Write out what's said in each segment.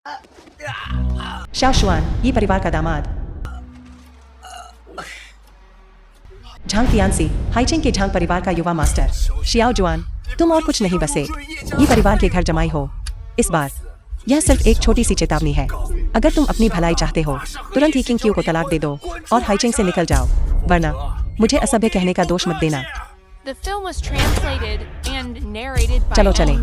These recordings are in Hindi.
शाओ शुआन, ये परिवार का दामाद। झांग तियानसी, हाइचिंग के झांग परिवार का युवा मास्टर। शियाओ जुआन, तुम और कुछ नहीं बसे, ये परिवार के घर जमाई हो। इस बार यह सिर्फ एक छोटी सी चेतावनी है। अगर तुम अपनी भलाई चाहते हो तुरंत ही किंग क्यू को तलाक दे दो और हाइचिंग से निकल जाओ, वरना मुझे असभ्य कहने का दोष मत देना। चलो चलें।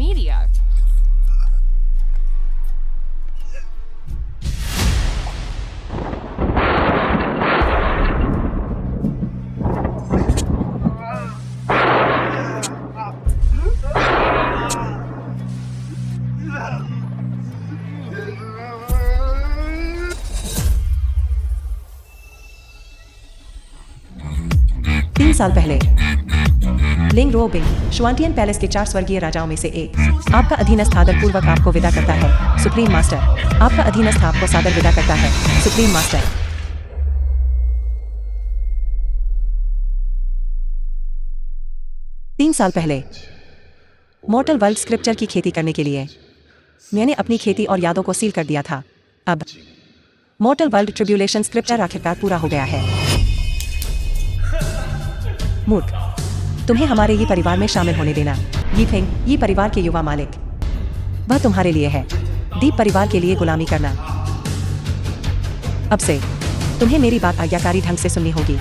3 साल पहले लिंग रोबिंग शुआंटियन पैलेस के 4 स्वर्गीय राजाओं में से एक। आपका अधीनस्थ आदरपूर्वक आपको विदा करता है, सुप्रीम मास्टर। आपका अधीनस्थ आपको सादर विदा करता है, सुप्रीम मास्टर। तीन साल पहले मॉर्टल वर्ल्ड स्क्रिप्चर की खेती करने के लिए मैंने अपनी खेती और यादों को सील कर दिया था। अब मॉर्टल वर्ल्ड ट्रिब्यूलेशन स्क्रिप्चर आखिरकार पूरा हो गया है। मूर्ख, तुम्हें हमारे ये परिवार में शामिल होने देना। ये फेंग, ये परिवार के युवा मालिक, वह तुम्हारे लिए है। दीप परिवार के लिए गुलामी करना। अब से तुम्हें मेरी बात आज्ञाकारी ढंग से सुननी होगी।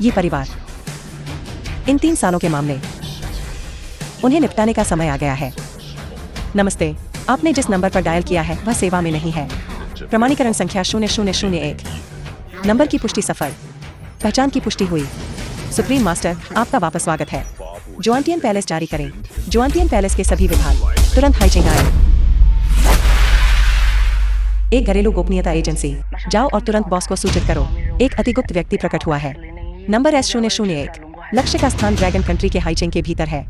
ये परिवार, इन 3 सालों के मामले, उन्हें निपटाने का समय आ गया है। नमस्ते, आपने जिस नंबर पर डायल किया है वह सेवा में नहीं है। प्रमाणीकरण संख्या 0001। नंबर की पुष्टि सफल, पहचान की पुष्टि हुई। सुप्रीम मास्टर, आपका वापस स्वागत है। जुआंटियन पैलेस जारी करें। जुआंटियन पैलेस के सभी विभाग तुरंत हाइचिंग आए। एक घरेलू गोपनीयता एजेंसी, जाओ और तुरंत बॉस को सूचित करो, एक अतिगुप्त व्यक्ति प्रकट हुआ है। Number S001। लक्ष्य का स्थान ड्रैगन कंट्री के हाइचिंग के भीतर है।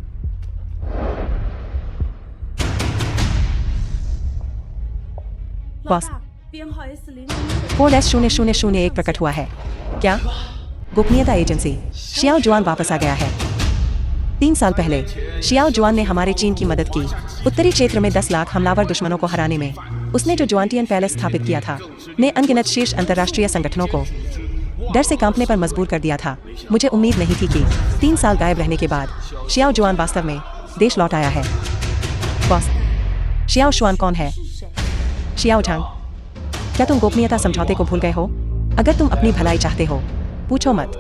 बॉस, कोड S0001 प्रकट हुआ है। क्या? गोपनीयता एजेंसी, शियाओ जुआन वापस आ गया है। 3 साल पहले शियाओ जुआन ने हमारे चीन की मदद की। उत्तरी क्षेत्र में 10 लाख हमलावर दुश्मनों को हराने में उसने जो जुआंटियन पैलेस स्थापित किया था, ने अनगिनत शीर्ष अंतर्राष्ट्रीय संगठनों को डर से कांपने पर मजबूर कर दिया था। मुझे उम्मीद नहीं थी कि 3 साल गायब रहने के बाद शियाओ जुआन वास्तव में देश लौट आया है। बॉस, शियाओ शुआन कौन है? शियाओ झांग, क्या तुम गोपनीयता समझौते को भूल गए हो? अगर तुम अपनी भलाई चाहते हो, पूछो मत।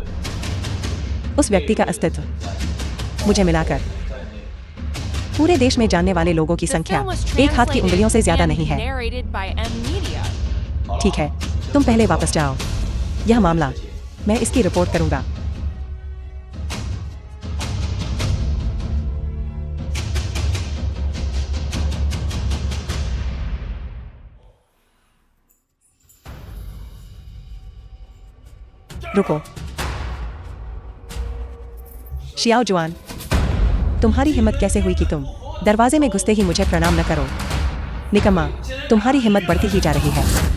उस व्यक्ति का अस्तित्व मुझे मिलाकर पूरे देश में जानने वाले लोगों की संख्या एक हाथ की उंगलियों से ज्यादा नहीं है। ठीक है, तुम पहले वापस जाओ। यह मामला मैं इसकी रिपोर्ट करूंगा। रुको, शियाओ जुआन, तुम्हारी हिम्मत कैसे हुई कि तुम दरवाजे में घुसते ही मुझे प्रणाम न करो? निकम्मा, तुम्हारी हिम्मत बढ़ती ही जा रही है।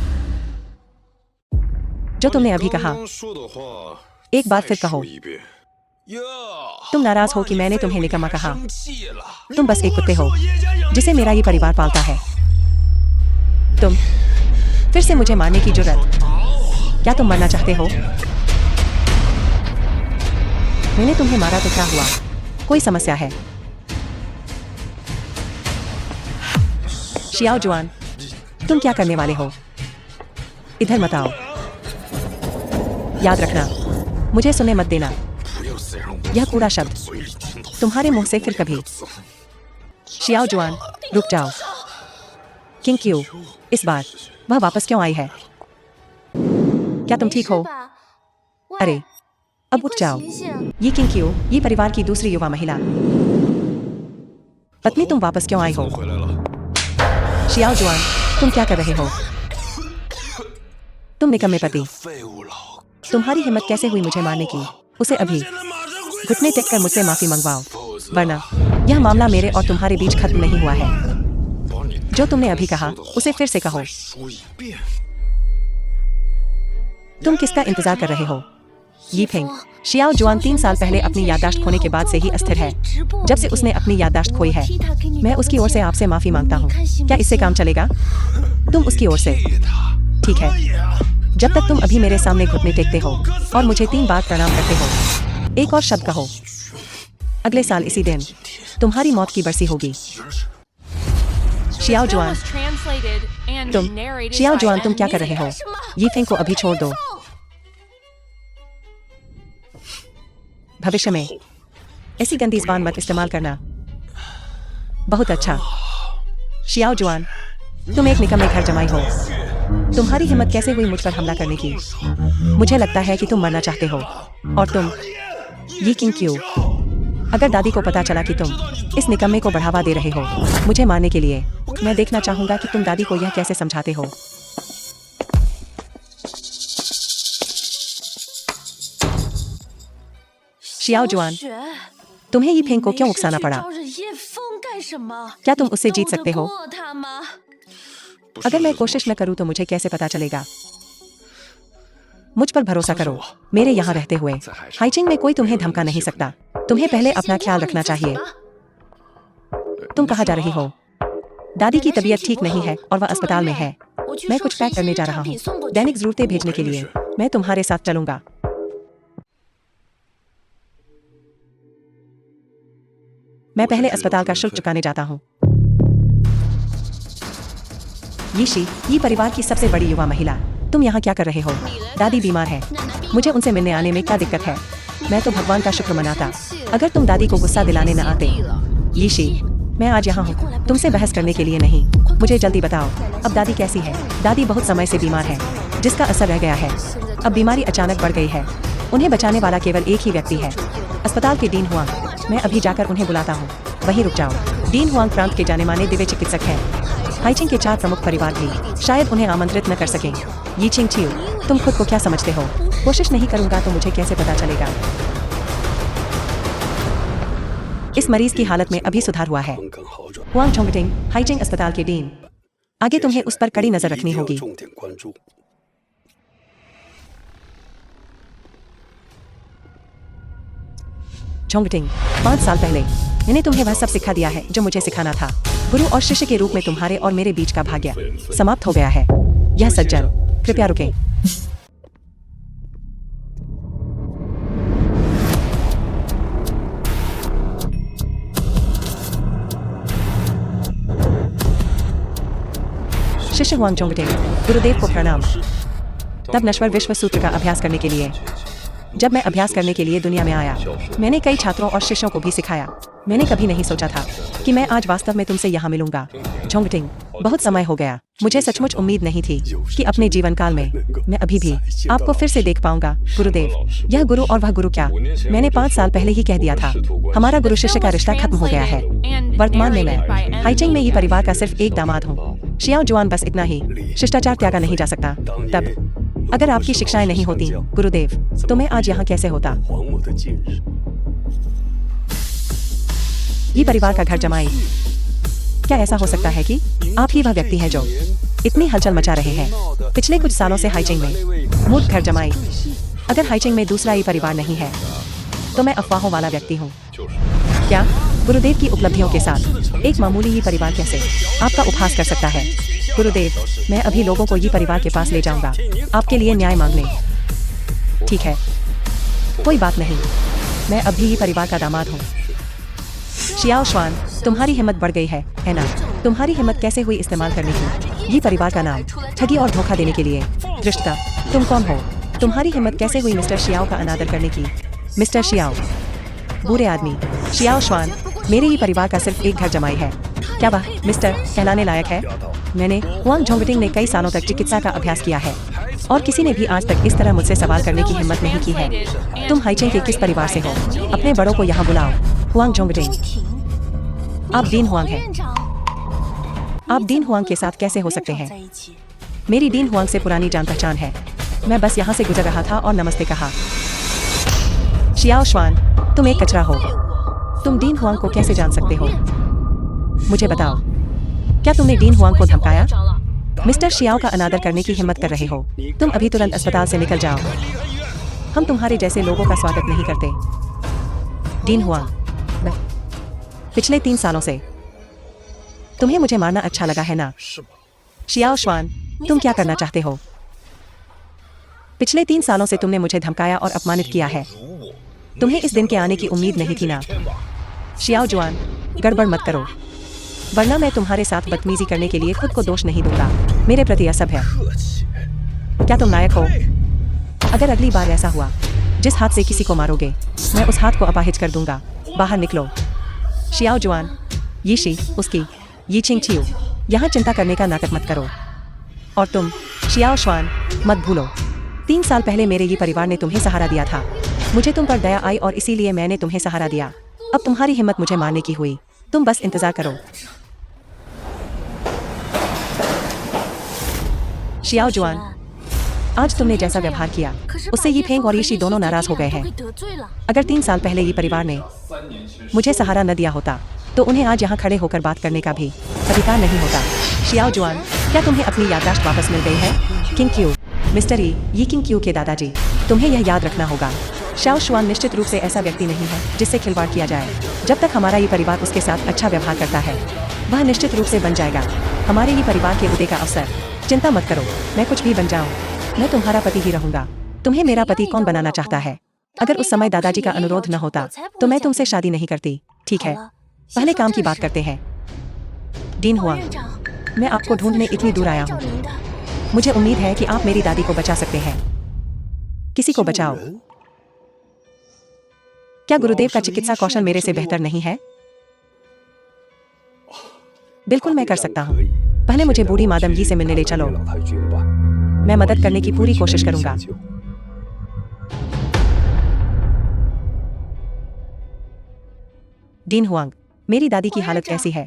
जो तुमने अभी कहा, एक बात फिर कहो। तुम नाराज हो कि मैंने तुम्हें निकम्मा कहा? तुम बस एक कुत्ते हो जिसे मेरा ये परिवार पालता है। तुम फिर से मुझे मारने की जुर्रत? क्या तुम मरना चाहते हो? मैंने तुम्हें मारा तो क्या हुआ? कोई समस्या है? शियाओ जुआन, तुम क्या करने वाले हो? इधर मत आओ। याद रखना, मुझे सुने मत देना। यह कूड़ा शब्द तुम्हारे मुंह से फिर कभी। शियाओ जुआन, रुक जाओ। किंग क्यू, इस बार वह वापस क्यों आई है? क्या तुम ठीक हो? अरे, अब उठ जाओ। ये किंग क्यू, ये परिवार की दूसरी युवा महिला पत्नी, तुम वापस क्यों आई हो? शियाओ जुआन, तुम क्या कर रहे हो? तुम निकम्मे पति, तुम्हारी हिम्मत कैसे हुई मुझे मारने की? उसे अभी घुटने टेक कर मुझसे माफी मंगवाओ, वरना यह मामला मेरे और तुम्हारे बीच खत्म नहीं हुआ है। जो तुमने अभी कहा उसे फिर से कहो। तुम किसका इंतजार कर रहे हो? यीफेंग। शियाओ जुआन 3 साल पहले अपनी याददाश्त खोने के बाद से ही अस्थिर है। जब से उसने अपनी याददाश्त खोई है, मैं उसकी ओर से आपसे माफी मांगता हूँ। क्या इससे काम चलेगा? तुम उसकी ओर से। ठीक है। जब तक तुम अभी मेरे सामने घुटने टेकते हो और मुझे 3 बार प्रणाम करते हो, एक और शब्द कहो। अगले साल इसी दिन तुम्हारी मौत की बरसी होगी। शियाओ जुआन। शियाओ जुआन, तुम क्या कर रहे हो? यीफेंग को अभी छोड़ दो। भविष्य में ऐसी गंदी ज़बान मत इस्तेमाल करना। बहुत अच्छा। शियाओ जुआन, तुम एक निकम्मे घर जमाई हो। तुम्हारी हिम्मत कैसे हुई मुझ पर हमला करने की? मुझे लगता है कि तुम मरना चाहते हो। और तुम ये क्यों? अगर दादी को पता चला कि तुम इस निकम्मे को बढ़ावा दे रहे हो मुझे मारने के लिए, मैं देखना चाहूंगा कि तुम दादी को यह कैसे समझाते हो। शियाओ जुआन, तुम्हें यीफेंग को क्यों उकसाना पड़ा? क्या तुम उससे जीत सकते हो? अगर मैं कोशिश न करूं तो मुझे कैसे पता चलेगा? मुझ पर भरोसा करो। मेरे यहाँ रहते हुए हाइचिंग में कोई तुम्हें धमका नहीं सकता। तुम्हें पहले अपना ख्याल रखना चाहिए। तुम कहाँ जा रही हो? दादी की तबीयत ठीक नहीं है और वह अस्पताल में है। मैं कुछ पैक करने जा रहा हूँ, दैनिक जरूरतें भेजने के लिए। मैं तुम्हारे साथ चलूंगा। मैं पहले अस्पताल का शुल्क चुकाने जाता हूँ। यीशी, ये परिवार की सबसे बड़ी युवा महिला, तुम यहाँ क्या कर रहे हो? दादी बीमार है, मुझे उनसे मिलने आने में क्या दिक्कत है? मैं तो भगवान का शुक्र मनाता अगर तुम दादी को गुस्सा दिलाने न आते। यीशी, मैं आज यहाँ हूँ तुमसे बहस करने के लिए नहीं। मुझे जल्दी बताओ, अब दादी कैसी है? दादी बहुत समय से बीमार है, जिसका असर रह गया है। अब बीमारी अचानक बढ़ गई है। उन्हें बचाने वाला केवल एक ही व्यक्ति है, अस्पताल के डीन हुआंग। मैं अभी जाकर उन्हें बुलाता हूँ। वहीं रुक जाओ। डीन हुआंग प्रांत के जाने माने दिव्य चिकित्सक हैं। हाइचिंग के 4 प्रमुख परिवार भी शायद उन्हें आमंत्रित न कर सकें। यीचिंग छिउ, तुम खुद को क्या समझते हो? कोशिश नहीं करूंगा तो मुझे कैसे पता चलेगा? इस मरीज की हालत में अभी सुधार हुआ है। हुआंग चोंगटिंग, हाइचिंग अस्पताल के डीन। आगे तुम्हें उस पर कड़ी नजर रखनी होगी। चोंगटिंग, 5 साल पहले मैंने तुम्हें वह सब सिखा दिया है जो मुझे सिखाना था। गुरु और शिष्य के रूप में तुम्हारे और मेरे बीच का भाग्य समाप्त हो गया है। यह सज्जन, कृपया रुकें। शिष्य हुआंग चोंगटिंग, गुरुदेव को प्रणाम। तब नश्वर विश्व सूत्र का अभ्यास करने के लिए जब मैं अभ्यास करने के लिए दुनिया में आया, मैंने कई छात्रों और शिष्यों को भी सिखाया। मैंने कभी नहीं सोचा था कि मैं आज वास्तव में तुमसे यहाँ मिलूंगा। झोंगटिंग, बहुत समय हो गया। मुझे सचमुच उम्मीद नहीं थी कि अपने जीवन काल में मैं अभी भी आपको फिर से देख पाऊंगा। गुरुदेव, यह गुरु और वह गुरु क्या? मैंने 5 साल पहले ही कह दिया था, हमारा गुरु शिष्य का रिश्ता खत्म हो गया है। वर्तमान में मैं हाइचिंग में ये परिवार का सिर्फ एक दामाद हूँ। शियाओ जुआन, बस इतना ही। शिष्टाचार त्यागा नहीं जा सकता। तब अगर आपकी शिक्षाएं नहीं होती गुरुदेव, तो मैं आज यहाँ कैसे होता? ये परिवार का घर जमाई। क्या ऐसा हो सकता है कि आप ही वह व्यक्ति हैं जो इतनी हलचल मचा रहे हैं पिछले कुछ सालों से हाइचिंग में? मूर्ख घर जमाई। अगर हाइचिंग में दूसरा ये परिवार नहीं है तो मैं अफवाहों वाला व्यक्ति हूँ। क्या गुरुदेव की उपलब्धियों के साथ एक मामूली ये परिवार कैसे आपका उपहास कर सकता है? गुरुदेव, मैं अभी लोगों को ये परिवार के पास ले जाऊंगा आपके लिए न्याय मांगने। ठीक है, कोई बात नहीं, मैं अभी ये परिवार का दामाद हूँ। शियाओ शुआन, तुम्हारी हिम्मत बढ़ गई है ना? तुम्हारी हिम्मत कैसे हुई इस्तेमाल करने की ये परिवार का नाम ठगी और धोखा देने के लिए? दृष्टा, तुम कौन हो? तुम्हारी हिम्मत कैसे हुई मिस्टर शियाओ का अनादर करने की? मिस्टर शियाओ, बुरे आदमी। शियाओ शुआन, मेरे ही परिवार का सिर्फ एक घर जमाई है। क्या वह मिस्टर कहलाने लायक है? मैंने हुआंग झोंगटिंग ने कई सालों तक चिकित्सा का अभ्यास किया है और किसी ने भी आज तक इस तरह मुझसे सवाल करने की हिम्मत नहीं की है। तुम हाइचिंग के किस परिवार से हो? अपने बड़ों को यहाँ बुलाओ। हुआंग झोंगटिंग, आप डीन हुआंग हैं। आप डीन हुआंग के साथ कैसे हो सकते हैं? मेरी डीन हुआंग से पुरानी जान पहचान है। मैं बस यहाँ से गुजर रहा था और नमस्ते कहा। शियाओ शुआन, तुम एक कचरा हो। तुम डीन हुआंग को कैसे जान सकते हो? मुझे बताओ, क्या तुमने डीन हुआंग को धमकाया? मिस्टर शियाओ का अनादर करने की हिम्मत कर रहे हो? तुम अभी तुरंत अस्पताल से निकल जाओ। हम तुम्हारे जैसे लोगों का स्वागत नहीं करते। डीन हुआंग, पिछले 3 सालों से तुम्हें मुझे मारना अच्छा लगा है ना? शियाओ श्वान, तुम क्या करना चाहते हो? पिछले 3 सालों से तुमने मुझे धमकाया और अपमानित किया है। तुम्हें इस दिन के आने की उम्मीद नहीं थी ना? शियाओ जुआन, गड़बड़ मत करो, वरना मैं तुम्हारे साथ बदतमीजी करने के लिए खुद को दोष नहीं दूंगा। मेरे प्रति असभ्य। क्या तुम नायक हो? अगर अगली बार ऐसा हुआ, जिस हाथ से किसी को मारोगे, मैं उस हाथ को अपाहिज कर दूंगा। बाहर निकलो। शियाओ जुआन, यीशी, उसकी, यीचिंग छियू, यहाँ चिंता करने का नाटक मत करो। और तुम, शियाओ श्वान, मत भूलो, 3 साल पहले मेरे ये परिवार ने तुम्हें सहारा दिया था। मुझे तुम पर दया आई और इसीलिए मैंने तुम्हें सहारा दिया। अब तुम्हारी हिम्मत मुझे मारने की हुई। तुम बस इंतजार करो। शियाओ जुआन, आज तुमने जैसा व्यवहार किया, उससे ये फेंग और यीशी दोनों नाराज हो गए हैं। अगर 3 साल पहले ये परिवार ने मुझे सहारा न दिया होता, तो उन्हें आज यहाँ खड़े होकर बात करने का भी अधिकार नहीं होता। शियाओ जुआन, क्या तुम्हें अपनी याददाश्त वापस मिल गई है? किंग क्यू, मिस्टर ये किंग क्यू के दादाजी, तुम्हें यह याद रखना होगा, शियाओ श्वान निश्चित रूप से ऐसा व्यक्ति नहीं है जिससे खिलवाड़ किया जाए। जब तक हमारा ये परिवार उसके साथ अच्छा व्यवहार करता है, वह निश्चित रूप से बन जाएगा हमारे ये परिवार के उदय का अवसर। चिंता मत करो, मैं कुछ भी बन जाऊं, मैं तुम्हारा पति ही रहूंगा। तुम्हें मेरा पति कौन बनाना चाहता है? अगर उस समय दादाजी का अनुरोध न होता, तो मैं तुमसे शादी नहीं करती। ठीक है, पहले काम की बात करते हैं। डीन हुआंग, मैं आपको ढूंढने इतनी दूर आया हूँ। मुझे उम्मीद है कि आप मेरी दादी को बचा सकते हैं। किसी को बचाओ। क्या गुरुदेव का चिकित्सा कौशल मेरे से बेहतर नहीं है? बिल्कुल मैं कर सकता हूँ। पहले मुझे बूढ़ी मादम यी से मिलने ले चलो। मैं मदद करने की पूरी कोशिश करूंगा। डीन हुआंग, मेरी दादी की हालत कैसी है?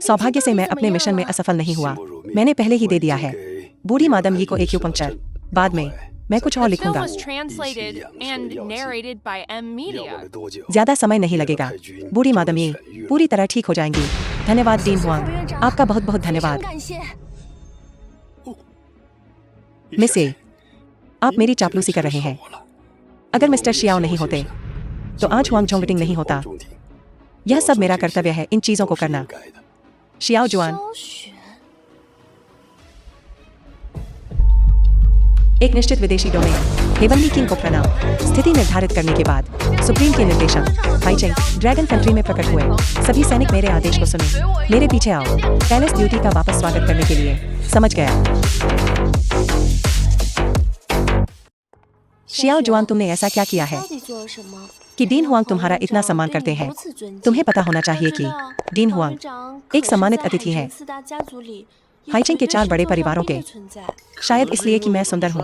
सौभाग्य से मैं अपने मिशन में असफल नहीं हुआ। मैंने पहले ही दे दिया है बूढ़ी मादम यी को एक्यूपंक्चर। बाद में मैं कुछ और लिखूंगा। ज्यादा समय नहीं लगेगा। बूढ़ी मादम यी पूरी तरह ठीक हो जाएंगी। धन्यवाद डीन हुआंग, आपका बहुत बहुत धन्यवाद। मिस ए, आप मेरी चापलूसी कर रहे हैं। अगर मिस्टर शियाओ नहीं होते, तो आज हुआंग झोंगटिंग नहीं होता। यह सब मेरा कर्तव्य है, इन चीजों को करना। शियाओ जुआन, एक निश्चित विदेशी डोमेन हेवनली किंग को प्रणाम। स्थिति निर्धारित करने के बाद सुप्रीम के निर्देशक हाइचेंग ड्रैगन कंट्री में प्रकट हुए। सभी सैनिक मेरे आदेश को सुने। मेरे पीछे आओ। पैलेस ड्यूटी का वापस स्वागत करने के लिए। समझ गया। शियाओ जुआन, तुमने ऐसा क्या किया है कि डीन हुआंग तुम्हारा इतना सम्मान करते हैं? तुम्हें पता होना चाहिए कि डीन हुआंग एक सम्मानित अतिथि हैं हाइचेंग के 4 बड़े परिवारों के। शायद इसलिए कि मैं सुंदर हूँ।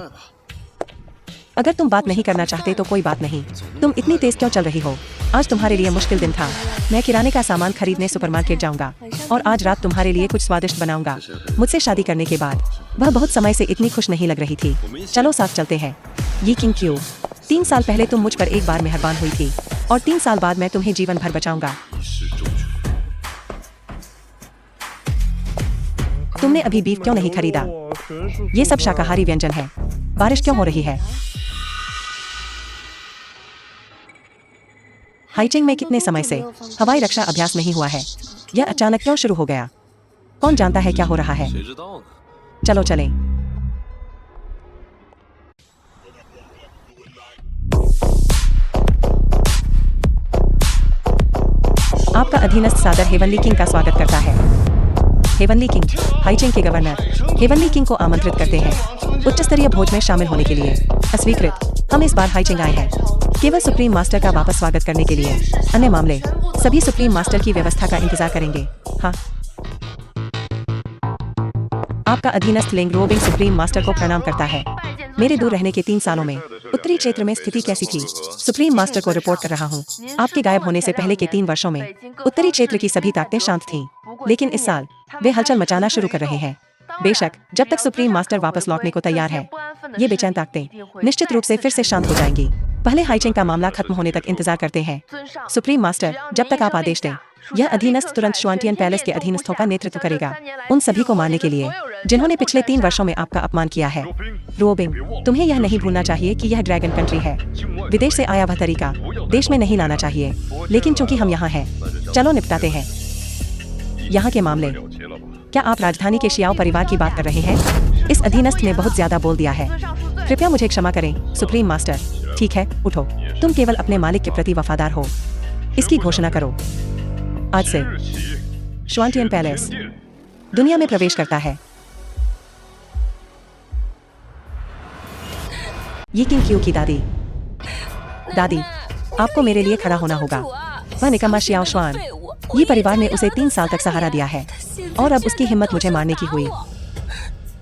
अगर तुम बात नहीं करना चाहते तो कोई बात नहीं। तुम इतनी तेज क्यों चल रही हो? आज तुम्हारे लिए मुश्किल दिन था। मैं किराने का सामान खरीदने सुपरमार्केट जाऊंगा और आज रात तुम्हारे लिए कुछ स्वादिष्ट बनाऊंगा। मुझसे शादी करने के बाद वह बहुत समय से इतनी खुश नहीं लग रही थी। चलो साथ चलते हैं। ये किंग क्यू, 3 साल पहले तुम मुझ पर एक बार मेहरबान हुई थी और 3 साल बाद मैं तुम्हें जीवन भर बचाऊंगा। तुमने अभी बीफ क्यों नहीं खरीदा? ये सब शाकाहारी व्यंजन है। बारिश क्यों हो रही है? हाइचेंग में कितने समय से हवाई रक्षा अभ्यास नहीं हुआ है? यह अचानक क्यों शुरू हो गया? कौन जानता है क्या हो रहा है? चलो चलें। आपका अधीनस्थ सादर हेवनली किंग का स्वागत करता है। हेवनली किंग, हाइचेंग के गवर्नर हेवनली किंग को आमंत्रित करते हैं उच्च स्तरीय भोज में शामिल होने के लिए। अस्वीकृत। हम इस बार हाइचेंग आए हैं केवल सुप्रीम मास्टर का वापस स्वागत करने के लिए। अन्य मामले सभी सुप्रीम मास्टर की व्यवस्था का इंतजार करेंगे। हाँ, आपका अधीनस्थ लेंग रोबिंग सुप्रीम मास्टर को प्रणाम करता है। मेरे दूर रहने के 3 सालों में उत्तरी क्षेत्र में स्थिति कैसी थी? सुप्रीम मास्टर को रिपोर्ट कर रहा हूँ। आपके गायब होने से पहले के 3 वर्षों में उत्तरी क्षेत्र की सभी ताकतें शांत थीं, लेकिन इस साल वे हलचल मचाना शुरू कर रहे हैं। बेशक, जब तक सुप्रीम मास्टर वापस लौटने को तैयार है, ये बेचैन ताकतें निश्चित रूप से फिर से शांत हो जाएंगी। पहले हाइचिंग का मामला खत्म होने तक इंतजार करते हैं। सुप्रीम मास्टर, जब तक आप आदेश दें, यह अधीनस्थ तुरंत शुआंटियन पैलेस के अधीनस्थों का नेतृत्व करेगा, उन सभी को मारने के लिए जिन्होंने पिछले 3 वर्षों में आपका अपमान किया है। रोबिंग, तुम्हें यह नहीं भूलना चाहिए कि यह ड्रैगन कंट्री है। विदेश से आया वह तरीका देश में नहीं लाना चाहिए, लेकिन चूंकि हम यहाँ हैं, चलो निपटाते हैं यहाँ के मामले। क्या आप राजधानी के शियाओ परिवार की बात कर रहे हैं? इस अधीनस्थ ने बहुत ज्यादा बोल दिया है। कृपया मुझे क्षमा करें, सुप्रीम मास्टर। ठीक है, उठो। तुम केवल अपने मालिक के प्रति वफादार हो, इसकी घोषणा करो। आज से शुआंटियन पैलेस दुनिया में प्रवेश करता है। ये किंग क्यू की दादी, आपको मेरे लिए खड़ा होना होगा। वह निकम्मा शियाओ शुआन, ये परिवार ने उसे 3 साल तक सहारा दिया है और अब उसकी हिम्मत मुझे मारने की हुई।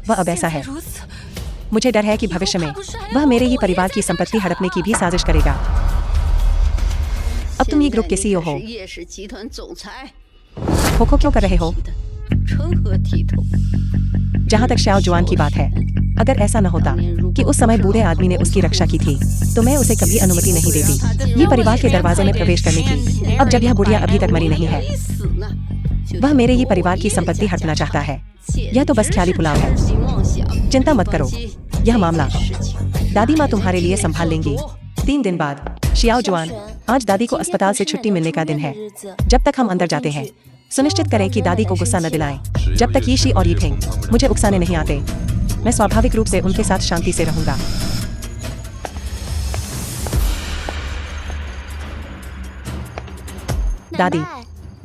वह अब ऐसा है। मुझे डर है कि भविष्य में वह मेरे ही परिवार की संपत्ति हड़पने की भी साजिश करेगा। अब तुम ये ग्रुप के सीईओ हो। खोखो क्यों कर रहे हो? जहाँ तक श्याओ जुआन की बात है, अगर ऐसा न होता कि उस समय बूढ़े आदमी ने उसकी रक्षा की थी, तो मैं उसे कभी अनुमति नहीं देती ये परिवार के दरवाजे में प्रवेश करने की। अब जब यह बुढ़िया अभी तक मरी नहीं है, वह मेरे ही परिवार की संपत्ति हड़पना चाहता है। यह तो बस ख्याली पुलाव है। चिंता मत करो, यह मामला दादी माँ तुम्हारे लिए संभाल लेंगी। 3 दिन बाद शियाओ जुआन, आज दादी को अस्पताल से छुट्टी मिलने का दिन है। जब तक हम अंदर जाते हैं, सुनिश्चित करें कि दादी को गुस्सा न दिलाएं। जब तक यीशी और यीफेंग मुझे उकसाने नहीं आते, मैं स्वाभाविक रूप से उनके साथ शांति से रहूंगा। दादी,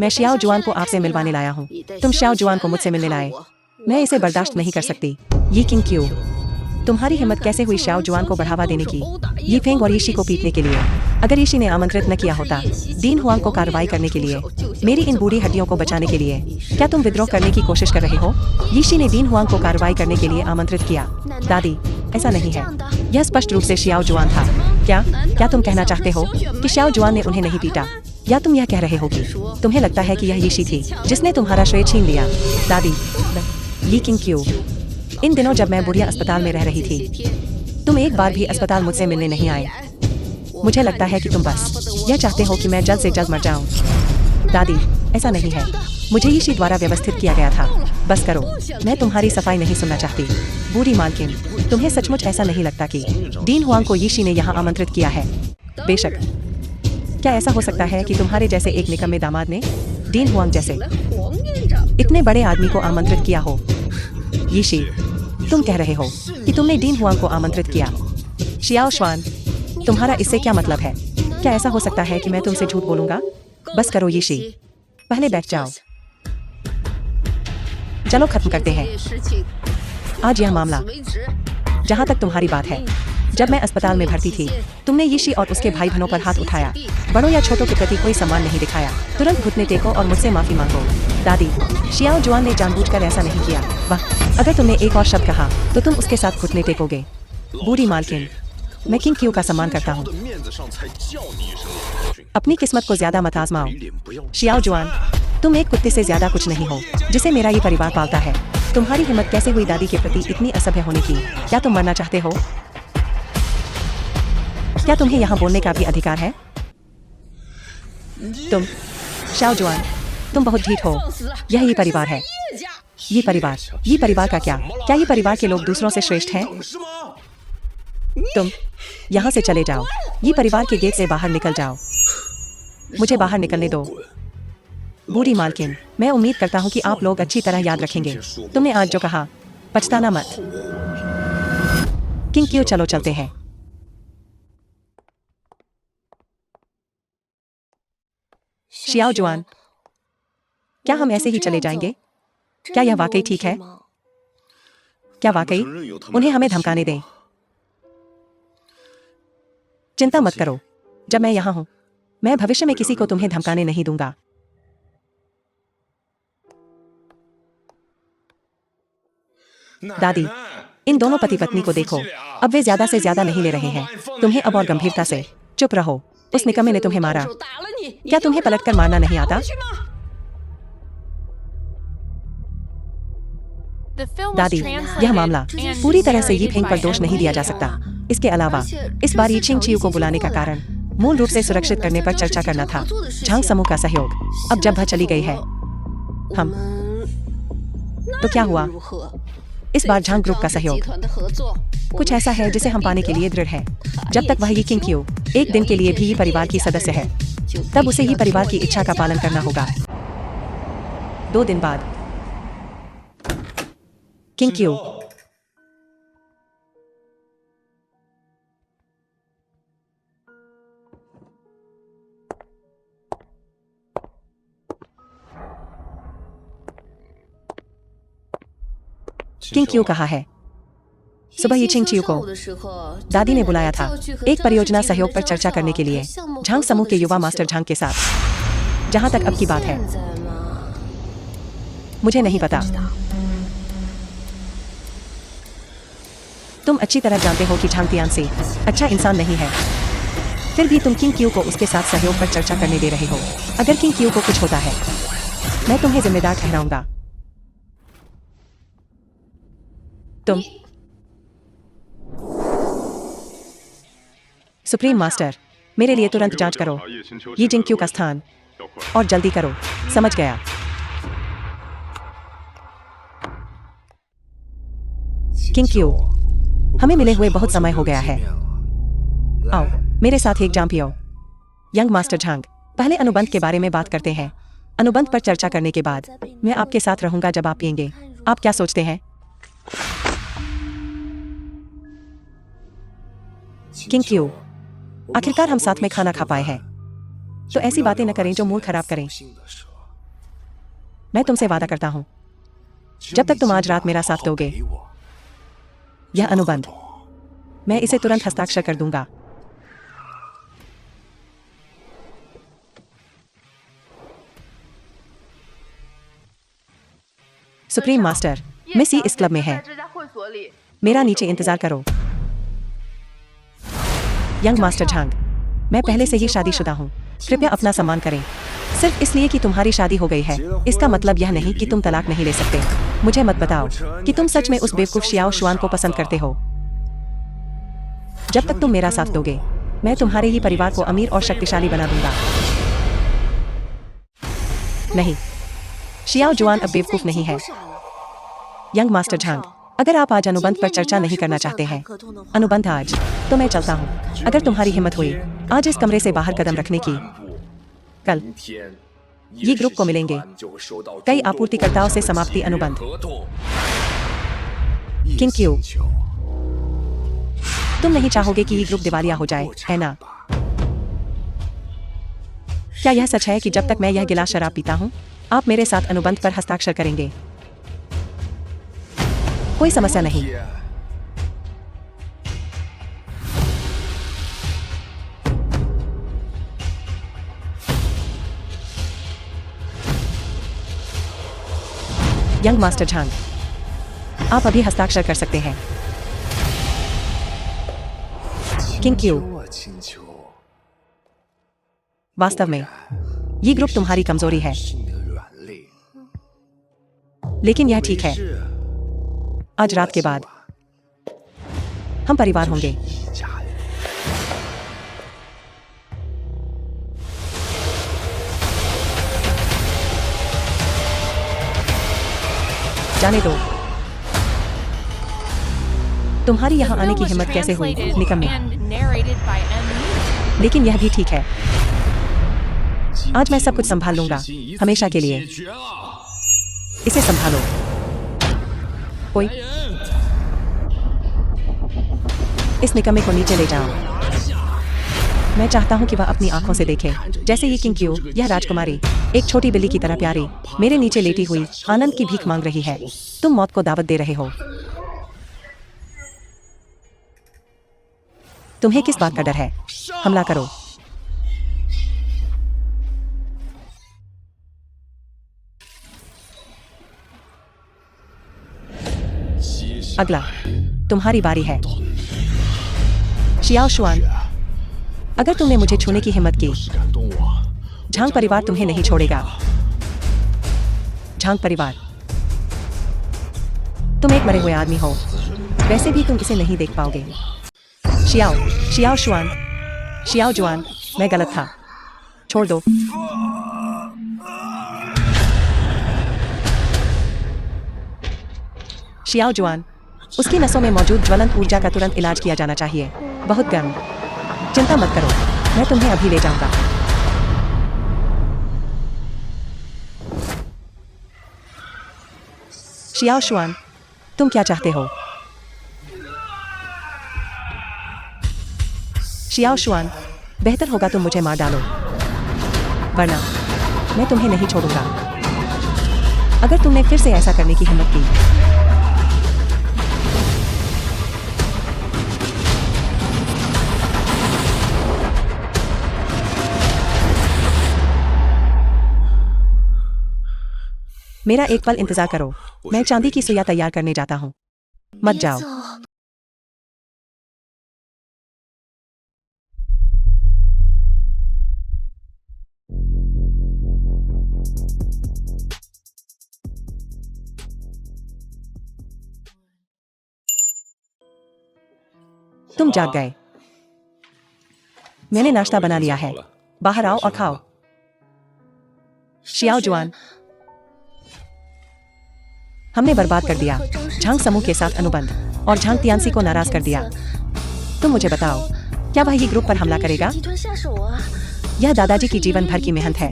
मैं शियाओ जुआन को आपसे मिलवाने लाया हूँ। तुम शियाओ जुआन को मुझसे मिलने लाए। मैं इसे बर्दाश्त नहीं कर सकती। ये किंग क्यू, तुम्हारी हिम्मत कैसे हुई शियाओ जुआन को बढ़ावा देने की, यीफेंग और यीशी को पीटने के लिए? अगर यीशी ने आमंत्रित न किया होता दीन हुआंग को कार्रवाई करने के लिए, मेरी इन बूढ़ी हड्डियों को बचाने के लिए, क्या तुम विद्रोह करने की कोशिश कर रहे हो? यीशी ने दीन हुआंग को कार्रवाई करने के लिए आमंत्रित किया। दादी, ऐसा नहीं है। यह स्पष्ट रूप से शियाओ जुआन था। क्या तुम कहना चाहते हो कि शियाओ जुआन ने उन्हें नहीं पीटा, या तुम यह कह रहे हो कि तुम्हें लगता है कि यह यीशी थी जिसने तुम्हारा श्रेय छीन लिया? दादी, ये किंग क्यू, इन दिनों जब मैं बुढ़िया अस्पताल में रह रही थी, तुम एक बार भी अस्पताल मुझसे मिलने नहीं आए। मुझे लगता है कि तुम बस यह चाहते हो कि मैं जल्द से जल्द मर जाऊं। दादी, ऐसा नहीं है। मुझे यीशी द्वारा व्यवस्थित किया गया था। बस करो, मैं तुम्हारी सफाई नहीं सुनना चाहती। बूढ़ी मालकिन, तुम्हें सचमुच ऐसा नहीं लगता कि दीन हुआंग को यीशी ने यहाँ आमंत्रित किया है? बेशक। क्या ऐसा हो सकता है कि तुम्हारे जैसे एक निकम्मे दामाद ने दीन हुआंग जैसे इतने बड़े आदमी को आमंत्रित किया हो? यीशी, तुम कह रहे हो कि तुमने दीन हुआंग को आमंत्रित किया? शियाओ शुआन, तुम्हारा इससे क्या मतलब है? क्या ऐसा हो सकता है कि मैं तुमसे झूठ बोलूंगा? बस करो यीशी, पहले बैठ जाओ। चलो खत्म करते हैं आज यह मामला। जहाँ तक तुम्हारी बात है, जब मैं अस्पताल में भर्ती थी, तुमने यीशी और उसके भाई बहनों पर हाथ उठाया, बड़ों या छोटों के प्रति कोई सम्मान नहीं दिखाया। तुरंत घुटने टेको और मुझसे माफी मांगो। दादी, शियाओ जुआन ने जानबूझकर ऐसा नहीं किया। वाह, अगर तुमने एक और शब्द कहा तो तुम उसके साथ घुटने टेकोगे। बूढ़ी मालकिन, मैं किंग क्यू का सम्मान करता हूँ। अपनी किस्मत को ज्यादा मत आजमाओ। शियाओ जुआन, तुम एक कुत्ते से ज्यादा कुछ नहीं हो जिसे मेरा ये परिवार पालता है। तुम्हारी हिम्मत कैसे हुई दादी के प्रति इतनी असभ्य होने की? क्या तुम मरना चाहते हो? क्या तुम्हें यहाँ बोलने का भी अधिकार है? तुम शियाओ जुआन, तुम बहुत ढीठ हो। यह ये परिवार है। ये परिवार का क्या ये परिवार के लोग दूसरों से श्रेष्ठ हैं? तुम यहाँ से चले जाओ। ये परिवार के गेट से बाहर निकल जाओ। मुझे बाहर निकलने दो। बूढ़ी मालकिन, मैं उम्मीद करता हूँ कि आप लोग अच्छी तरह याद रखेंगे। तुमने आज जो कहा, पछताना मत। किंग क्यू, चलो चलते हैं। शियाओ जुआन, क्या हम ऐसे ही चले जाएंगे? क्या यह वाकई ठीक है? क्या वाकई उन्हें हमें धमकाने दें? चिंता मत करो, जब मैं यहाँ हूँ, मैं भविष्य में किसी को तुम्हें धमकाने नहीं दूंगा। दादी, इन दोनों पति पत्नी को देखो, अब वे ज्यादा से ज्यादा नहीं ले रहे हैं। तुम्हें अब और गंभीरता से चुप रहो। उस निकम्मे ने तुम्हें मारा, क्या तुम्हें पलटकर मारना नहीं आता? दादी, यह मामला पूरी तरह से यीफेंग पर दोष नहीं दिया जा सकता। इसके अलावा इस बार यी छिंग चियू को बुलाने का कारण मूल रूप से सुरक्षित करने पर चर्चा करना था। झांग समूह का सहयोग। अब जब वह चली गई है, हम तो क्या हुआ? इस बार झांग ग्रुप का सहयोग कुछ ऐसा है जिसे हम पाने के लिए दृढ़ है। जब तक वह यी किंग क्यू एक दिन के लिए भी यी परिवार की सदस्य है, तब उसे यी परिवार की इच्छा का पालन करना होगा। 2 दिन बाद किंग क्यू किंग क्यू कहा है। सुबह यी छिंग चियू को दादी ने बुलाया था एक परियोजना सहयोग पर चर्चा करने के लिए झांग समूह के युवा मास्टर झांग के साथ। जहां तक अब की बात है, मुझे नहीं पता। तुम अच्छी तरह जानते हो कि झांग तियान से अच्छा इंसान नहीं है, फिर भी तुम किंग क्यू को उसके साथ सहयोग पर चर्चा करने दे रहे हो। अगर किंग क्यू को कुछ होता है, मैं तुम्हें जिम्मेदार ठहराऊंगा। तुम सुप्रीम मास्टर, मेरे लिए तुरंत जांच करो यी जिंग क्यू का स्थान, और जल्दी करो। समझ गया। किंग क्यू, हमें मिले हुए बहुत समय हो गया है। आओ मेरे साथ एक जाम पियो। यंग मास्टर झांग, पहले अनुबंध के बारे में बात करते हैं। अनुबंध पर चर्चा करने के बाद मैं आपके साथ रहूंगा जब आप पिएंगे। आप क्या सोचते हैं? किंग क्यू, आखिरकार हम साथ में खाना खा पाए हैं, तो ऐसी बातें न करें जो मूड खराब करें। मैं तुमसे वादा करता हूं, जब तक तुम आज रात मेरा साथ दोगे, यह अनुबंध मैं इसे तुरंत हस्ताक्षर कर दूंगा। सुप्रीम मास्टर, मिसी इस क्लब में है। मेरा नीचे इंतजार करो। यंग मास्टर झांग, मैं पहले से ही शादीशुदा हूँ। कृपया अपना सम्मान करें। सिर्फ इसलिए कि तुम्हारी शादी हो गई है, इसका मतलब यह नहीं कि तुम तलाक नहीं ले सकते। मुझे मत बताओ कि तुम सच में उस बेवकूफ शियाओ शुआन को पसंद करते हो। जब तक तुम मेरा साथ दोगे, मैं तुम्हारे ही परिवार को अमीर और शक्तिशाली बना दूंगा। नहीं, शियाओ जुआन अब बेवकूफ नहीं है। यंग मास्टर झांग, अगर आप आज अनुबंध पर चर्चा नहीं करना चाहते हैं, अनुबंध आज, तो मैं चलता हूं। अगर तुम्हारी हिम्मत हुई आज इस कमरे से बाहर कदम रखने की, कल ये ग्रुप को मिलेंगे कई आपूर्तिकर्ताओं से समाप्ति अनुबंध। किंग क्यू, तुम नहीं चाहोगे कि ये ग्रुप दिवालिया हो जाए, है ना? क्या यह सच है कि जब तक मैं यह गिलास शराब पीता हूं, आप मेरे साथ अनुबंध पर हस्ताक्षर करेंगे? कोई समस्या नहीं। यंग मास्टर झांग, आप अभी हस्ताक्षर कर सकते हैं। किंग क्यू, वास्तव में ये ग्रुप तुम्हारी कमजोरी है, लेकिन यह ठीक है। आज रात के बाद हम परिवार होंगे। जाने दो। तुम्हारी यहां आने की हिम्मत कैसे हुई, निकम्मे? लेकिन यह भी ठीक है। आज मैं सब कुछ संभाल लूंगा, हमेशा के लिए। इसे संभालो। कोई इस निकम्मे को नीचे ले जाओ। मैं चाहता हूं कि वह अपनी आंखों से देखे जैसे ये किंग क्यू, यह राजकुमारी, एक छोटी बिल्ली की तरह प्यारी, मेरे नीचे लेटी हुई आनंद की भीख मांग रही है। तुम मौत को दावत दे रहे हो। तुम्हें किस बात का डर है? हमला करो। अगला तुम्हारी बारी है। शियाओ शुआन, अगर तुमने मुझे छूने की हिम्मत की, झांग परिवार तुम्हें नहीं छोड़ेगा। झांग परिवार, तुम एक मरे हुए आदमी हो, वैसे भी तुम इसे नहीं देख पाओगे। शियाओ शियाओ शुआन शियाओ जुआन, मैं गलत था, छोड़ दो। शियाओ जुआन, उसकी नसों में मौजूद ज्वलंत ऊर्जा का तुरंत इलाज किया जाना चाहिए, बहुत गर्म। चिंता मत करो, मैं तुम्हें अभी ले जाऊंगा। शियाओ शुआन, तुम क्या चाहते हो? शियाओ शुआन, बेहतर होगा तुम मुझे मार डालो, वरना मैं तुम्हें नहीं छोड़ूंगा। अगर तुमने फिर से ऐसा करने की हिम्मत की, मेरा एक पल इंतजार करो, मैं चांदी की सुइयां तैयार करने जाता हूं। मत जाओ। तुम जाग गए। मैंने नाश्ता बना लिया है, बाहर आओ और खाओ। शियाओ जुआन, हमने बर्बाद कर दिया झांग समूह के साथ अनुबंध और झांग तियानसी को नाराज कर दिया। तुम मुझे बताओ, क्या वह ये ग्रुप पर हमला करेगा? यह दादाजी की जीवन भर की मेहनत है।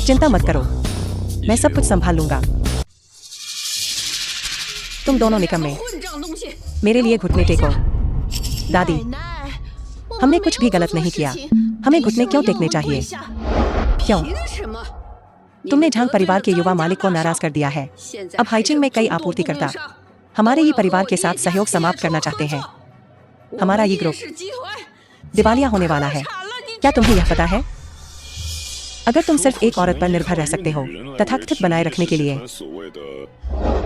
चिंता मत करो, मैं सब कुछ संभाल लूंगा। तुम दोनों निकम्मे, मेरे लिए घुटने टेको। दादी, हमने कुछ भी गलत नहीं किया, हमें घुटने क्यों टेकने चाहिए? क्यों? तुमने झांग परिवार के युवा मालिक को नाराज कर दिया है। अब हाइचिंग में कई आपूर्तिकर्ता हमारे ही परिवार के साथ सहयोग समाप्त करना चाहते हैं। हमारा ये ग्रुप दिवालिया होने वाला है। क्या तुम्हें यह पता है? अगर तुम सिर्फ एक औरत पर निर्भर रह सकते हो तथाकथित बनाए रखने के लिए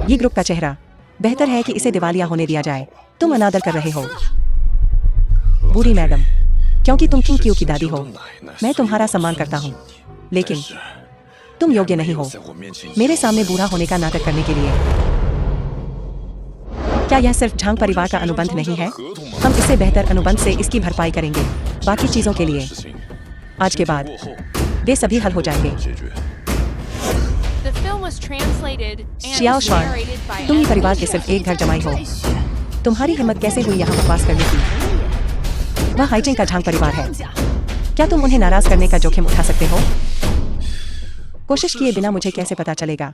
ये ग्रुप का चेहरा, बेहतर है कि इसे दिवालिया होने दिया जाए। तुम अनादर कर रहे हो बुरी मैडम, क्योंकि तुम किंग क्यू की दादी हो। मैं तुम्हारा सम्मान करता हूँ, लेकिन तुम योग्य नहीं हो मेरे सामने बूढ़ा होने का नाटक करने के लिए। क्या यह सिर्फ झांग परिवार का अनुबंध नहीं है? हम इससे बेहतर अनुबंध से इसकी भरपाई करेंगे। बाकी चीजों के लिए आज के बाद वे सभी हल हो जाएंगे। शियाओ शुआन, तुम ही परिवार के सिर्फ एक घर जमाई हो। तुम्हारी हिम्मत कैसे हुई यहाँ उपवास करने की? वह हाइचिंग का झांग परिवार है। क्या तुम उन्हें नाराज करने का जोखिम उठा सकते हो? कोशिश किए बिना मुझे कैसे पता चलेगा?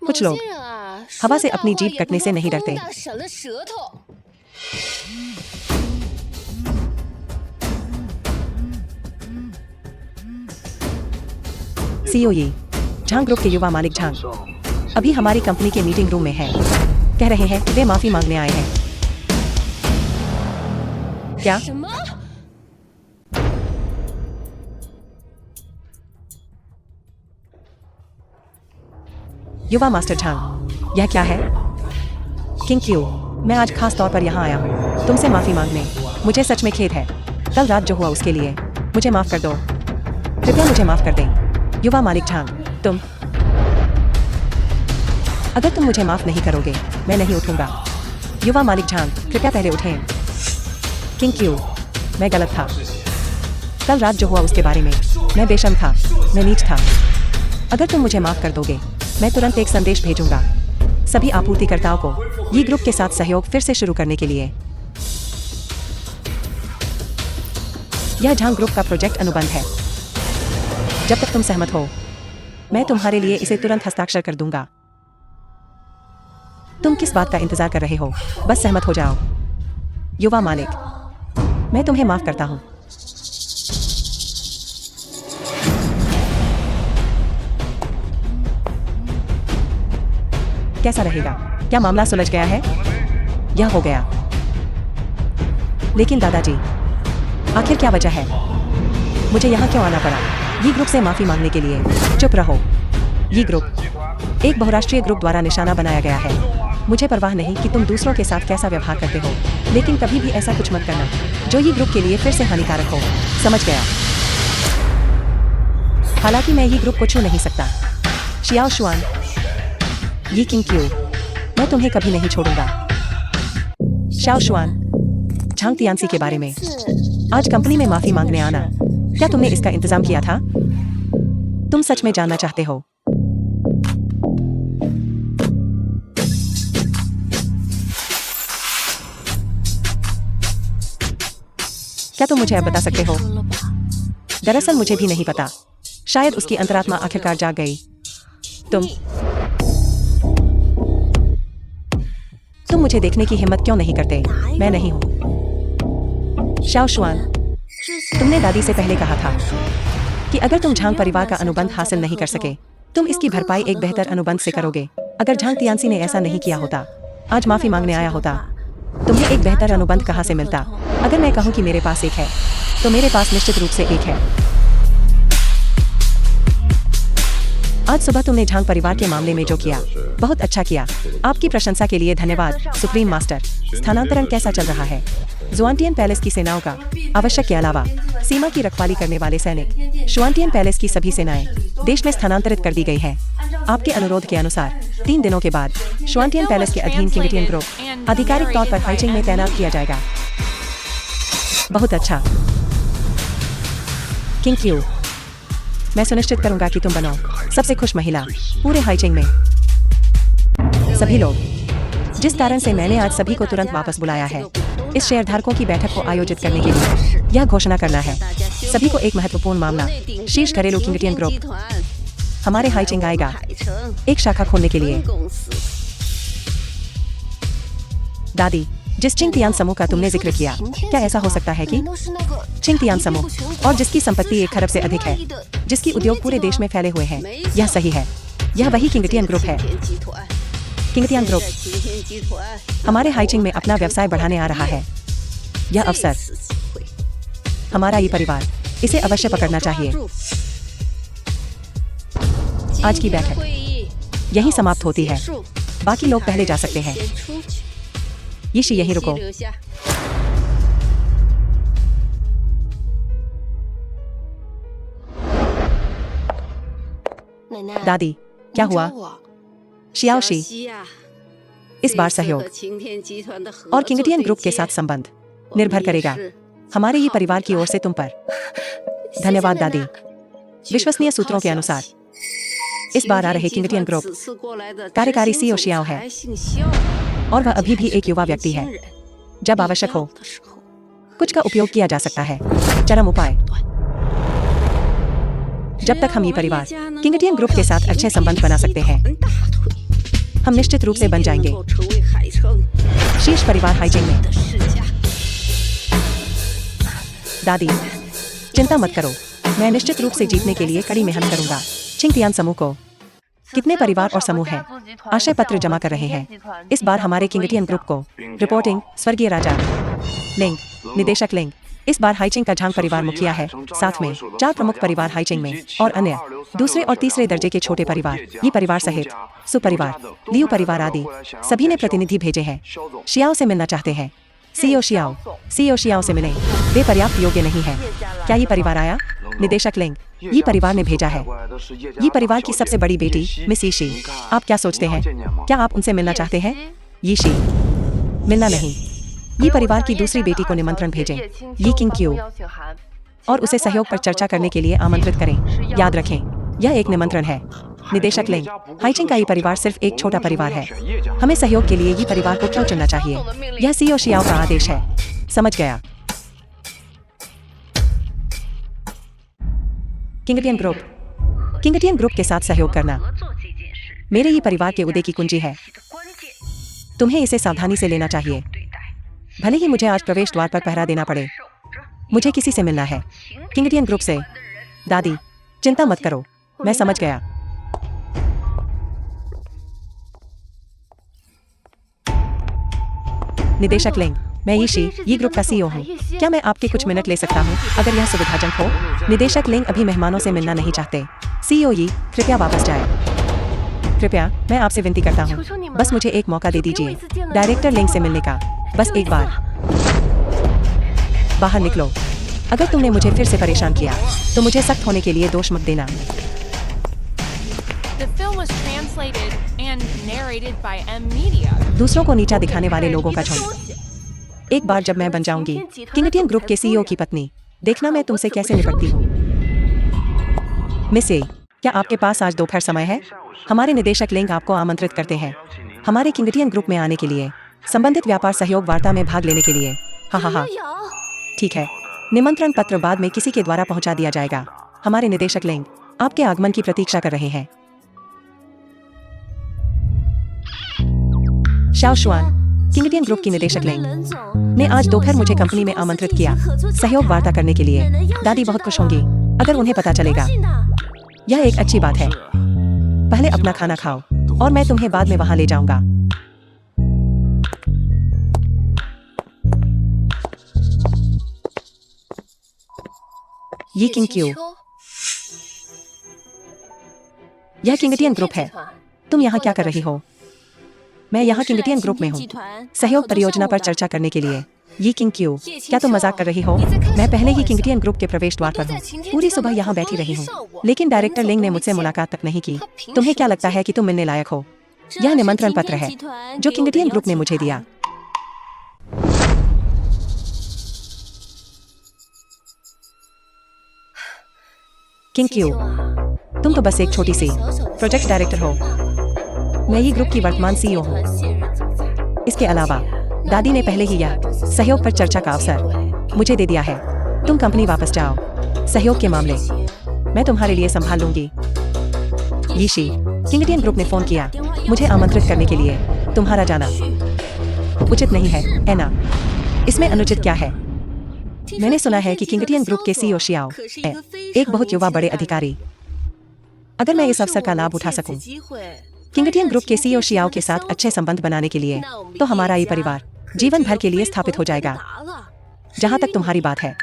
कुछ लोग हवा से अपनी जीभ कटने से नहीं डरते। सीईओ ये झांग ग्रुप के युवा मालिक झांग अभी हमारी कंपनी के मीटिंग रूम में है। कह रहे हैं वे माफी मांगने आए हैं। क्या? युवा मास्टर झांग, यह क्या है? किंग क्यू, मैं आज खास तौर पर यहाँ आया हूँ तुमसे माफी मांगने। मुझे सच में खेद है कल रात जो हुआ उसके लिए। मुझे माफ कर दो, कृपया मुझे माफ कर दें। युवा मालिक झांग, तुम अगर तुम मुझे माफ नहीं करोगे मैं नहीं उठूंगा। युवा मालिक झांग, कृपया पहले उठें। किंग क्यू, मैं गलत था। कल रात जो हुआ उसके बारे में मैं बेशर्म था, मैं नीच था। अगर तुम मुझे माफ कर दोगे मैं तुरंत एक संदेश भेजूंगा सभी आपूर्तिकर्ताओं को ये ग्रुप के साथ सहयोग फिर से शुरू करने के लिए। यह झांग ग्रुप का प्रोजेक्ट अनुबंध है। जब तक तुम सहमत हो मैं तुम्हारे लिए इसे तुरंत हस्ताक्षर कर दूंगा। तुम किस बात का इंतजार कर रहे हो? बस सहमत हो जाओ। युवा मालिक, मैं तुम्हें माफ करता हूं। कैसा रहेगा? क्या मामला सुलझ गया है? यह हो गया। लेकिन दादाजी, आखिर क्या वजह है? मुझे यहाँ क्यों आना पड़ा? ये ग्रुप से माफी मांगने के लिए। चुप रहो। ये ग्रुप एक बहुराष्ट्रीय ग्रुप द्वारा निशाना बनाया गया है। मुझे परवाह नहीं कि तुम दूसरों के साथ कैसा व्यवहार करते हो, लेकिन कभी भी ऐसा कुछ मत करना जो ये ग्रुप के लिए फिर से हानिकारक हो। समझ गया? हालांकि मैं ये ग्रुप को छू नहीं सकता। शियाओ शुआन, ये किंग क्यू, मैं तुम्हें कभी नहीं छोड़ूंगा। शाओ शुआन, झांग तियानसी के बारे में। आज कंपनी में माफी मांगने आना, क्या तुमने इसका इंतजाम किया था? तुम सच में जानना चाहते हो? क्या तुम मुझे अब बता सकते हो? दरअसल मुझे भी नहीं पता। शायद उसकी अंतरात्मा आखिरकार जाग गई। तुम मुझे देखने की हिम्मत क्यों नहीं करते? मैं नहीं हूँ। शाओ शुआन, तुमने दादी से पहले कहा था कि अगर तुम झांग परिवार का अनुबंध हासिल नहीं कर सके, तुम इसकी भरपाई एक बेहतर अनुबंध से करोगे। अगर झांग तियानसी ने ऐसा नहीं किया होता, आज माफी मांगने आया होता, तुम्हें एक बेहतर अनुबंध कहाँ से मिलता? अगर मैं कहूँ कि मेरे पास एक है, तो मेरे पास निश्चित रूप से एक है। आज सुबह तुमने झांग परिवार के मामले में जो किया, बहुत अच्छा किया। आपकी प्रशंसा के लिए धन्यवाद, सुप्रीम मास्टर। स्थानांतरण कैसा चल रहा है? जुआनटियन पैलेस की सेनाओं का, आवश्यक के अलावा, सीमा की रखवाली करने वाले सैनिक, शुआनटियन पैलेस की सभी सेनाएं देश में स्थानांतरित कर दी गई है। आपके अनुरोध के अनुसार 3 दिनों के बाद शुआनटियन पैलेस के अधीन किंगटियन ग्रुप आधिकारिक तौर पर हाइचिंग में तैनात किया जाएगा। बहुत अच्छा किंग क्यू, मैं सुनिश्चित करूंगा कि तुम बनो सबसे खुश महिला पूरे हाइचिंग में। सभी लोग, जिस कारण से मैंने आज सभी को तुरंत वापस बुलाया है, इस शेयरधारकों की बैठक को आयोजित करने के लिए यह घोषणा करना है। सभी को एक महत्वपूर्ण मामला, शीर्ष घरेलू किंगटियन ग्रुप हमारे हाइचिंग आएगा एक शाखा खोलने के लिए। दादी, जिस चिंगतियान समूह का तुमने जिक्र किया, क्या ऐसा हो सकता है कि चिंगतियान समूह, और जिसकी संपत्ति 1 खरब से अधिक है, जिसकी उद्योग पूरे देश में फैले हुए हैं? यह सही है। यह वही किंगटियन ग्रुप है। किंगतियान ग्रुप हमारे हाइचिंग में अपना व्यवसाय बढ़ाने आ रहा है। यह अवसर, हमारा ये परिवार, इसे अवश्य पकड़ना चाहिए। आज की बैठक यही समाप्त होती है। बाकी लोग पहले जा सकते हैं। यीशी, यहीं रुको। दादी, क्या हुआ? शियाओशी, इस बार सहयोग और किंगटियन ग्रुप के साथ संबंध निर्भर करेगा हमारे ये परिवार की ओर से तुम पर। धन्यवाद दादी। विश्वसनीय सूत्रों के अनुसार इस बार आ रहे किंगटियन ग्रुप कार्यकारी सीईओ शियाओ है, और वह अभी भी एक युवा व्यक्ति है। जब आवश्यक हो, कुछ का उपयोग किया जा सकता है। चरम उपाय। जब तक हम ये परिवार किंगटियन ग्रुप के साथ अच्छे संबंध बना सकते हैं, हम निश्चित रूप से बन जाएंगे शीर्ष परिवार हाइचिंग में। दादी, चिंता मत करो, मैं निश्चित रूप से जीतने के लिए कड़ी मेहनत करूंगा। चिंगतियान समूह को कितने परिवार और समूह हैं आशय पत्र जमा कर रहे हैं। इस बार हमारे किंगटियन ग्रुप को रिपोर्टिंग स्वर्गीय राजा लिंग, निदेशक लिंग। इस बार हाइचिंग का झांग परिवार मुखिया है, साथ में 4 प्रमुख परिवार हाइचिंग में और अन्य दूसरे और तीसरे दर्जे के छोटे परिवार, ये परिवार सहित सुपरिवार, लियू परिवार आदि सभी ने प्रतिनिधि भेजे हैं। शियाओ से मिलना चाहते हैं। सीईओ शियाओ से मिलें। वे पर्याप्त योग्य नहीं है। क्या ये परिवार आया? निदेशक लिंग, ये परिवार ने भेजा है। ये परिवार की सबसे बड़ी बेटी मिस यीशी। आप क्या सोचते हैं? क्या आप उनसे मिलना चाहते हैं? यीशी, मिलना नहीं, ये परिवार की दूसरी बेटी को निमंत्रण भेजें, ये किंग क्यू, और उसे सहयोग पर चर्चा करने के लिए आमंत्रित करें। याद रखें, यह एक निमंत्रण है। निदेशक लिंग, हाइचिंग का ये परिवार सिर्फ एक छोटा परिवार है। हमें सहयोग के लिए ये परिवार को क्यों चुनना चाहिए? यह सीईओ शियाओ का आदेश है। समझ गया। किंगटियन ग्रुप के साथ सहयोग करना मेरे ये परिवार के उदय की कुंजी है। तुम्हें इसे सावधानी से लेना चाहिए। भले ही मुझे आज प्रवेश द्वार पर पहरा देना पड़े, मुझे किसी से मिलना है, किंगटियन ग्रुप से। दादी, चिंता मत करो, मैं समझ गया। निदेशक लिंग, मैं यीशी, ये ग्रुप का सीईओ हूँ। क्या मैं आपके कुछ मिनट ले सकता हूँ, अगर यह सुविधाजनक हो? निदेशक लिंग अभी मेहमानों से मिलना नहीं चाहते। सीईओ यी, कृपया वापस जाएं। कृपया, मैं आपसे विनती करता हूँ, बस मुझे एक मौका दे दीजिए डायरेक्टर लिंग से मिलने का, बस एक बार। बाहर निकलो। अगर तुमने मुझे फिर से परेशान किया, तो मुझे सख्त होने के लिए दोष मत देना। दूसरों को नीचा दिखाने वाले लोगों का झुंड। एक बार जब मैं बन जाऊंगी किंगटियन ग्रुप के सीईओ की पत्नी, देखना मैं तुमसे कैसे निपटती हूँ। मिस ए, क्या आपके पास आज दोपहर समय है? हमारे निदेशक लिंग आपको आमंत्रित करते हैं हमारे किंगटियन ग्रुप में आने के लिए, संबंधित व्यापार सहयोग वार्ता में भाग लेने के लिए। हा। ठीक है, निमंत्रण पत्र बाद में किसी के द्वारा पहुंचा दिया जाएगा। हमारे निदेशक लिंग आपके आगमन की प्रतीक्षा कर रहे हैं। शाओ शुआन, किंगटियन ग्रुप की निदेशक लिंग ने आज दोपहर मुझे कंपनी में आमंत्रित किया सहयोग वार्ता करने के लिए। दादी बहुत खुश होंगी अगर उन्हें पता चलेगा। यह एक अच्छी बात है। पहले अपना खाना खाओ और मैं तुम्हें बाद में वहां ले जाऊंगा। ये किंग क्यों? यह किंगटियन ग्रुप है। तुम यहाँ क्या कर रही हो? मैं यहाँ किंगटियन ग्रुप में हूँ सहयोग परियोजना पर चर्चा करने के लिए। ये किंग क्यों? क्या तुम मजाक कर रही हो? मैं पहले ही किंगटियन ग्रुप के प्रवेश द्वार पर हूँ। पूरी सुबह यहाँ बैठी रही हूँ, लेकिन डायरेक्टर लिंग ने मुझसे मुलाकात तक नहीं की। तुम्हें क्या लगता है कि तुम मिलने लायक हो? यह निमंत्रण पत्र है जो किंगटियन ग्रुप ने मुझे दिया। किंग क्यों? तुम तो बस एक छोटी सी प्रोजेक्ट डायरेक्टर हो। मैं ये ग्रुप की वर्तमान सीईओ हूँ। इसके अलावा दादी ने पहले ही यह सहयोग पर चर्चा का अवसर मुझे दे दिया है। तुम कंपनी वापस जाओ। सहयोग के मामले मैं तुम्हारे लिए संभाल लूंगी। यीशी, किंगटियन ग्रुप ने फोन किया मुझे आमंत्रित करने के लिए। तुम्हारा जाना उचित नहीं है एना। इसमें अनुचित क्या है? मैंने सुना है कि किंगटियन ग्रुप के सीईओ शियाओ है एक बहुत युवा बड़े अधिकारी। अगर मैं इस अवसर का लाभ उठा सकूं किंगटियन ग्रुप के सीईओ शियाओ के साथ अच्छे संबंध बनाने के लिए, तो हमारा ये परिवार जीवन भर के लिए स्थापित हो जाएगा। जहां तक तुम्हारी बात है,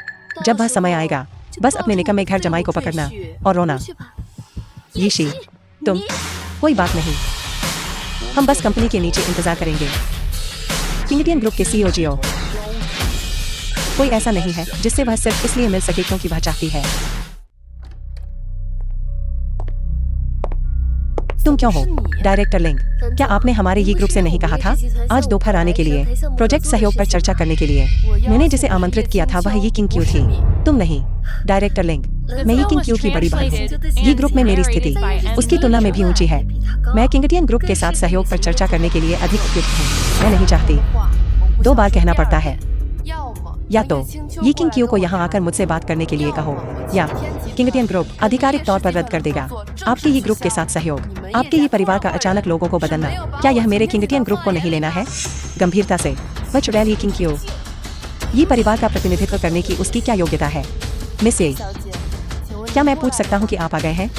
जब वह समय आएगा बस अपने निकम्मे घर जमाई को पकड़ना और रोना। यीशी, तुम कोई बात नहीं, हम बस कंपनी के नीचे इंतजार करेंगे। किंगटियन ग्रुप के सीईओ जियो, कोई ऐसा नहीं है जिससे वह सिर्फ इसलिए मिल सके क्योंकि वह चाहती है। तुम क्यों हो? डायरेक्टर लिंग, क्या आपने हमारे ये ग्रुप से नहीं कहा था आज दोपहर आने के लिए प्रोजेक्ट सहयोग पर चर्चा करने के लिए? मैंने जिसे आमंत्रित किया था वह ये किंग क्यों थी, तुम नहीं। डायरेक्टर लिंग, मैं ये किंग क्यों की बड़ी बहन हूँ। ये ग्रुप में मेरी स्थिति उसकी तुलना में भी ऊंची है। मैं किंगटियन ग्रुप के साथ सहयोग पर चर्चा करने के लिए अधिक उपयुक्त हूँ। मैं नहीं चाहती, 2 बार कहना पड़ता है। या तो ये किंग क्यू को यहाँ आकर मुझसे बात करने के लिए कहो, या किंगटियन ग्रुप आधिकारिक तौर पर रद्द कर देगा आपके ये ग्रुप के साथ सहयोग। आपके ये परिवार का अचानक लोगों को बदलना, क्या यह मेरे किंगटियन ग्रुप को नहीं लेना है? गंभीरता से वह चुड़ैल ये किंग क्यू, ये परिवार का प्रतिनिधित्व करने की उसकी क्या योग्यता है? मिस ये, क्या मैं पूछ सकता हूँ कि आप आ गए हैं?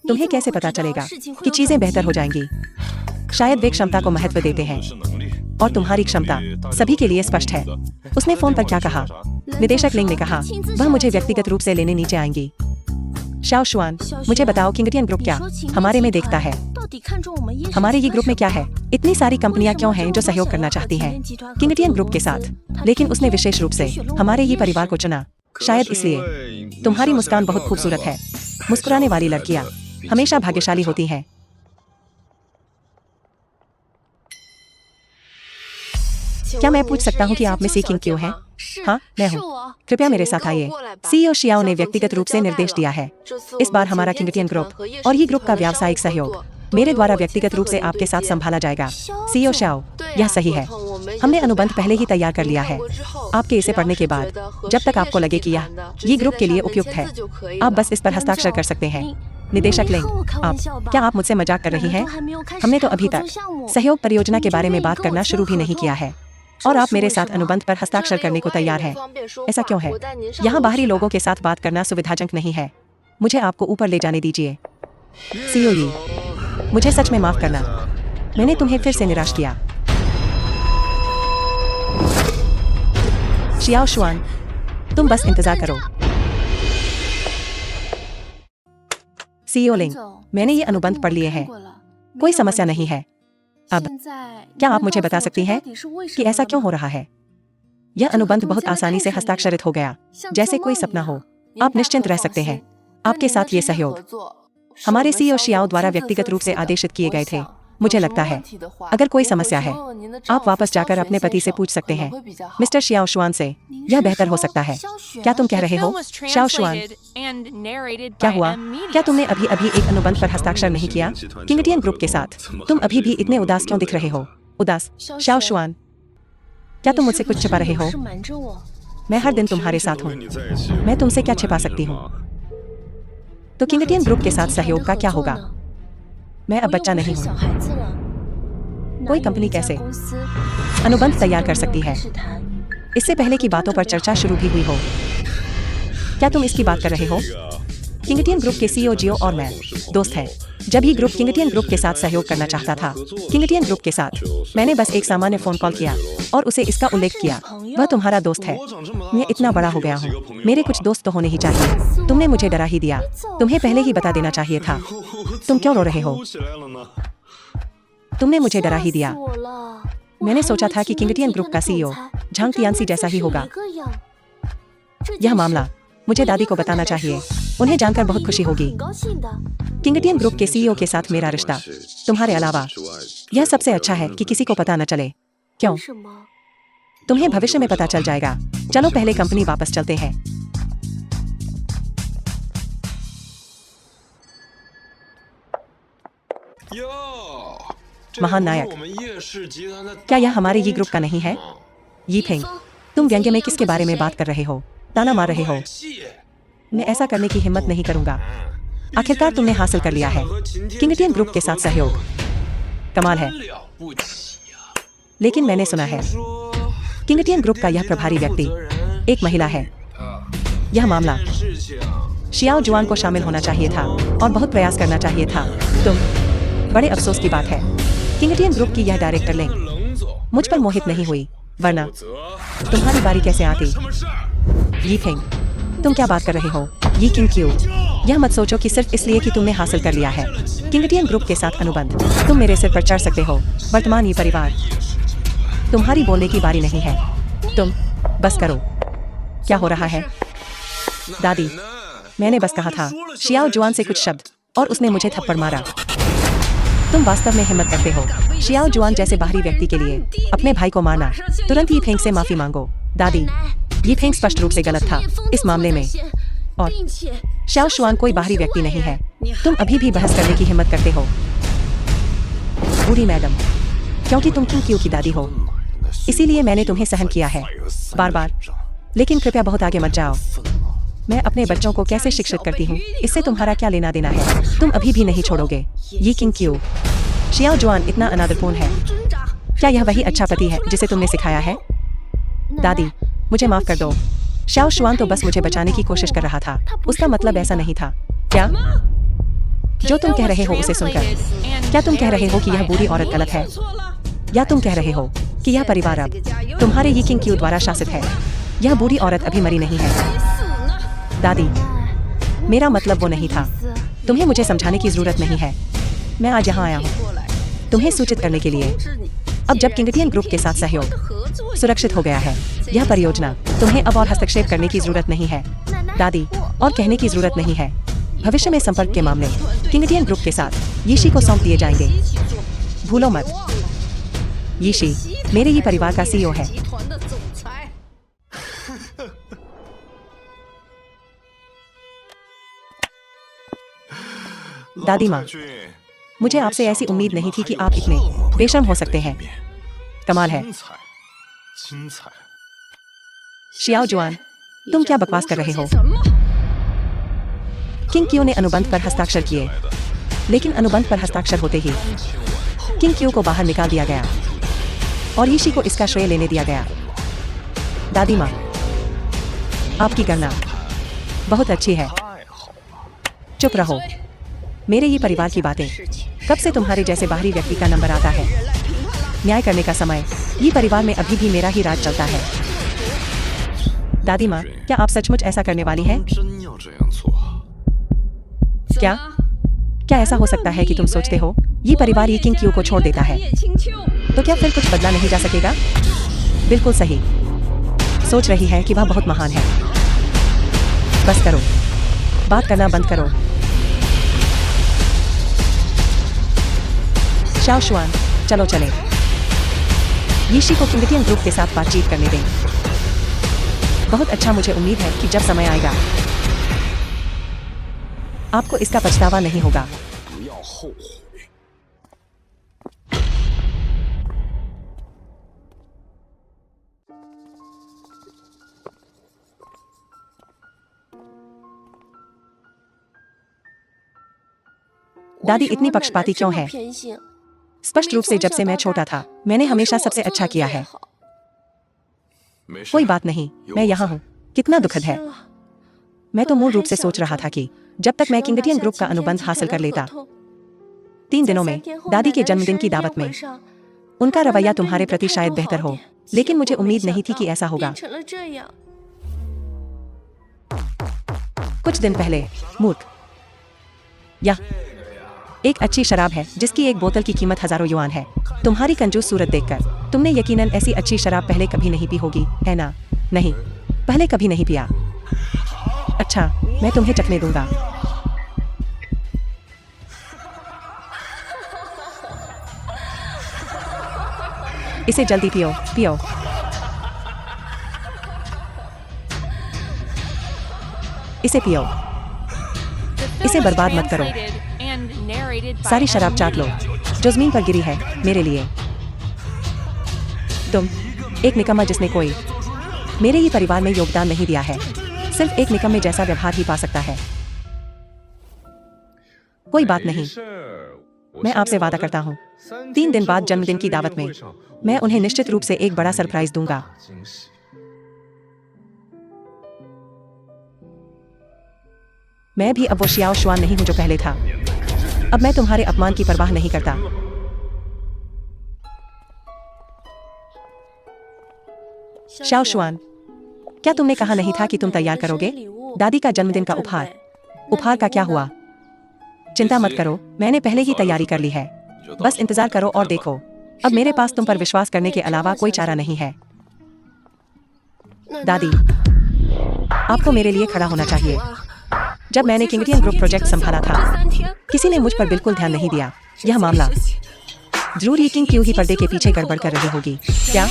तुम्हें कैसे पता चलेगा कि चीजें बेहतर हो जाएंगी? शायद वे क्षमता को महत्व देते हैं और तुम्हारी क्षमता सभी के लिए स्पष्ट है। उसने फोन पर क्या कहा? निदेशक लिंग ने कहा वह मुझे व्यक्तिगत रूप से लेने नीचे आएंगी। शाओ शुआन, मुझे बताओ किंगटियन ग्रुप क्या हमारे में देखता है? हमारे ये ग्रुप में क्या है? इतनी सारी कंपनियां क्यों हैं जो सहयोग करना चाहती हैं किंगटियन ग्रुप के साथ, लेकिन उसने विशेष रूप से हमारे ये परिवार को चुना। शायद इसलिए तुम्हारी मुस्कान बहुत खूबसूरत है। मुस्कुराने वाली लड़कियां हमेशा भाग्यशाली होती हैं। क्या मैं पूछ सकता हूँ कि आप में से किंग क्यों हैं? हाँ, मैं हूँ। कृपया मेरे साथ आइए। सीईओ शियाओ ने व्यक्तिगत रूप से निर्देश दिया है। इस बार हमारा किंगटियन ग्रुप और ये ग्रुप का व्यावसायिक सहयोग मेरे द्वारा व्यक्तिगत रूप से आपके साथ संभाला जाएगा। सीईओ शियाओ, यह सही है। हमने अनुबंध पहले ही तैयार कर लिया है। आपके इसे पढ़ने के बाद जब तक आपको लगे कि यह ये ग्रुप के लिए उपयुक्त है, आप बस इस पर हस्ताक्षर कर सकते हैं। निदेशक लिंग, क्या आप मुझसे मजाक कर रही हैं? हमने तो अभी तक सहयोग परियोजना के बारे में बात करना शुरू भी नहीं किया है और आप मेरे साथ अनुबंध पर हस्ताक्षर करने को तैयार हैं। ऐसा क्यों है? यहाँ बाहरी लोगों के साथ बात करना सुविधाजनक नहीं है। मुझे आपको ऊपर ले जाने दीजिए। सीईओ जी, मुझे सच में माफ करना, मैंने तुम्हें फिर से निराश किया। शियाओ शुआन, तुम बस इंतजार करो। सीईओ लिंग, मैंने ये अनुबंध पढ़ लिए हैं, कोई समस्या नहीं है। अब क्या आप मुझे बता सकती हैं कि ऐसा क्यों हो रहा है? यह अनुबंध बहुत आसानी से हस्ताक्षरित हो गया, जैसे कोई सपना हो। आप निश्चिंत रह सकते हैं, आपके साथ ये सहयोग हमारे सीईओ शियाओ द्वारा व्यक्तिगत रूप से आदेशित किए गए थे। मुझे लगता है अगर कोई समस्या है आप वापस जाकर अपने पति से पूछ सकते हैं, मिस्टर शियाओ शुआन से। यह बेहतर हो सकता है। क्या तुम कह रहे हो शाओ शुआन? क्या हुआ? क्या तुमने अभी अभी एक अनुबंध पर हस्ताक्षर नहीं किया किंगटियन ग्रुप के साथ? तुम अभी भी इतने उदास क्यों दिख रहे हो? उदास? शाओ शुआन, क्या तुम मुझसे कुछ छिपा रहे हो? मैं हर दिन तुम्हारे साथ हूँ, मैं तुमसे क्या छिपा सकती हूँ? तो किंगटियन ग्रुप के साथ सहयोग का क्या होगा? मैं अब बच्चा नहीं हूँ। कोई कंपनी कैसे अनुबंध तैयार कर सकती है? इससे पहले की बातों पर चर्चा शुरू भी हुई हो। क्या तुम इसकी बात कर रहे हो? किंगटियन ग्रुप के सीईओ जियो और मैं दोस्त हैं। जब ये ग्रुप किंगटियन ग्रुप के साथ सहयोग करना चाहता था, किंगटियन ग्रुप के साथ, मैंने बस एक सामान्य फोन कॉल किया और उसे इसका उल्लेख किया। वह तुम्हारा दोस्त है। मैं इतना बड़ा हो गया हूँ, मेरे कुछ दोस्त तो होने ही चाहिए। तुमने मुझे डरा ही दिया। तुम्हें पहले ही बता देना चाहिए था। तुम क्यों रो रहे हो? तुमने मुझे डरा ही दिया। मैंने सोचा था कि किंगटियन ग्रुप का सीईओ झांग तियानसी जैसा ही होगा। यह मामला मुझे दादी को बताना चाहिए, उन्हें जानकर बहुत खुशी होगी। किंगटियन ग्रुप के सीईओ के साथ मेरा रिश्ता, तुम्हारे अलावा, यह सबसे अच्छा है कि किसी को पता न चले। क्यों? तुम्हें भविष्य में पता चल जाएगा। चलो पहले कंपनी वापस चलते हैं। महान नायक, क्या यह हमारे ये ग्रुप का नहीं है? यी फेंग, तुम व्यंग्य में किसके बारे में बात कर रहे हो? ताना मार रहे हो? मैं ऐसा करने की हिम्मत नहीं करूंगा। आखिरकार तुमने हासिल कर लिया है किंगटियन ग्रुप के साथ सहयोग। कमाल है। लेकिन मैंने सुना है किंगटियन ग्रुप का यह प्रभारी व्यक्ति एक महिला है। यह मामला शियाओ जुआन को शामिल होना चाहिए था और बहुत प्रयास करना चाहिए था। तुम, बड़े अफसोस की बात है किंगटियन ग्रुप की यह डायरेक्टर लिंग मुझ पर मोहित नहीं हुई, वरना तुम्हारी बारी कैसे आती? यी फेंग, तुम क्या बात कर रहे हो? यी किंग क्यों? यह मत सोचो कि सिर्फ इसलिए कि तुमने हासिल कर लिया है किंगटियन ग्रुप के साथ अनुबंध, तुम मेरे सिर पर चढ़ सकते हो। वर्तमान ये परिवार, तुम्हारी बोलने की बारी नहीं है। तुम बस करो। क्या हो रहा है? दादी, मैंने बस कहा था शियाओ जुआन से कुछ शब्द और उसने मुझे थप्पड़ मारा। तुम वास्तव में हिम्मत करते हो शियाओ जुआन जैसे बाहरी व्यक्ति के लिए अपने भाई को मारना? तुरंत यी फेंग से माफी मांगो। दादी, यी फेंग स्पष्ट रूप से गलत था इस मामले में, और शाओ शुआन कोई बाहरी व्यक्ति नहीं है। तुम अभी भी बहस करने की हिम्मत करते हो? बूढ़ी मैडम, क्योंकि तुम किंग क्यू की दादी हो, इसीलिए मैंने तुम्हें सहन किया है बार बार। लेकिन कृपया बहुत आगे मत जाओ। मैं अपने बच्चों को कैसे शिक्षित करती हूँ, इससे तुम्हारा क्या लेना देना है? तुम अभी भी नहीं छोड़ोगे। ये किंग क्यू, शियाओ जुआन इतना अनादरपूर्ण है। क्या यह वही अच्छा पति है जिसे तुमने सिखाया है? दादी, मुझे माफ कर दो। शाओ शुआन तो बस मुझे बचाने की कोशिश कर रहा था, उसका मतलब ऐसा नहीं था। क्या जो तुम कह रहे हो उसे सुनकर, क्या तुम कह रहे हो कि यह बूढ़ी औरत गलत है, या तुम कह रहे हो कि यह परिवार अब तुम्हारे यी किंग क्यू द्वारा शासित है? यह बूढ़ी औरत अभी मरी नहीं है। दादी, मेरा मतलब वो नहीं था। तुम्हें मुझे समझाने की जरूरत नहीं है। मैं आज यहाँ आया हूँ तुम्हें सूचित करने के लिए। अब जब किंगटियन ग्रुप के साथ सहयोग सुरक्षित हो गया है, यह परियोजना, तुम्हें अब और हस्तक्षेप करने की जरूरत नहीं है। दादी, और कहने की जरूरत नहीं है। भविष्य में संपर्क के मामले किंगटियन ग्रुप के साथ यीशी को सौंप दिए जाएंगे। भूलो मत, यीशी मेरे ही परिवार का सीईओ है। दादी माँ, मुझे आपसे ऐसी उम्मीद नहीं थी कि आप इतने बेशर्म हो सकते हैं। कमाल है। शियाओ जुआन, तुम क्या बकवास कर रहे हो? किंग क्यू ने अनुबंध पर हस्ताक्षर किए, लेकिन अनुबंध पर हस्ताक्षर होते ही किंग क्यू को बाहर निकाल दिया गया और यीशी को इसका श्रेय लेने दिया गया। दादी माँ, आपकी गणना बहुत अच्छी है। चुप रहो। मेरे ये परिवार की बातें, कब से तुम्हारे जैसे बाहरी व्यक्ति का नंबर आता है? न्याय करने का समय, ये परिवार में अभी भी मेरा ही राज चलता है। दादी माँ, क्या आप सचमुच ऐसा करने वाली हैं? क्या ऐसा हो सकता है कि तुम सोचते हो ये परिवार ये किंग क्यू को छोड़ देता है, तो क्या फिर कुछ बदला नहीं जा सकेगा? बिल्कुल सही सोच रही है कि वह बहुत महान है। बस करो, बात करना बंद करो। शाओ शुआन, चलो चले। यीशी को किंगटियन ग्रुप के साथ बातचीत करने दें। बहुत अच्छा, मुझे उम्मीद है कि जब समय आएगा आपको इसका पछतावा नहीं होगा। दादी इतनी पक्षपाती क्यों है? स्पष्ट रूप से जब से मैं छोटा था मैंने हमेशा सबसे अच्छा किया है। कोई बात नहीं, मैं यहाँ हूँ। कितना दुखद है। मैं तो मूल रूप से सोच रहा था कि जब तक मैं किंगटियन ग्रुप का अनुबंध हासिल कर लेता। 3 दिनों में दादी के जन्मदिन की दावत में उनका रवैया तुम्हारे प्रति शायद बेहतर हो, लेकिन मुझे उम्मीद नहीं थी कि ऐसा होगा। कुछ दिन पहले, मूर्ख, यह एक अच्छी शराब है जिसकी एक बोतल की कीमत हजारों युआन है। तुम्हारी कंजूस सूरत देखकर तुमने यकीनन ऐसी अच्छी शराब पहले कभी नहीं पी होगी, है ना? नहीं, पहले कभी नहीं पिया। अच्छा, मैं तुम्हें चखने दूंगा। इसे जल्दी पियो, पियो। इसे पियो। इसे बर्बाद मत करो। सारी शराब चाट लो जो जमीन पर गिरी है मेरे लिए। तुम एक निकम्मा जिसने कोई मेरे ही परिवार में योगदान नहीं दिया है। सिर्फ एक निकम्मे जैसा व्यवहार ही पा सकता है। कोई बात नहीं, मैं आपसे वादा करता हूँ 3 दिन बाद जन्मदिन की दावत में मैं उन्हें निश्चित रूप से एक बड़ा सरप्राइज दूंगा। मैं भी अब वो शियाओ शुआन नहीं हूं जो पहले था। अब मैं तुम्हारे अपमान की परवाह नहीं करता। शाओ शुआन, क्या तुमने कहा नहीं था कि तुम तैयार करोगे दादी का जन्मदिन का उपहार? उपहार का क्या हुआ? चिंता मत करो, मैंने पहले ही तैयारी कर ली है। बस इंतजार करो और देखो। अब मेरे पास तुम पर विश्वास करने के अलावा कोई चारा नहीं है। दादी, आपको मेरे लिए खड़ा होना चाहिए। जब मैंने किंगटियन ग्रुप प्रोजेक्ट संभाला था किसी ने मुझ पर बिल्कुल ध्यान नहीं दिया। यह मामला जरूर ये किंग क्यों ही पर्दे के पीछे गड़बड़ कर रही होगी। क्या?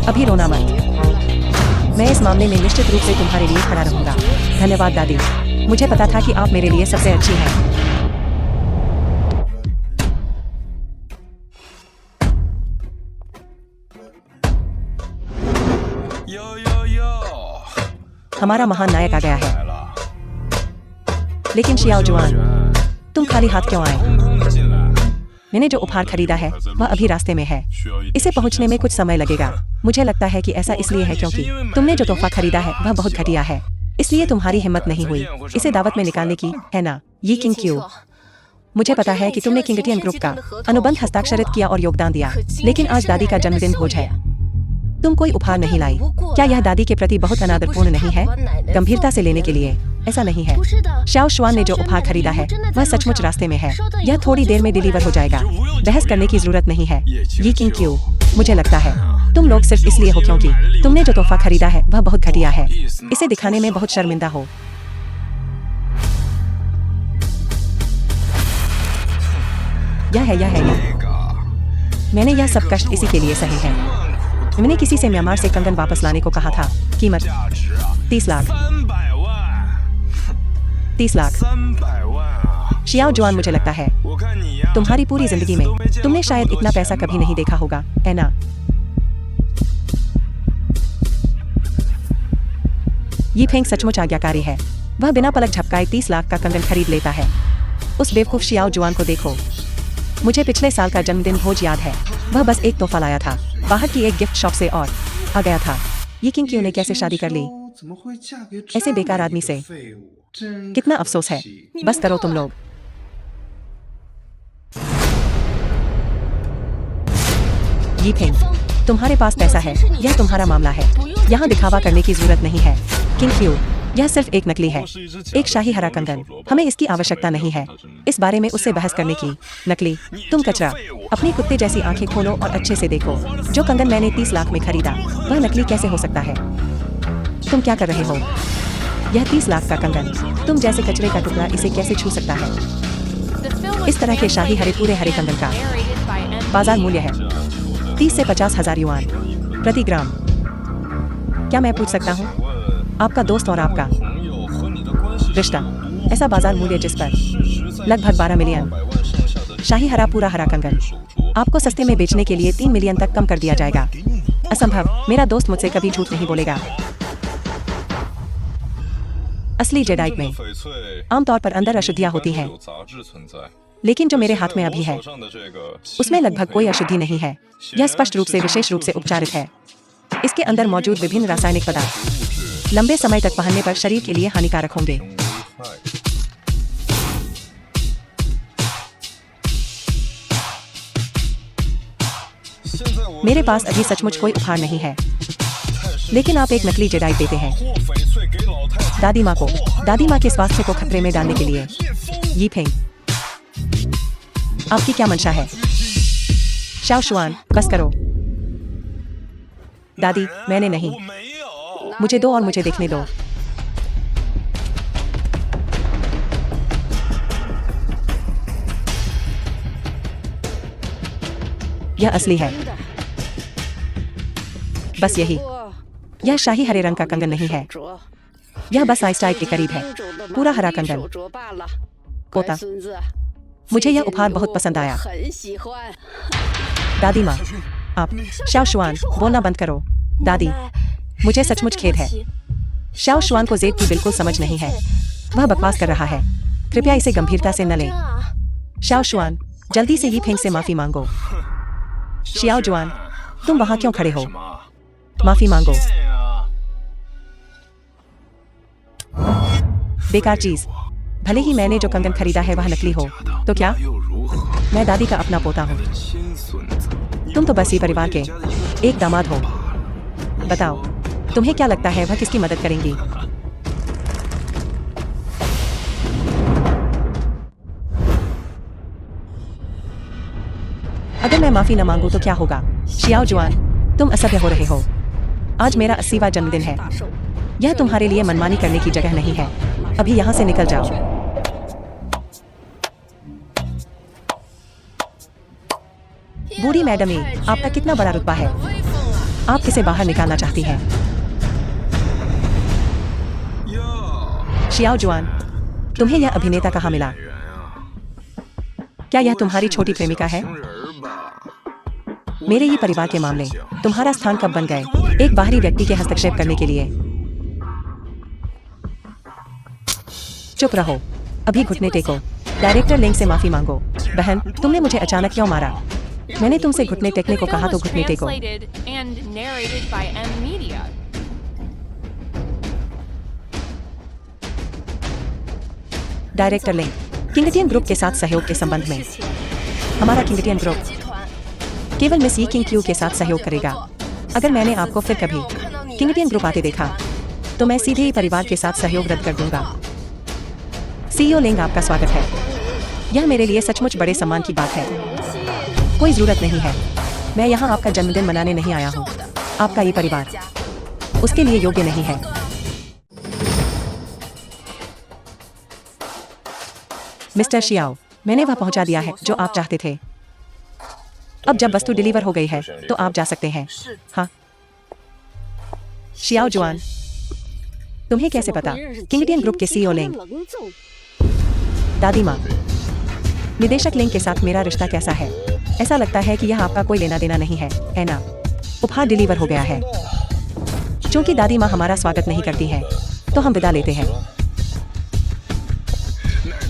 अभी रोना मत। मैं इस मामले में निश्चित रूप से तुम्हारे लिए खड़ा रहूंगा। धन्यवाद दादी, मुझे पता था कि आप मेरे लिए सबसे अच्छी हैं। हमारा महान नायक आ गया है। लेकिन शियाओ जुआन, तुम खाली हाथ क्यों आए? मैंने जो उपहार खरीदा है वह अभी रास्ते में है। इसे पहुंचने में कुछ समय लगेगा। मुझे लगता है कि ऐसा इसलिए है क्योंकि तुमने जो तोहफा खरीदा है वह बहुत घटिया है, इसलिए तुम्हारी हिम्मत नहीं हुई इसे दावत में निकालने की, है ना? ये किंग क्यों? मुझे पता है कि तुमने किंगटियन ग्रुप का अनुबंध हस्ताक्षरित किया और योगदान दिया, लेकिन आज दादी का जन्मदिन भोज है। तुम कोई उपहार नहीं लाई। क्या यह दादी के प्रति बहुत अनादरपूर्ण नहीं है? गंभीरता से लेने के लिए ऐसा नहीं है। शाओ शुआन ने जो उपहार खरीदा है वह सचमुच रास्ते में है। यह थोड़ी देर में डिलीवर हो जाएगा। बहस करने की जरूरत नहीं है। ये किंग क्यों? मुझे लगता है तुम लोग सिर्फ इसलिए हो क्योंकि तुमने जो तोहफा खरीदा है वह बहुत घटिया है। इसे दिखाने में बहुत शर्मिंदा हो। यह मैंने यह सब कष्ट इसी के लिए सही है। मैंने किसी से म्यांमार से कंगन वापस लाने को कहा था। कीमत 30 लाख। 30 लाख। शियाओ जुआन, मुझे लगता है तुम्हारी पूरी जिंदगी में तुमने शायद इतना पैसा कभी नहीं देखा होगा, है ना? ये फेंग सचमुच आज्ञाकारी है। वह बिना पलक झपकाए 30 लाख का कंगन खरीद लेता है। उस बेवकूफ शियाओ जुआन को देखो। मुझे पिछले साल का जन्मदिन भोज याद है। वह बस एक तोहफा लाया था बाहर की एक गिफ्ट शॉप से और आ गया था। ये किंग क्यों ने कैसे शादी कर ली ऐसे बेकार आदमी से? कितना अफसोस है। बस करो तुम लोग। ये फेंग, तुम्हारे पास पैसा है, यह तुम्हारा मामला है। यहाँ दिखावा करने की जरूरत नहीं है। किंग क्यों, यह सिर्फ एक नकली है, एक शाही हरा कंगन। हमें इसकी आवश्यकता नहीं है इस बारे में उससे बहस करने की। नकली, तुम कचरा। अपनी कुत्ते जैसी आंखें खोलो और अच्छे से देखो। जो कंगन मैंने 30 लाख में खरीदा वह नकली कैसे हो सकता है? तुम क्या कर रहे हो? यह 30 लाख का कंगन तुम जैसे कचरे का टुकड़ा इसे कैसे छू सकता है? इस तरह के शाही हरे पूरे हरे कंगन का बाजार मूल्य है 30 से 50 हजार युआन प्रति ग्राम। क्या मैं पूछ सकता हूँ आपका दोस्त और आपका रिश्ता ऐसा बाजार मूल्य जिस पर लगभग 12 मिलियन शाही हरा पूरा हरा कंगन आपको सस्ते में बेचने के लिए 3 मिलियन तक कम कर दिया जाएगा। असंभव, मेरा दोस्त मुझसे कभी झूठ नहीं बोलेगा। असली जेडाइट में आमतौर पर अंदर अशुद्धियां होती हैं, लेकिन जो मेरे हाथ में अभी है उसमें लगभग कोई अशुद्धि नहीं है। यह स्पष्ट रूप से विशेष रूप से उपचारित है। इसके अंदर मौजूद विभिन्न रासायनिक पदार्थ लंबे समय तक पहनने पर शरीर के लिए हानिकारक होंगे। मेरे पास अभी सचमुच कोई उपहार नहीं है, लेकिन आप एक नकली जेडाइट देते हैं दादी माँ को, दादी माँ के स्वास्थ्य को खतरे में डालने के लिए। यी फेंग, आपकी क्या मंशा है? शाओ शुआन, बस करो। दादी, मैंने नहीं, मुझे दो और मुझे देखने दो। यह असली है, बस यही। यह शाही हरे रंग का कंगन नहीं है, यह बस आइसटाई के करीब है, पूरा हरा कंगन। पोता, मुझे यह उपहार बहुत पसंद आया। दादी माँ, आप। शाओ शुआन, बोलना बंद करो। दादी, मुझे सचमुच खेद है। शाओ शुआन को जेड की बिल्कुल समझ नहीं है, वह बकवास कर रहा है। कृपया इसे गंभीरता से न लें। शाओ शुआन, जल्दी से यी फेंग से माफी मांगो। शियाओ जुआन, तुम वहां क्यों खड़े हो? माफी मांगो। बेकार चीज। भले ही मैंने जो कंगन खरीदा है वह नकली हो, तो क्या? मैं दादी का अपना पोता हूँ। तुम तो बस ही परिवार के एक दामाद हो। बताओ, तुम्हें क्या लगता है वह किसकी मदद करेंगी? अगर मैं माफी न मांगू तो क्या होगा? शियाओ जुआन, तुम असभ्य हो रहे हो। आज मेरा 80वां जन्मदिन है। यह तुम्हारे लिए मनमानी करने की जगह नहीं है। अभी यहाँ से निकल जाओ। बूढ़ी मैडम, आपका कितना बड़ा रुतबा है? आप किसे बाहर निकालना चाहती हैं? शियाओ जुआन, तुम्हें यह अभिनेता कहाँ मिला? क्या यह तुम्हारी छोटी प्रेमिका है? मेरे ही परिवार के मामले तुम्हारा स्थान कब बन गए एक बाहरी व्यक्ति के हस्तक्षेप करने के लिए? चुप रहो, अभी घुटने टेको। डायरेक्टर लिंग से माफी मांगो। बहन, तुमने मुझे अचानक क्यों मारा? मैंने तुमसे घुटने टेकने को कहा तो घुटने टेको। डायरेक्टर लिंग, किंगटियन ग्रुप के साथ सहयोग के संबंध में हमारा किंगटियन ग्रुप केवल मिस यी किंग क्यू के साथ सहयोग करेगा। अगर मैंने आपको फिर कभी किंगटियन ग्रुप आते देखा तो मैं सीधे ही परिवार के साथ सहयोग रद्द कर दूंगा। सीईओ लिंग, आपका स्वागत है। यह मेरे लिए सचमुच बड़े सम्मान की बात है। कोई जरूरत नहीं है, मैं यहाँ आपका जन्मदिन मनाने नहीं आया हूँ। आपका ये परिवार उसके लिए योग्य नहीं है। मिस्टर शियाओ, मैंने वह पहुँचा दिया है जो आप चाहते थे। अब जब वस्तु डिलीवर हो गई है तो आप जा सकते हैं। हाँ। शियाओ जुआन, तुम्हें कैसे पता? किंगटियन ग्रुप के सीईओ लिंग। दादी माँ, निदेशक लिंग के साथ मेरा रिश्ता कैसा है? ऐसा लगता है कि यह आपका कोई लेना देना नहीं है, है ना? उपहार डिलीवर हो गया है। क्योंकि दादी माँ हमारा स्वागत नहीं करती है तो हम विदा लेते हैं।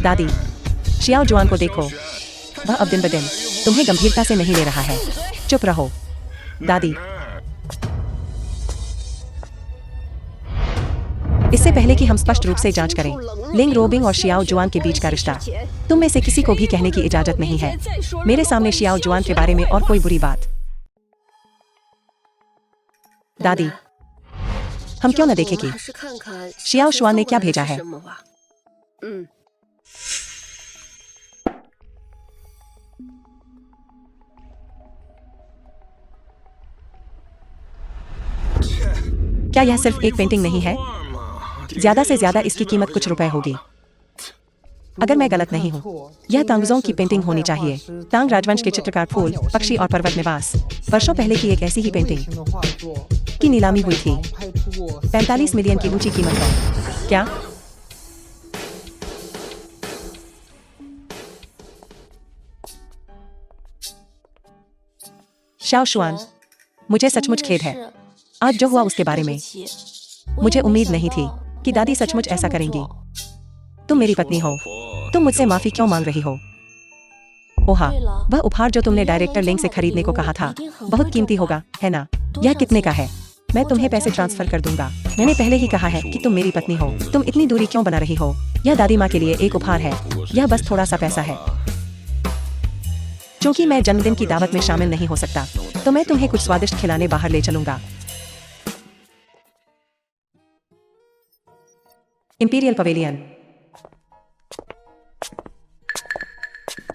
दादी, शियाओ जुआन को देखो, वह अब दिन ब दिन तुम्हें गंभीरता से नहीं ले रहा है। चुप रहो। दादी, इससे पहले कि हम स्पष्ट रूप से जांच करें लिंग रोबिंग और शियाओ जुआन के बीच का रिश्ता, तुम में से किसी को भी कहने की इजाजत नहीं है मेरे सामने शियाओ जुआन के बारे में और कोई बुरी बात। दादी, हम क्यों न देखें कि शियाओ शुआन ने क्या भेजा है? क्या यह सिर्फ एक पेंटिंग नहीं है? ज्यादा से ज्यादा इसकी कीमत कुछ रुपए होगी। अगर मैं गलत नहीं हूँ, यह तांगजोंग की पेंटिंग होनी चाहिए। तांग राजवंश के चित्रकार फूल, पक्षी और पर्वत निवास। वर्षों पहले की एक ऐसी ही पेंटिंग की नीलामी हुई थी। 45 मिलियन की ऊंची कीमत है। क्या? शाओ शुआन, मुझे सचमुच खेद है आज जो हुआ उसके बारे में। मुझे उम्मीद नहीं थी कि दादी सचमुच ऐसा करेंगी। तुम मेरी पत्नी हो, तुम मुझसे माफी क्यों मांग रही हो? ओहा, वह उपहार जो तुमने डायरेक्टर लिंग से खरीदने को कहा था बहुत कीमती होगा, है ना? यह कितने का है? मैं तुम्हें पैसे ट्रांसफर कर दूंगा। मैंने पहले ही कहा है कि तुम मेरी पत्नी हो। तुम इतनी दूरी क्यों बना रही हो? यह दादी माँ के लिए एक उपहार है। यह बस थोड़ा सा पैसा है। क्योंकि मैं जन्मदिन की दावत में शामिल नहीं हो सकता, तो मैं तुम्हें कुछ स्वादिष्ट खिलाने बाहर ले चलूंगा। Imperial pavilion.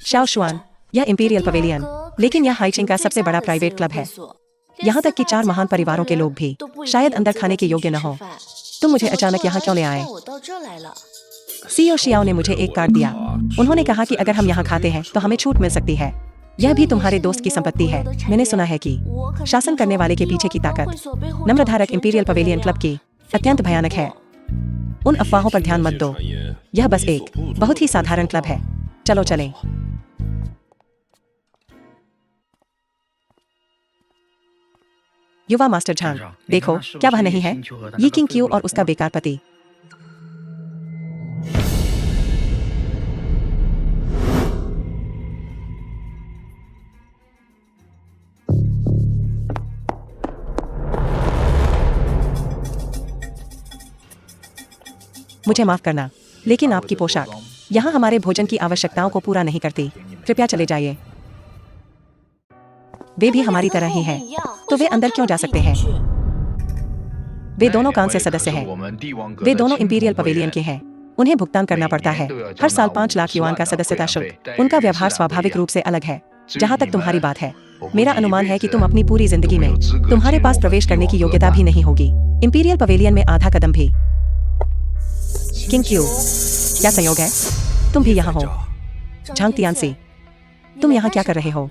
शाओ शुआन, यह इंपीरियल पवेलियन, लेकिन यह हाइचिंग का सबसे बड़ा प्राइवेट क्लब है। यहाँ तक कि 4 महान परिवारों के लोग भी शायद अंदर खाने के योग्य न हो। तुम मुझे अचानक यहाँ क्यों ले आए? सीईओ शियाओ ने मुझे एक कार्ड दिया। उन्होंने कहा कि अगर हम यहाँ खाते हैं तो हमें छूट मिल सकती है। यह भी तुम्हारे दोस्त की संपत्ति है। मैंने सुना है कि शासन करने वाले के पीछे की ताकत नम्रधारक इंपीरियल पवेलियन क्लब की अत्यंत भयानक है। उन अफवाहों पर ध्यान मत दो। यह बस एक बहुत ही साधारण क्लब है। चलो चलें। युवा मास्टर झांग, देखो क्या वह नहीं है? ये किंग क्यू और उसका बेकार पति। मुझे माफ करना, लेकिन आपकी पोशाक यहाँ हमारे भोजन की आवश्यकताओं को पूरा नहीं करती। कृपया चले जाइए। वे भी हमारी तरह ही हैं, तो वे अंदर क्यों जा सकते हैं? वे दोनों कांस्य सदस्य हैं। वे दोनों इंपीरियल पवेलियन के हैं। उन्हें भुगतान करना पड़ता है हर साल 5 लाख युआन का सदस्यता शुल्क। उनका व्यवहार स्वाभाविक रूप से अलग है। जहाँ तक तुम्हारी बात है, मेरा अनुमान है कि तुम अपनी पूरी जिंदगी में तुम्हारे पास प्रवेश करने की योग्यता भी नहीं होगी। इंपीरियल पवेलियन में आधा कदम भी। किंग क्यू, क्या संयोग है? तुम भी यहाँ हो। झांग तियानसी, तुम यहाँ क्या कर रहे हो?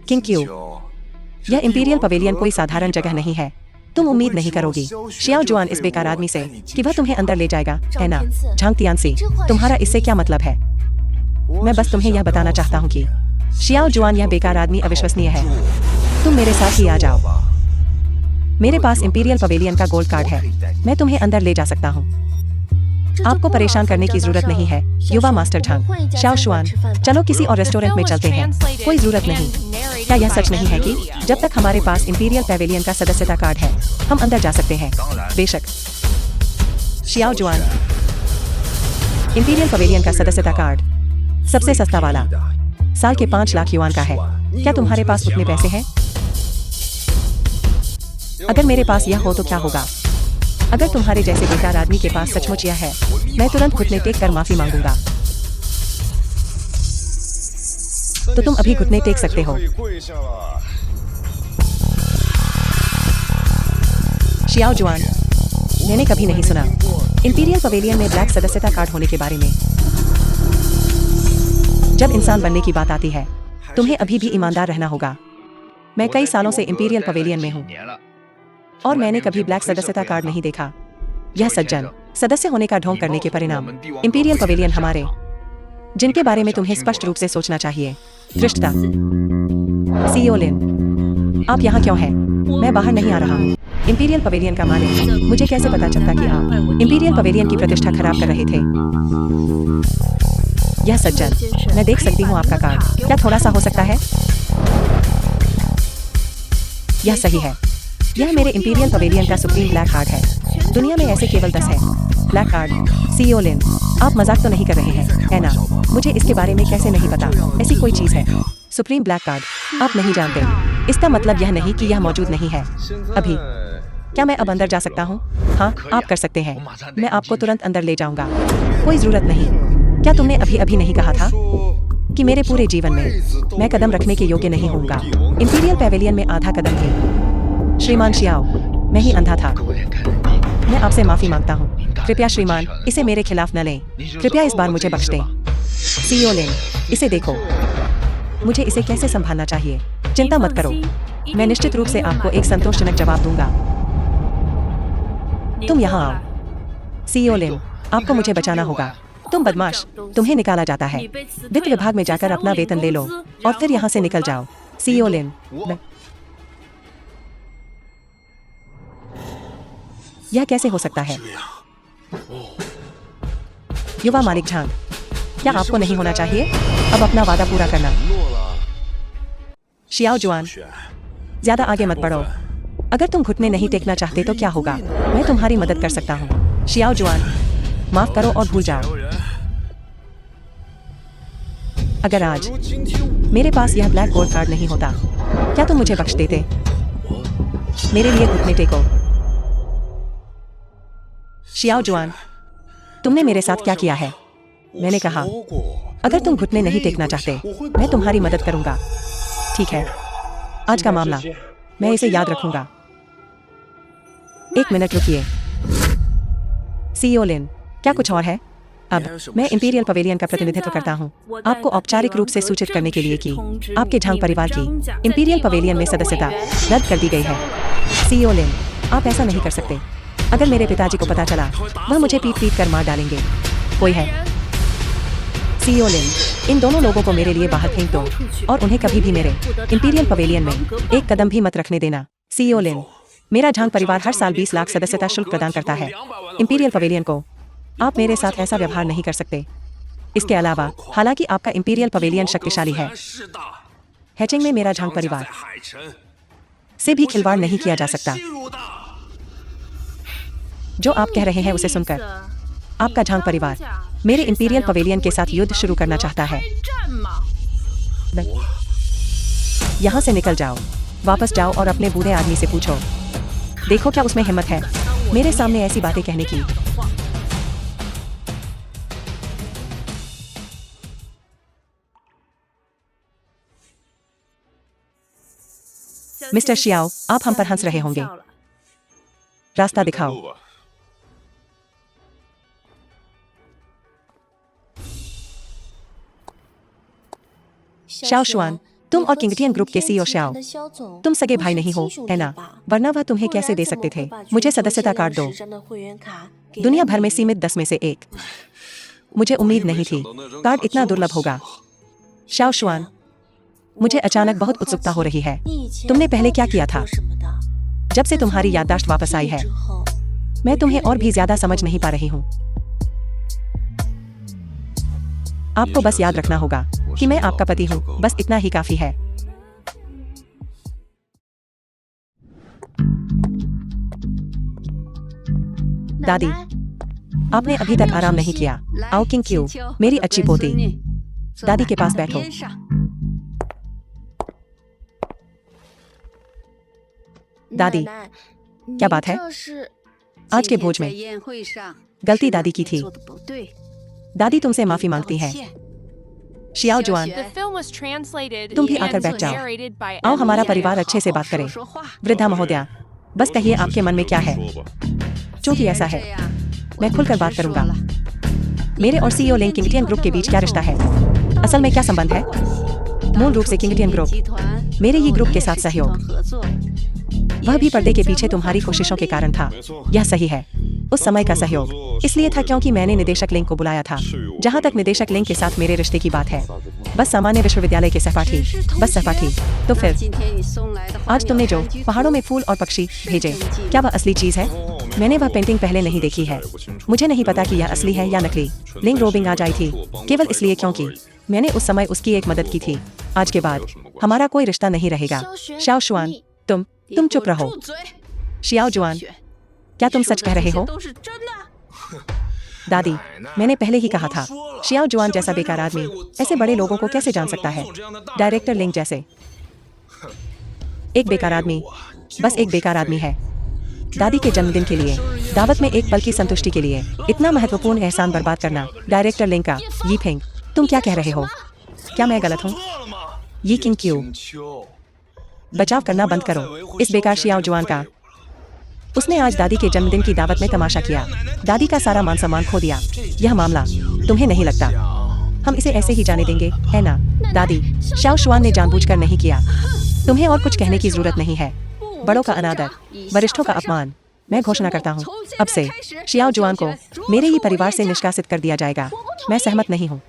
किंग क्यू, यह इंपीरियल पवेलियन कोई साधारण जगह नहीं है। तुम उम्मीद नहीं करोगी शियाओ जुआन इस बेकार आदमी से कि वह तुम्हें अंदर ले जाएगा, है ना? झांग तियानसी, तुम्हारा इससे क्या मतलब है? मैं बस तुम्हें यह बताना चाहता हूँ कि शियाओ जुआन यह बेकार आदमी अविश्वसनीय है। तुम मेरे साथ ही आ जाओ। मेरे पास इंपीरियल पवेलियन का गोल्ड कार्ड है। मैं तुम्हें अंदर ले जा सकता हूँ। आपको परेशान करने की जरूरत नहीं है, युवा मास्टर झांग। शाओ शुआन, चलो किसी और रेस्टोरेंट में चलते हैं। कोई जरूरत नहीं। क्या यह सच नहीं है कि जब तक हमारे पास इंपीरियल पवेलियन का सदस्यता कार्ड है, हम अंदर जा सकते हैं? बेशक। शियाओ जुआन, इंपीरियल पवेलियन का सदस्यता कार्ड सबसे सस्ता वाला साल के 5 लाख युआन का है। क्या तुम्हारे पास उतने पैसे हैं? अगर मेरे पास यह हो तो क्या होगा? अगर तुम्हारे जैसे बेकार आदमी के पास सचमुच यह है, मैं तुरंत घुटने टेक कर माफी मांगूंगा। तो तुम अभी घुटने टेक सकते हो। शियाओ जुआन, मैंने कभी नहीं सुना इंपीरियल पवेलियन में ब्लैक सदस्यता कार्ड होने के बारे में। जब इंसान बनने की बात आती है, तुम्हें अभी भी ईमानदार रहना होगा। मैं कई सालों से इंपीरियल पवेलियन में हूँ और मैंने कभी ब्लैक सदस्यता कार्ड नहीं देखा। यह सज्जन सदस्य होने का ढोंग करने के परिणाम। इंपीरियल पवेलियन हमारे, जिनके बारे में तुम्हें स्पष्ट रूप से सोचना चाहिए। धृष्टता। सीईओ लिन, आप यहाँ क्यों हैं? मैं बाहर नहीं आ रहा हूँ। इंपीरियल पवेलियन का मालिक, मुझे कैसे पता चलता कि आप इंपीरियल पवेलियन की प्रतिष्ठा खराब कर रहे थे? यह सज्जन, मैं देख सकती हूँ आपका कार्ड। क्या थोड़ा सा हो सकता है? यह सही है। यह मेरे इंपीरियल पवेलियन का सुप्रीम ब्लैक कार्ड है। दुनिया में ऐसे केवल 10 हैं। Black card. सीईओ लिन, आप मजाक तो नहीं कर रहे हैं, है ना? मुझे इसके बारे में कैसे नहीं पता? ऐसी कोई चीज है सुप्रीम ब्लैक कार्ड, आप नहीं जानते। इसका मतलब यह नहीं कि यह मौजूद नहीं है अभी। क्या मैं अब अंदर जा सकता हूँ? हाँ, आप कर सकते हैं। मैं आपको तुरंत अंदर ले जाऊंगा। कोई जरूरत नहीं। क्या तुमने अभी अभी नहीं कहा था कि मेरे पूरे जीवन में मैं कदम रखने के योग्य नहीं होऊंगा? इंपीरियल पवेलियन में आधा कदम भी। श्रीमान शियाओ, मैं ही अंधा था। मैं आपसे माफी मांगता हूँ। कृपया श्रीमान, इसे मेरे खिलाफ न लें। कृपया इस बार मुझे बख्श दें। सीईओ लिन, इसे देखो। मुझे इसे कैसे संभालना चाहिए? चिंता मत करो, मैं निश्चित रूप से आपको एक संतोषजनक जवाब दूंगा। तुम यहाँ आओ। सीईओ लिन, आपको मुझे बचाना होगा। तुम बदमाश, तुम्हें निकाला जाता है। वित्त विभाग में जाकर अपना वेतन ले लो और फिर यहाँ से निकल जाओ। सीईओ लिन, यह कैसे हो सकता है? युवा मालिक झांग, क्या आपको नहीं होना चाहिए? अब अपना वादा पूरा करना। शियाओ जुआन, ज्यादा आगे मत बढ़ो। अगर तुम घुटने नहीं टेकना चाहते तो क्या होगा? मैं तुम्हारी मदद कर सकता हूँ। शियाओ जुआन, माफ करो और भूल जाओ। अगर आज मेरे पास यह ब्लैक गोल्ड कार्ड नहीं होता, क्या तुम मुझे बख्श देते? मेरे लिए घुटने टेको। शियाओ जुआन, तुमने मेरे साथ क्या किया है? मैंने कहा, अगर तुम घुटने नहीं टेकना चाहते, मैं तुम्हारी मदद करूंगा। ठीक है, आज का मामला, मैं इसे याद रखूंगा। 1 मिनट रुकिए। सीईओ लिन, क्या कुछ और है? अब मैं इंपीरियल पवेलियन का प्रतिनिधित्व करता हूँ। आपको औपचारिक रूप से सूचित करने के लिए कि आपके झांग परिवार की इंपीरियल पवेलियन में सदस्यता रद्द कर दी गई है। सीईओ लिन, आप ऐसा नहीं कर सकते। अगर मेरे पिताजी को पता चला, वह मुझे पीट पीट कर मार डालेंगे। कोई है? सीईओ लिन, इन दोनों लोगों को मेरे लिए बाहर फेंक दो और उन्हें कभी भी मेरे इंपीरियल पवेलियन में एक कदम भी मत रखने देना। सीईओ लिन, मेरा झांग परिवार हर साल 20 लाख सदस्यता शुल्क प्रदान करता है। इंपीरियल पवेलियन को आप मेरे साथ ऐसा व्यवहार नहीं कर सकते। इसके अलावा, हालांकि आपका इंपीरियल पवेलियन शक्तिशाली है, हैचिंग में मेरा झांग परिवार से भी खिलवाड़ नहीं किया जा सकता। जो आप कह रहे हैं उसे सुनकर, आपका झांग परिवार मेरे इंपीरियल पवेलियन के साथ युद्ध शुरू करना चाहता है। यहाँ से निकल जाओ, वापस जाओ और अपने बूढ़े आदमी से पूछो, देखो क्या उसमें हिम्मत है मेरे सामने ऐसी बातें कहने की। मिस्टर शियाओ, आप हम पर हंस रहे होंगे। रास्ता दिखाओ। शाओ शुआन, तुम और किंगटियन ग्रुप के सीईओ शाओ, तुम सगे भाई नहीं हो, है ना? वरना वह तुम्हें कैसे दे सकते थे? मुझे सदस्यता कार्ड दो। दुनिया भर में सीमित 10 में से 1। मुझे उम्मीद नहीं थी कार्ड इतना दुर्लभ होगा। शाओ शुआन, मुझे अचानक बहुत उत्सुकता हो रही है। तुमने पहले क्या किया था? जब से तुम्हारी याददाश्त वापस आई है, मैं तुम्हें और भी ज्यादा समझ नहीं पा रही हूँ। आपको बस याद रखना होगा कि मैं आपका पति हूँ, बस इतना ही काफी है। दादी, आपने अभी तक आराम नहीं किया। आओ किंग क्यू, मेरी अच्छी पोती, दादी के पास बैठो। दादी, क्या बात है? आज के भोज में गलती दादी की थी। दादी तुमसे माफी मांगती है। शियाओ जुआन, तुम भी आकर बैठ जाओ। आओ हमारा परिवार अच्छे से बात करे। वृद्धा महोदया, बस कहिए आपके मन में क्या है। क्योंकि ऐसा है, मैं खुलकर बात करूंगा। मेरे और सीईओ लिन किंगटियन ग्रुप के बीच क्या रिश्ता है? असल में क्या संबंध है? मूल रूप से किंगटियन ग्रुप मेरे ही ग्रुप के साथ सहयोग, वह भी पर्दे के पीछे तुम्हारी कोशिशों के कारण था। यह सही है, उस समय का सहयोग इसलिए था क्योंकि मैंने निदेशक लिंग को बुलाया था। जहां तक निदेशक लिंग के साथ मेरे रिश्ते की बात है, बस सामान्य विश्वविद्यालय के सहपाठी, बस सहपाठी। तो फिर आज तुमने जो पहाड़ों में फूल और पक्षी भेजे, क्या वह असली चीज है? मैंने वह पेंटिंग पहले नहीं देखी है। मुझे नहीं पता कि यह असली है या नकली। लिंग रोबिंग आज आई थी केवल इसलिए क्योंकि मैंने उस समय उसकी एक मदद की थी। आज के बाद हमारा कोई रिश्ता नहीं रहेगा। शाओ शुआन, तुम चुप रहो। शियाओ जुआन, क्या तुम सच कह रहे हो? दादी, मैंने पहले ही कहा था। शियाओ जुआन जैसा बेकार आदमी ऐसे बड़े लोगों को कैसे जान सकता है? डायरेक्टर लिंग जैसे एक बेकार आदमी, बस एक बेकार आदमी है। दादी के जन्मदिन के लिए, दावत में एक पल की संतुष्टि के लिए इतना महत्वपूर्ण एहसान बर्बाद करना। डायरेक्टर लिंग का यी फिंग, तुम क्या कह रहे हो? क्या मैं गलत हूँ? यी किंग क्यू, बचाव करना बंद करो इस बेकार शियाओ जुआन का। उसने आज दादी के जन्मदिन की दावत में तमाशा किया, दादी का सारा मान सम्मान खो दिया। यह मामला तुम्हें नहीं लगता हम इसे ऐसे ही जाने देंगे, है ना? दादी, शाओ शुआन ने जानबूझकर नहीं किया। तुम्हें और कुछ कहने की जरूरत नहीं है। बड़ों का अनादर, वरिष्ठों का अपमान। मैं घोषणा करता हूँ, अब से शियाओ जुआन को मेरे ही परिवार से निष्कासित कर दिया जाएगा। मैं सहमत नहीं हूँ।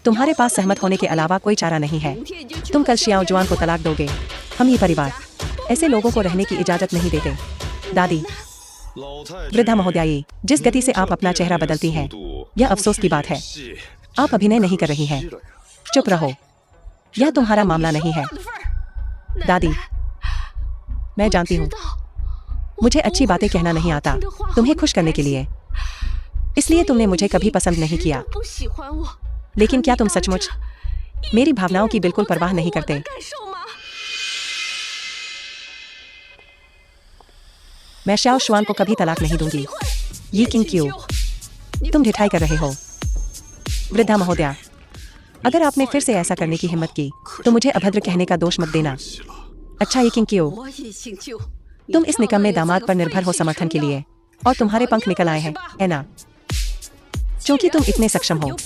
तुम्हारे पास सहमत होने के अलावा कोई चारा नहीं है। तुम कल शियाओ जुआन को तलाक दोगे। हम ये परिवार ऐसे लोगों को रहने की इजाजत नहीं देते। दादी, वृद्धा महोदयाई, जिस गति से आप अपना चेहरा बदलती हैं, यह अफसोस की बात है। आप अभिनय नहीं कर रही हैं। चुप रहो, यह तुम्हारा मामला नहीं है। दादी, मैं जानती हूँ मुझे अच्छी बातें कहना नहीं आता तुम्हें खुश करने के लिए, इसलिए तुमने मुझे कभी पसंद नहीं किया। लेकिन क्या तुम सचमुच मेरी भावनाओं की बिल्कुल परवाह नहीं करते? मैं शाओ शुआन को कभी तलाक नहीं दूंगी। ये किंग क्यों? तुम ढिठाई कर रहे हो। वृद्धा महोदया, अगर आपने फिर से ऐसा करने की हिम्मत की तो मुझे अभद्र कहने का दोष मत देना। अच्छा, ये किंग क्यों? तुम इस निकम्मे दामाद पर निर्भर हो समर्थन के लिए, और तुम्हारे पंख निकल आए हैं, है ना? क्योंकि तुम इतने सक्षम हो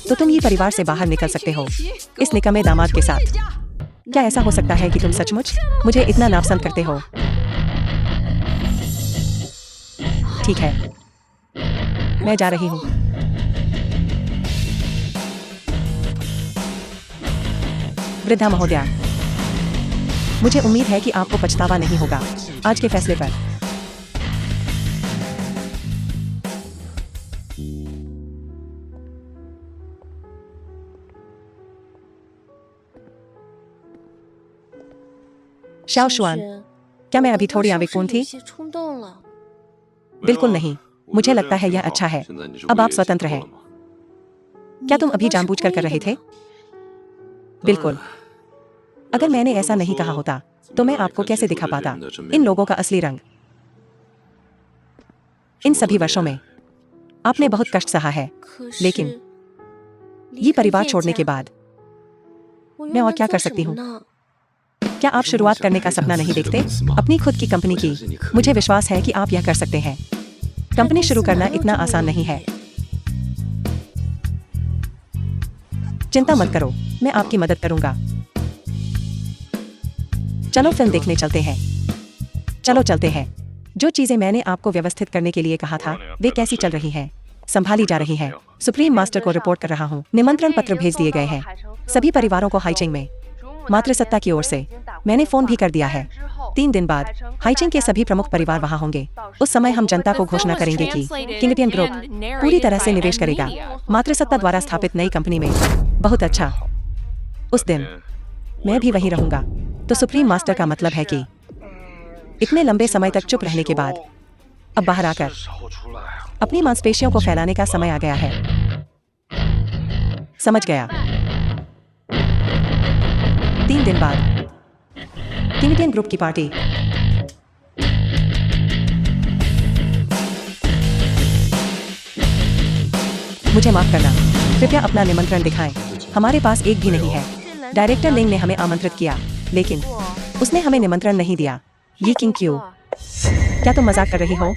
तो तुम ये परिवार से बाहर निकल सकते हो इस निकम्मे दामाद के साथ। क्या ऐसा हो सकता है कि तुम सचमुच मुझे इतना नापसंद करते हो? ठीक है, मैं जा रही हूँ। वृद्धा महोदया, मुझे उम्मीद है कि आपको पछतावा नहीं होगा आज के फैसले पर। शाओ शुआन, क्या मैं अभी थोड़ी आवेगपूर्ण थी? बिल्कुल नहीं, मुझे लगता है यह अच्छा है। अब आप स्वतंत्र हैं। क्या तुम अभी जानबूझकर कर रहे थे? बिल्कुल। अगर मैंने ऐसा नहीं कहा होता तो मैं आपको कैसे दिखा पाता इन लोगों का असली रंग? इन सभी वर्षों में आपने बहुत कष्ट सहा है, लेकिन ये परिवार छोड़ने के बाद मैं और क्या कर सकती हूँ? क्या आप शुरुआत करने का सपना नहीं देखते अपनी खुद की कंपनी की? मुझे विश्वास है कि आप यह कर सकते हैं। कंपनी शुरू करना इतना आसान नहीं है। चिंता मत करो, मैं आपकी मदद करूंगा। चलो फिल्म देखने चलते हैं। चलो चलते हैं। जो चीजें मैंने आपको व्यवस्थित करने के लिए कहा था वे कैसी चल रही हैं? संभाली जा रही हैं। सुप्रीम मास्टर को रिपोर्ट कर रहा हूँ। निमंत्रण पत्र भेज दिए गए हैं सभी परिवारों को हाईचिंग में। मातृसत्ता की ओर से मैंने फोन भी कर दिया है। 3 दिन बाद हाईचिंग के सभी प्रमुख परिवार वहां होंगे। उस समय हम जनता को घोषणा करेंगे कि किंगटियन ग्रुप पूरी तरह से निवेश करेगा मातृसत्ता द्वारा स्थापित नई कंपनी में। बहुत अच्छा, उस दिन मैं भी वहीं रहूंगा। तो सुप्रीम मास्टर का मतलब है कि इतने लंबे समय तक चुप रहने के बाद अब बाहर आकर अपनी मांसपेशियों को फैलाने का समय आ गया है। समझ गया। 3 दिन बाद किंगटियन ग्रुप की पार्टी। मुझे माफ करना, कृपया अपना निमंत्रण दिखाएं। हमारे पास एक भी नहीं है। डायरेक्टर लिंग ने हमें आमंत्रित किया, लेकिन उसने हमें निमंत्रण नहीं दिया। ये किंग क्यों? क्या तुम मजाक कर रही हो?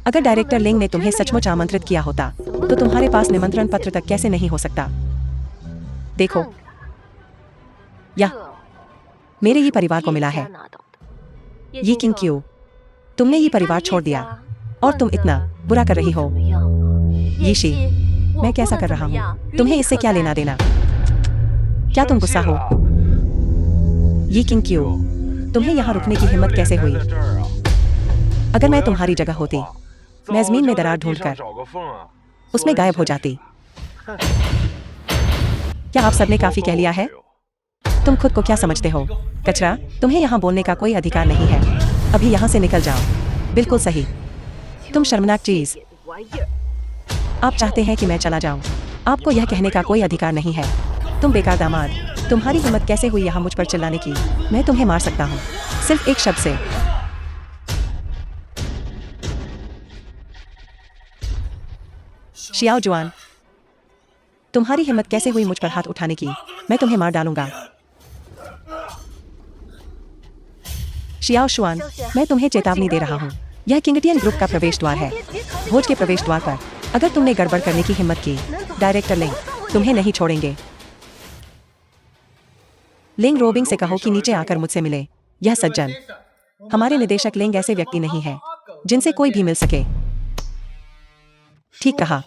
अगर डायरेक्टर लिंग ने तुम्हें सचमुच आमंत्रित किया होता तो तुम्हारे पास निमंत्रण पत्र तक कैसे नहीं हो सकता? देखो, यह मेरे ही परिवार को मिला है। ये किंग क्यों? तुमने ये परिवार छोड़ दिया और तुम इतना बुरा कर रही हो। यीशी, मैं कैसा कर रहा हूँ? तुम्हें इससे क्या लेना देना? क्या तुम गुस्सा हो? ये किंग क्यों? तुम्हें यहाँ रुकने की हिम्मत कैसे हुई? अगर मैं तुम्हारी जगह होती, मैं जमीन में दरार ढूंढकर उसमें गायब हो जाती। क्या आप सबने काफी कह लिया है? तुम खुद को क्या समझते हो? कचरा, तुम्हें यहाँ बोलने का कोई अधिकार नहीं है। अभी यहाँ से निकल जाओ। बिल्कुल सही, तुम शर्मनाक चीज। आप चाहते हैं कि मैं चला जाऊं? आपको यह कहने का कोई अधिकार नहीं है। तुम बेकार दामाद, तुम्हारी हिम्मत कैसे हुई यहाँ मुझ पर चिल्लाने की? मैं तुम्हें मार सकता हूँ सिर्फ एक शब्द से। शियाओ जुआन, तुम्हारी हिम्मत कैसे हुई मुझ पर हाथ उठाने की? मैं तुम्हें मार डालूंगा। शियाओ शुआन, मैं तुम्हें चेतावनी दे रहा हूँ। यह किंगटियन ग्रुप का प्रवेश द्वार है। भोज के प्रवेश द्वार पर अगर तुमने गड़बड़ करने की हिम्मत की डायरेक्टर लिंग, तुम्हें नहीं छोड़ेंगे। लिंग रोबिंग से कहो कि नीचे आकर मुझसे मिले। यह सज्जन, हमारे निदेशक लिंग ऐसे व्यक्ति नहीं है जिनसे कोई भी मिल सके। ठीक कहा,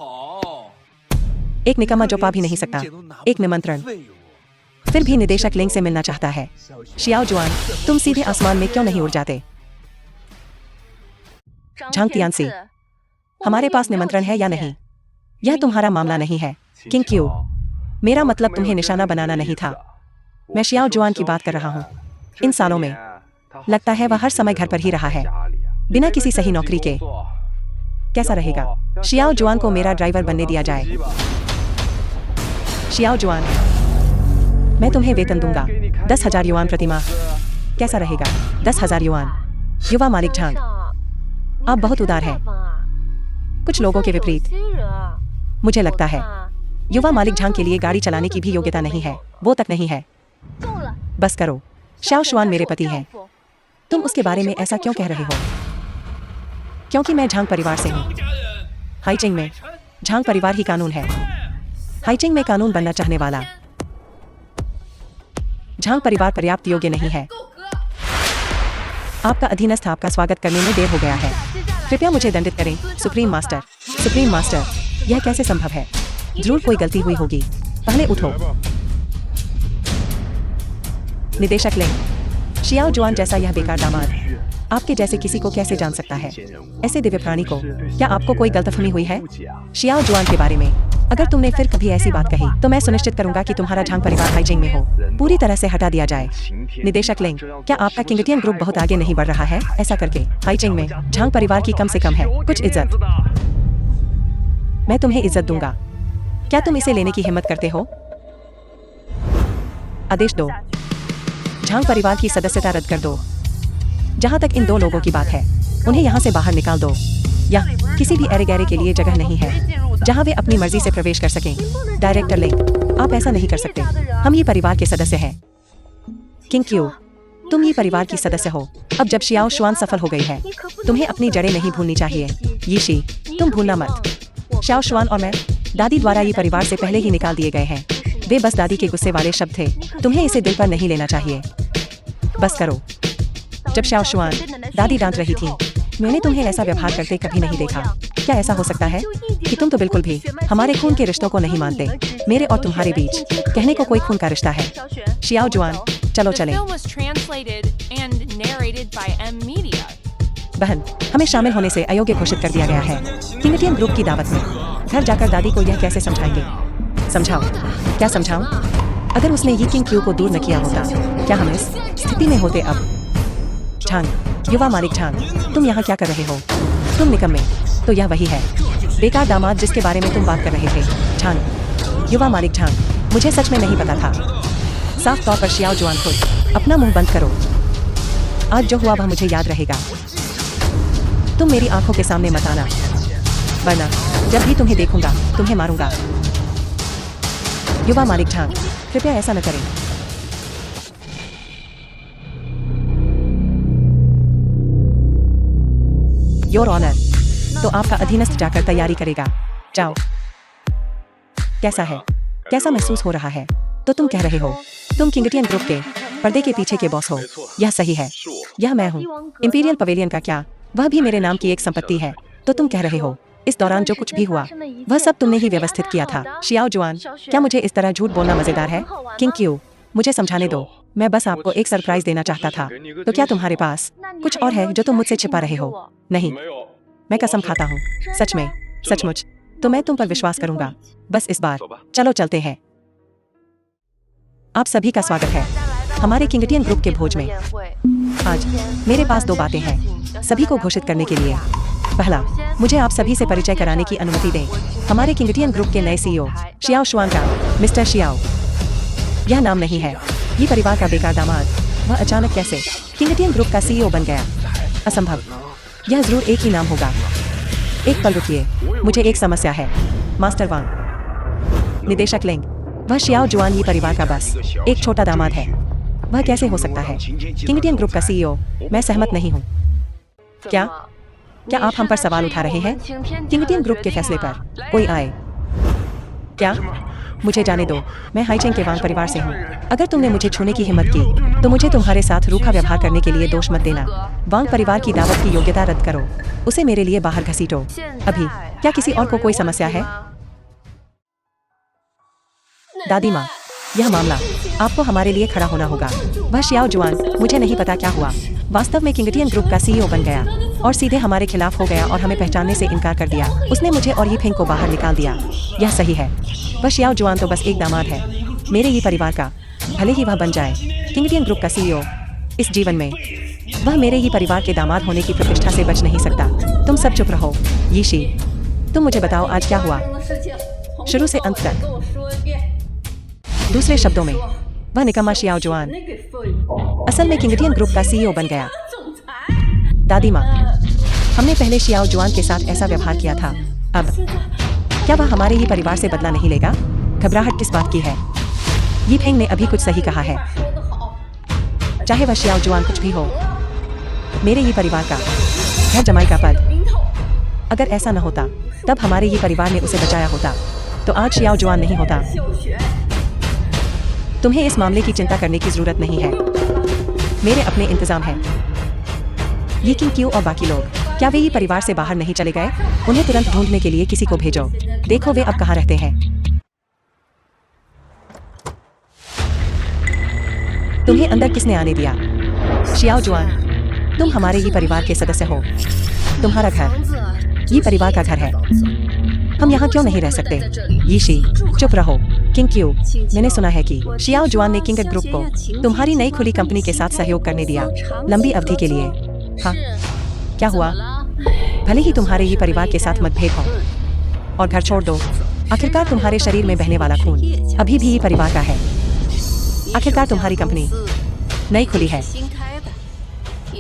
एक निकम्मा जो पा भी नहीं सकता एक निमंत्रण, फिर भी निदेशक लिंग से मिलना चाहता है। शियाओ जुआन, तुम सीधे आसमान में क्यों नहीं उड़ जाते? झांग तियानसी, हमारे पास निमंत्रण है या नहीं? यह तुम्हारा मामला नहीं है। किंग क्यू, मेरा मतलब तुम्हें निशाना बनाना नहीं था। मैं शियाओ जुआन की बात कर रहा हूँ। इन सालों में लगता है वह हर समय घर पर ही रहा है, बिना किसी सही नौकरी के। कैसा रहेगा शियाओ जुआन को मेरा ड्राइवर बनने दिया जाए? शियाओ जुआन, मैं तुम्हें वेतन दूंगा 10,000 युआन प्रतिमाह। कैसा रहेगा 10,000 युआन? युवा मालिक झांग, आप बहुत उदार हैं, कुछ लोगों के विपरीत। मुझे लगता है युवा मालिक झांग के लिए गाड़ी चलाने की भी योग्यता नहीं है, वो तक नहीं है। बस करो, शाओ शुआन मेरे पति हैं। तुम उसके बारे में ऐसा क्यों कह रहे हो? क्योंकि मैं झांग परिवार से हूँ। हाइचिंग में झांग परिवार ही कानून है। हाइचिंग में कानून बनना चाहने वाला झांग परिवार पर्याप्त योग्य नहीं है। आपका अधीनस्थ आपका स्वागत करने में देर हो गया है। कृपया मुझे दंडित करें सुप्रीम मास्टर। सुप्रीम मास्टर, यह कैसे संभव है? जरूर कोई गलती हुई होगी। पहले उठो। निदेशक लिंग, शियाओ जुआन जैसा यह बेकार दामाद आपके जैसे किसी को कैसे जान सकता है? ऐसे दिव्य प्राणी को। क्या आपको कोई गलतफहमी हुई है शियाओ जुआन के बारे में? अगर तुमने फिर कभी ऐसी बात कही तो मैं सुनिश्चित करूंगा कि तुम्हारा झांग परिवार हाइजिंग में हो, पूरी तरह से हटा दिया जाए। निदेशक लिंग, क्या आपका किंगटियन ग्रुप बहुत आगे नहीं बढ़ रहा है? ऐसा करके हाइजिंग में झांग परिवार की कम से कम है कुछ इज्जत। मैं तुम्हें इज्जत दूंगा। क्या तुम इसे लेने की हिम्मत करते हो? आदेश दो, झांग परिवार की सदस्यता रद्द कर दो। जहां तक इन दो लोगों की बात है, उन्हें यहाँ से बाहर निकाल दो। यहाँ किसी भी एरे गैरे के लिए जगह नहीं है जहां वे अपनी मर्जी से प्रवेश कर सकें। डायरेक्टर लिंग, आप ऐसा नहीं कर सकते। हम ये परिवार के सदस्य हैं। किंग क्यू, तुम ये परिवार की सदस्य हो। अब जब शियाओ शुआन सफल हो गई है, तुम्हें अपनी जड़ें नहीं भूलनी चाहिए। यीशी, तुम भूलना मत। शियाओ शुआन और मैं दादी द्वारा ये परिवार से पहले ही निकाल दिए गए हैं। वे बस दादी के गुस्से वाले शब्द थे। तुम्हें इसे दिल पर नहीं लेना चाहिए। बस करो। जब शियाओ शुआन दादी डांट रही थी, मैंने तुम्हें ऐसा व्यवहार करते कभी नहीं देखा। क्या ऐसा हो सकता है कि तुम तो बिल्कुल भी हमारे खून के रिश्तों को नहीं मानते? मेरे और तुम्हारे बीच कहने को कोई खून का रिश्ता है? शियाओ जुआन, चलो चलें। बहन, हमें शामिल होने से अयोग्य घोषित कर दिया गया है किंगटियन ग्रुप की दावत में। घर जाकर दादी को यह कैसे समझाएंगे? समझाओ। क्या समझाऊं? अगर उसने ये किंग क्यू को दूर न किया होता, क्या हम इस स्थिति में होते? अब झांग, युवा मालिक झांग, तुम यहाँ क्या कर रहे हो? तुम निकम्मे। तो यह वही है बेकार दामाद जिसके बारे में तुम बात कर रहे थे। झांग, युवा मालिक झांग, मुझे सच में नहीं पता था। साफ तौर पर शियाओ जुआन खुद। अपना मुंह बंद करो। आज जो हुआ वह मुझे याद रहेगा। तुम मेरी आंखों के सामने मत आना, वरना जब भी तुम्हें देखूंगा तुम्हें मारूंगा। युवा मालिक झांग, कृपया ऐसा न करें। योर ऑनर, तो आपका अधीनस्थ जाकर तैयारी करेगा। जाओ। कैसा है? कैसा महसूस हो रहा है? तो तुम कह रहे हो तुम किंगटियन ग्रुप के पर्दे के पीछे के बॉस हो। यह सही है। यह मैं हूँ। इंपीरियल पवेलियन का क्या? वह भी मेरे नाम की एक संपत्ति है। तो तुम कह रहे हो इस दौरान जो कुछ भी हुआ वह सब तुमने ही व्यवस्थित किया था। शियाओ जुआन, क्या मुझे इस तरह झूठ बोलना मजेदार है? किंग क्यू, मुझे समझाने दो। मैं बस आपको एक सरप्राइज देना चाहता था। तो क्या तुम्हारे पास कुछ और है जो तुम मुझसे छिपा रहे हो? नहीं, मैं कसम खाता हूँ, सच में, सचमुच। तो मैं तुम पर विश्वास करूंगा। बस इस बार चलो चलते हैं। आप सभी का स्वागत है हमारे किंगटियन ग्रुप के भोज में। आज मेरे पास दो बातें हैं सभी को घोषित करने के लिए। पहला, मुझे आप सभी से परिचय कराने की अनुमति दें हमारे किंगटियन ग्रुप के नए सीईओ शियाओ शुआन का। मिस्टर शियाओ, यह नाम नहीं है। ये परिवार का बेकार दामाद, वह अचानक कैसे किंगटियन ग्रुप का सीईओ बन गया? असंभव। यह जरूर एक ही नाम होगा। एक पल रुकिए, मुझे एक समस्या है। मास्टर वांग, निदेशक लिंग, वह शियाओ जुआन ये परिवार का बस एक छोटा दामाद है। वह कैसे हो सकता है किंगटियन ग्रुप का सीईओ? मैं सहमत नहीं हूँ। क्या आप हम पर सवाल उठा रहे हैं? किंगटियन ग्रुप के फैसले पर कोई आए? क्या? मुझे जाने दो, मैं हाईचेंग के वांग परिवार से हूँ। अगर तुमने मुझे छूने की हिम्मत की तो मुझे तुम्हारे साथ रूखा व्यवहार करने के लिए दोष मत देना। वांग परिवार की दावत की योग्यता रद्द करो, उसे मेरे लिए बाहर घसीटो अभी। क्या किसी और को कोई समस्या है? दादी माँ, यह मामला आपको हमारे लिए खड़ा होना होगा। वह शियाओ जुआन, मुझे नहीं पता क्या हुआ, वास्तव में किंगटियन ग्रुप का सीईओ बन गया और सीधे हमारे खिलाफ हो गया और हमें पहचानने से इनकार कर दिया। उसने मुझे और यी फेंग को बाहर निकाल दिया। यह सही है। वह शियाओ जुआन तो बस एक दामाद है मेरे ही परिवार का, भले ही वह बन जाए किंगटियन ग्रुप का सीईओ इस जीवन में, वह मेरे ही परिवार के दामाद होने की प्रतिष्ठा से बच नहीं सकता। तुम सब चुप रहो। यीशी, तुम मुझे बताओ आज क्या हुआ, शुरू से अंत तक। दूसरे शब्दों में, वह निकम्मा शियाओ जुआन असल में किंगटियन ग्रुप का सीईओ बन गया। दादी माँ, हमने पहले शियाओ जुआन के साथ ऐसा व्यवहार किया था, अब क्या वह हमारे ही परिवार से बदला नहीं लेगा? घबराहट किस बात की है? यी फेंग ने अभी कुछ सही कहा है। चाहे वह शियाओ जुआन कुछ भी हो, मेरे ही परिवार का है जमाई का पद। अगर ऐसा न होता तब हमारे ही परिवार ने उसे बचाया होता तो आज शियाओ जुआन नहीं होता। तुम्हें इस मामले की चिंता करने की जरूरत नहीं है, मेरे अपने इंतजाम हैं। ये किंग क्यू और बाकी लोग, क्या वे ही परिवार से बाहर नहीं चले गए? उन्हें तुरंत ढूंढने के लिए किसी को भेजो। देखो वे अब कहाँ रहते हैं। तुम्हें अंदर किसने आने दिया? शियाओ जुआन, तुम हमारे ही परिवार के सदस्य हो। तुम्हारा घर ये परिवार का घर है। हम यहाँ क्यों नहीं रह सकते? यीशी, चुप रहो। किंग क्यू, मैंने सुना है कि शियाओ जुआन ने किंगट ग्रुप को तुम्हारी नई खुली कंपनी के साथ सहयोग करने दिया लंबी अवधि के लिए। हाँ, क्या हुआ? भले ही तुम्हारे ही परिवार के साथ मतभेद हो और घर छोड़ दो, आखिरकार तुम्हारे शरीर में बहने वाला खून अभी भी परिवार का है। आखिरकार तुम्हारी कंपनी नई खुली है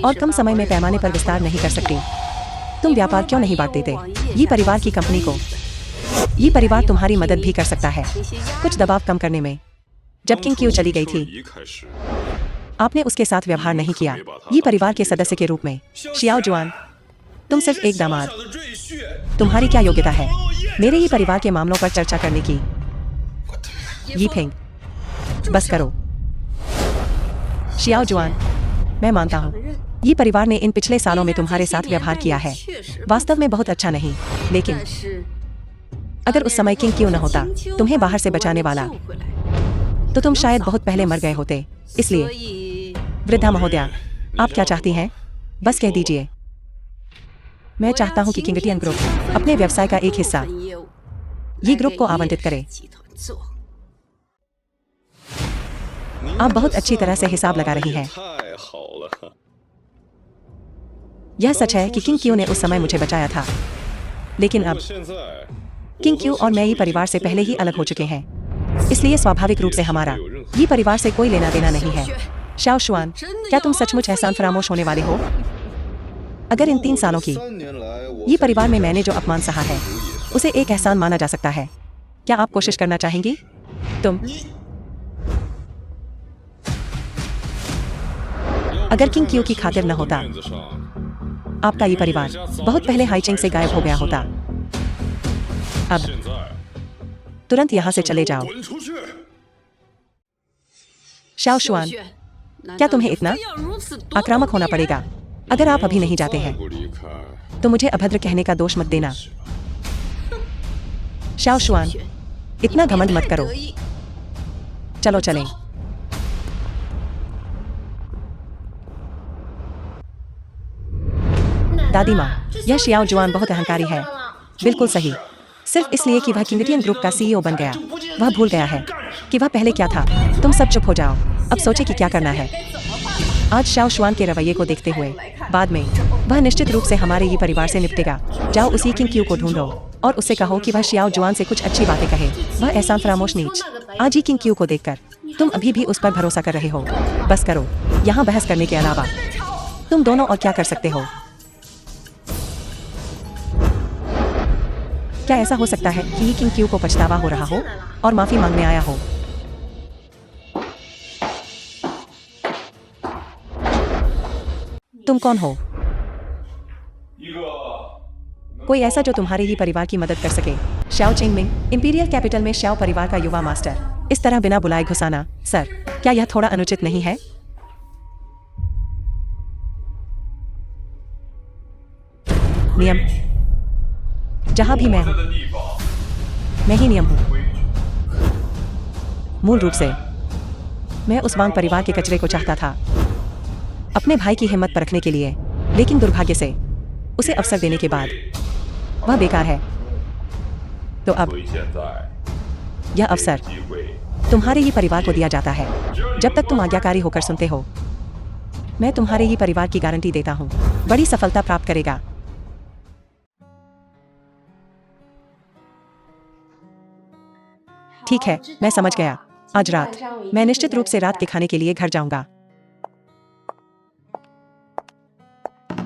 और कम समय में पैमाने पर विस्तार नहीं कर सकती। तुम व्यापार क्यों नहीं बांट देते? ये परिवार की कंपनी को ये परिवार तुम्हारी मदद भी कर सकता है कुछ दबाव कम करने में। जब किंग क्यू चली गई थी, आपने उसके साथ व्यवहार नहीं किया ये परिवार के सदस्य के रूप में। शियाओ जुआन, तुम सिर्फ एक दामाद, तुम्हारी क्या योग्यता है मेरे ही परिवार के मामलों पर चर्चा करने की? यी फेंग, बस करो। शियाओ जुआन, मैं मानता हूँ ये परिवार ने इन पिछले सालों में तुम्हारे साथ व्यवहार किया है वास्तव में बहुत अच्छा नहीं, लेकिन अगर उस समय किंग क्यू न होता तुम्हें बाहर से बचाने वाला तो तुम शायद बहुत पहले मर गए होते। इसलिए वृद्धा महोदया, आप क्या चाहती हैं? बस कह दीजिए। मैं चाहता हूं कि किंगटियन ग्रुप अपने व्यवसाय का एक हिस्सा ये ग्रुप को आवंटित करे। आप बहुत अच्छी तरह से हिसाब लगा रही हैं। यह सच है कि किंग क्यू ने उस समय मुझे बचाया था, लेकिन अब किंग क्यू और मैं ये परिवार से पहले ही अलग हो चुके हैं, इसलिए स्वाभाविक रूप से हमारा ये परिवार से कोई लेना देना नहीं है। शाओ शुआन, क्या तुम सचमुच एहसान फरामोश होने वाले हो? अगर इन 3 सालों की ये परिवार में मैंने जो अपमान सहा है उसे एक एहसान माना जा सकता है, क्या आप कोशिश करना चाहेंगी? तुम अगर किंग क्यू की खातिर न होता, आपका ये परिवार बहुत पहले हाईचेंग से गायब हो गया होता। अब तुरंत यहाँ से चले जाओ। शाओ शुआन, क्या तुम्हें इतना आक्रामक होना पड़ेगा? अगर आप अभी नहीं जाते हैं तो मुझे अभद्र कहने का दोष मत देना। शाओ शुआन, इतना घमंड मत करो। चलो चलें। दादी माँ, यह शियाओ जुआन बहुत अहंकारी है। बिल्कुल सही, सिर्फ इसलिए कि वह किंगटियन ग्रुप का सीईओ बन गया। वह भूल गया है कि वह पहले क्या था। तुम सब चुप हो जाओ, अब सोचे कि क्या करना है। आज शाओ शुआन के रवैये को देखते हुए बाद में वह निश्चित रूप से हमारे ही परिवार से निपटेगा। जाओ उसी किंग क्यू को ढूंढो और उससे कहो कि वह शियाओ जुआन से कुछ अच्छी बातें कहे। वह एहसान फरामोश नीच। आज ही किंग क्यू को देखकर तुम अभी भी उस पर भरोसा कर रहे हो। बस करो, यहाँ बहस करने के अलावा तुम दोनों और क्या कर सकते हो? क्या ऐसा हो सकता है कि किंग क्यू को पछतावा हो रहा हो और माफी मांगने आया हो? तुम कौन हो? कोई ऐसा जो तुम्हारे ही परिवार की मदद कर सके। श्याओ चिंगमिंग, इंपीरियल कैपिटल में श्याओ परिवार का युवा मास्टर। इस तरह बिना बुलाए घुसाना, सर, क्या यह थोड़ा अनुचित नहीं है? नियम। जहां भी मैं हूं, मैं ही नियम हूं। मूल रूप से मैं उस वांग परिवार के कचरे को चाहता था, अपने भाई की हिम्मत परखने के लिए, लेकिन दुर्भाग्य से उसे अवसर देने के बाद वह बेकार है। तो अब यह अवसर तुम्हारे ही परिवार को दिया जाता है। जब तक तुम आज्ञाकारी होकर सुनते हो, मैं तुम्हारे ही परिवार की गारंटी देता हूं, बड़ी सफलता प्राप्त करेगा। ठीक है, मैं समझ गया। आज रात मैं निश्चित रूप से रात के खाने के लिए घर जाऊंगा।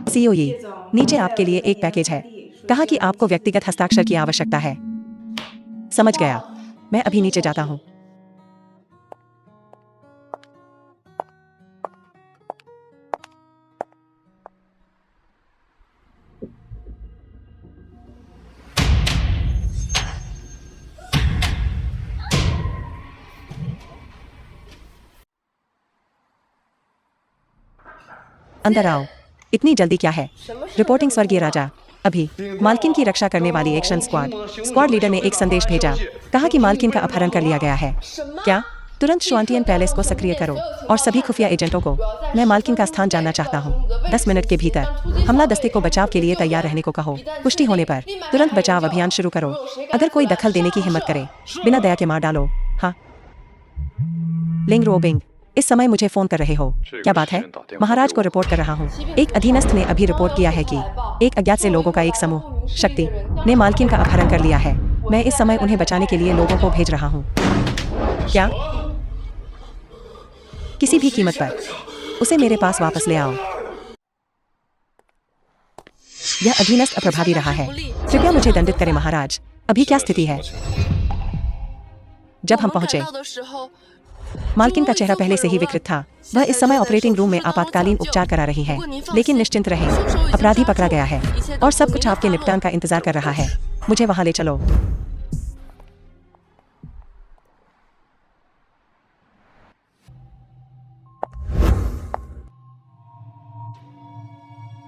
सीओई, नीचे आपके लिए एक पैकेज है। कहा कि आपको व्यक्तिगत हस्ताक्षर की आवश्यकता है। समझ गया, मैं अभी नीचे जाता हूं। अंदर आओ। इतनी जल्दी क्या है? रिपोर्टिंग स्वर्गीय राजा। अभी मालकिन की रक्षा करने वाली एक्शन स्क्वाड लीडर ने एक संदेश भेजा। कहा कि मालकिन का अपहरण कर लिया गया है। क्या? तुरंत शुआंटियन पैलेस को सक्रिय करो और सभी खुफिया एजेंटों को। मैं मालकिन का स्थान जानना चाहता हूँ। 10 मिनट के भीतर हमला दस्ते को बचाव के लिए तैयार रहने को कहो। पुष्टि होने पर तुरंत बचाव अभियान शुरू करो। अगर कोई दखल देने की हिम्मत करे, बिना दया के मार डालो। हाँ। लिंग रोबिंग, इस समय मुझे फोन कर रहे हो, क्या बात है? महाराज को रिपोर्ट कर रहा हूँ। एक अधीनस्थ ने अभी रिपोर्ट किया है कि एक अज्ञात से लोगों का एक समूह शक्ति ने मालकिन का अपहरण कर लिया है। मैं इस समय उन्हें बचाने के लिए लोगों को भेज रहा हूँ। क्या? किसी भी कीमत पर उसे मेरे पास वापस ले आओ। यह अधीनस्थ अप्रभावी रहा है। कृपया मुझे दंडित करें महाराज। अभी क्या स्थिति है? जब हम पहुंचे, मालकिन का चेहरा पहले से ही विकृत था। वह इस समय ऑपरेटिंग रूम में आपातकालीन उपचार करा रही है। लेकिन निश्चिंत रहें, अपराधी पकड़ा गया है और सब कुछ आपके निपटान का इंतजार कर रहा है। मुझे वहां ले चलो।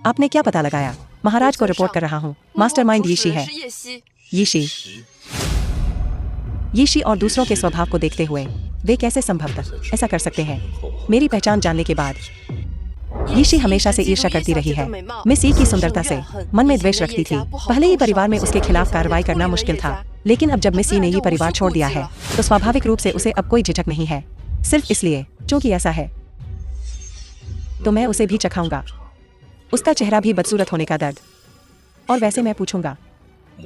आपने क्या पता लगाया? महाराज को रिपोर्ट कर रहा हूँ। मास्टरमाइंड यीशी है। यीशी और दूसरों के स्वभाव को देखते हुए वे कैसे संभवतः ऐसा कर सकते हैं? मेरी पहचान जानने के बाद यीशी हमेशा से ईर्ष्या करती रही है। मिस ई की सुंदरता से मन में द्वेष रखती थी। पहले ही परिवार में उसके खिलाफ कार्रवाई करना मुश्किल था, लेकिन अब जब मिस ई ने ये परिवार छोड़ दिया है तो स्वाभाविक रूप से उसे अब कोई झिझक नहीं है। सिर्फ इसलिए क्योंकि ऐसा है, तो मैं उसे भी चखाऊंगा। उसका चेहरा भी बदसूरत होने का दर्द। और वैसे मैं पूछूंगा,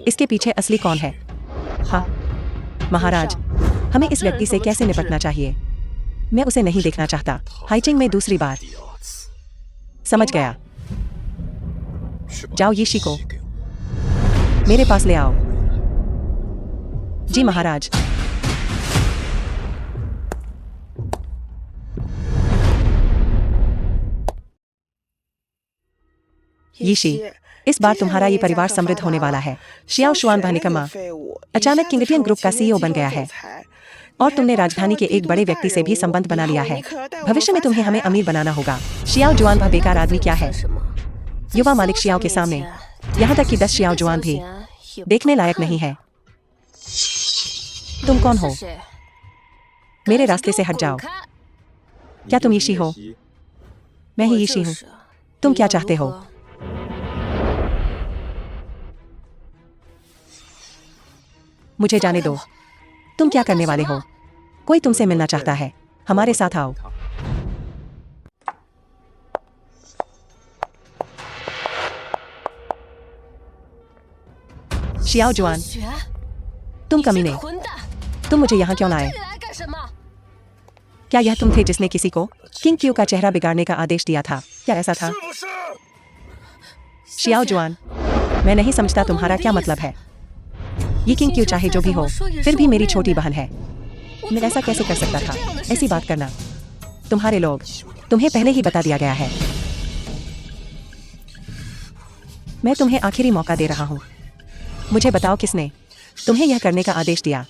इसके पीछे असली कौन है? हाँ महाराज, हमें इस व्यक्ति से कैसे निपटना चाहिए? मैं उसे नहीं देखना चाहता। हाइचिंग में दूसरी बार। समझ गया। जाओ यीशी को मेरे पास ले आओ। जी महाराज। यीशी, इस बार तुम्हारा ये परिवार समृद्ध होने वाला है। शियाओ शुआन भानिकमा अचानक किंगटियन ग्रुप का सीईओ बन गया है और तुमने राजधानी के एक बड़े व्यक्ति से भी संबंध बना लिया है। भविष्य में तुम्हें हमें अमीर बनाना होगा। शियाओ जुआन वह बेकार आदमी क्या है? युवा मालिक शियाओ के सामने, यहाँ तक कि 10 शियाओ जुआन भी देखने लायक नहीं है। तुम कौन हो? मेरे रास्ते से हट जाओ। क्या तुम यीशी हो? मैं ही यीशी हूँ। तुम क्या चाहते हो? मुझे जाने दो। तुम क्या करने वाले हो? कोई तुमसे मिलना चाहता है। हमारे साथ आओ। शियाओ जुआन, तुम कमीने, तुम मुझे यहाँ क्यों लाए? क्या यह तुम थे जिसने किसी को किंग क्यू का चेहरा बिगाड़ने का आदेश दिया था? क्या ऐसा था? शियाओ जुआन, मैं नहीं समझता तुम्हारा क्या मतलब है। ये किंग क्यू चाहे जो भी हो, फिर भी मेरी छोटी बहन है। मैं ऐसा कैसे कर सकता था? ऐसी बात करना। तुम्हारे लोग, तुम्हें पहले ही बता दिया गया है। मैं तुम्हें आखिरी मौका दे रहा हूँ। मुझे बताओ किसने तुम्हें यह करने का आदेश दिया।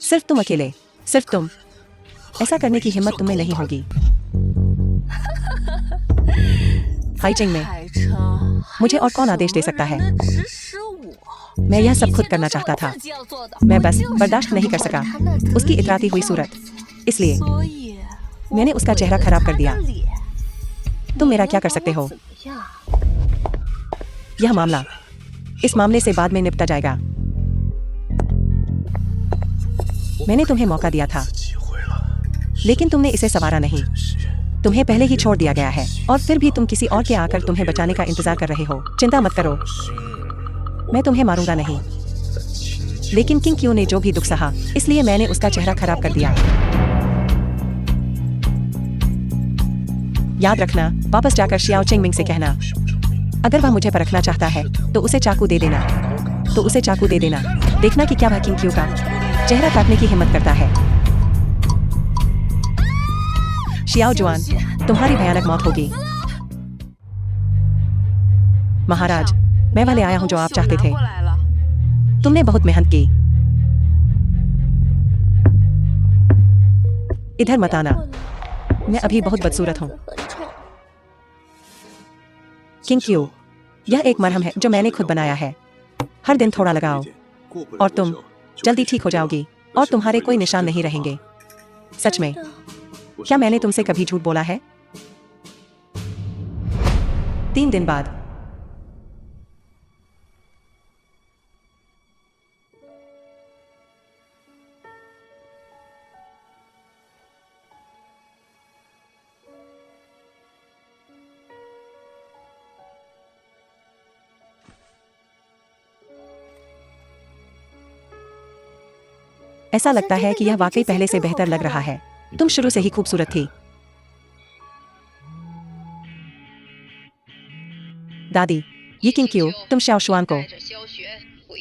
सिर्फ तुम अकेले, सिर्फ तुम। ऐसा करने की हिम्मत तुम्हें नहीं होगी। हाइचिंग में मुझे और कौन आदेश दे सकता है? मैं यह सब खुद करना चाहता था। मैं बस बर्दाश्त नहीं कर सका उसकी इतराती हुई सूरत, इसलिए मैंने उसका चेहरा खराब कर दिया। तुम मेरा क्या कर सकते हो? यह मामला, इस मामले से बाद में निपटा जाएगा। मैंने तुम्हें मौका दिया था, लेकिन तुमने इसे संवारा नहीं। तुम्हें पहले ही छोड़ दिया गया है और फिर भी तुम किसी और के आकर तुम्हें बचाने का इंतजार कर रहे हो। चिंता मत करो, मैं तुम्हें मारूंगा नहीं। लेकिन किंग क्यू ने जो भी दुख सहा, इसलिए मैंने उसका चेहरा खराब कर दिया। याद रखना, वापस जाकर शियाओ चिंगमिंग से कहना, अगर वह मुझे परखना चाहता है तो उसे चाकू दे देना। देखना कि क्या वह किंग क्यू का चेहरा काटने की हिम्मत करता है। शियाओ जुआन, तुम्हारी भयानक मौत होगी। महाराज, मैं वह ले आया हूं जो आप चाहते थे। तुमने बहुत मेहनत की। इधर मत आना, मैं अभी बहुत बदसूरत हूं। किंग क्यू, यह एक मरहम है जो मैंने खुद बनाया है। हर दिन थोड़ा लगाओ और तुम जल्दी ठीक हो जाओगी और तुम्हारे कोई निशान नहीं रहेंगे। सच में, क्या मैंने तुमसे कभी झूठ बोला है? 3 दिन बाद। ऐसा लगता है कि यह वाकई पहले से बेहतर लग रहा है। तुम शुरू से ही खूबसूरत थी। दादी, ये किंग क्यू, तुम शाओ शुआन को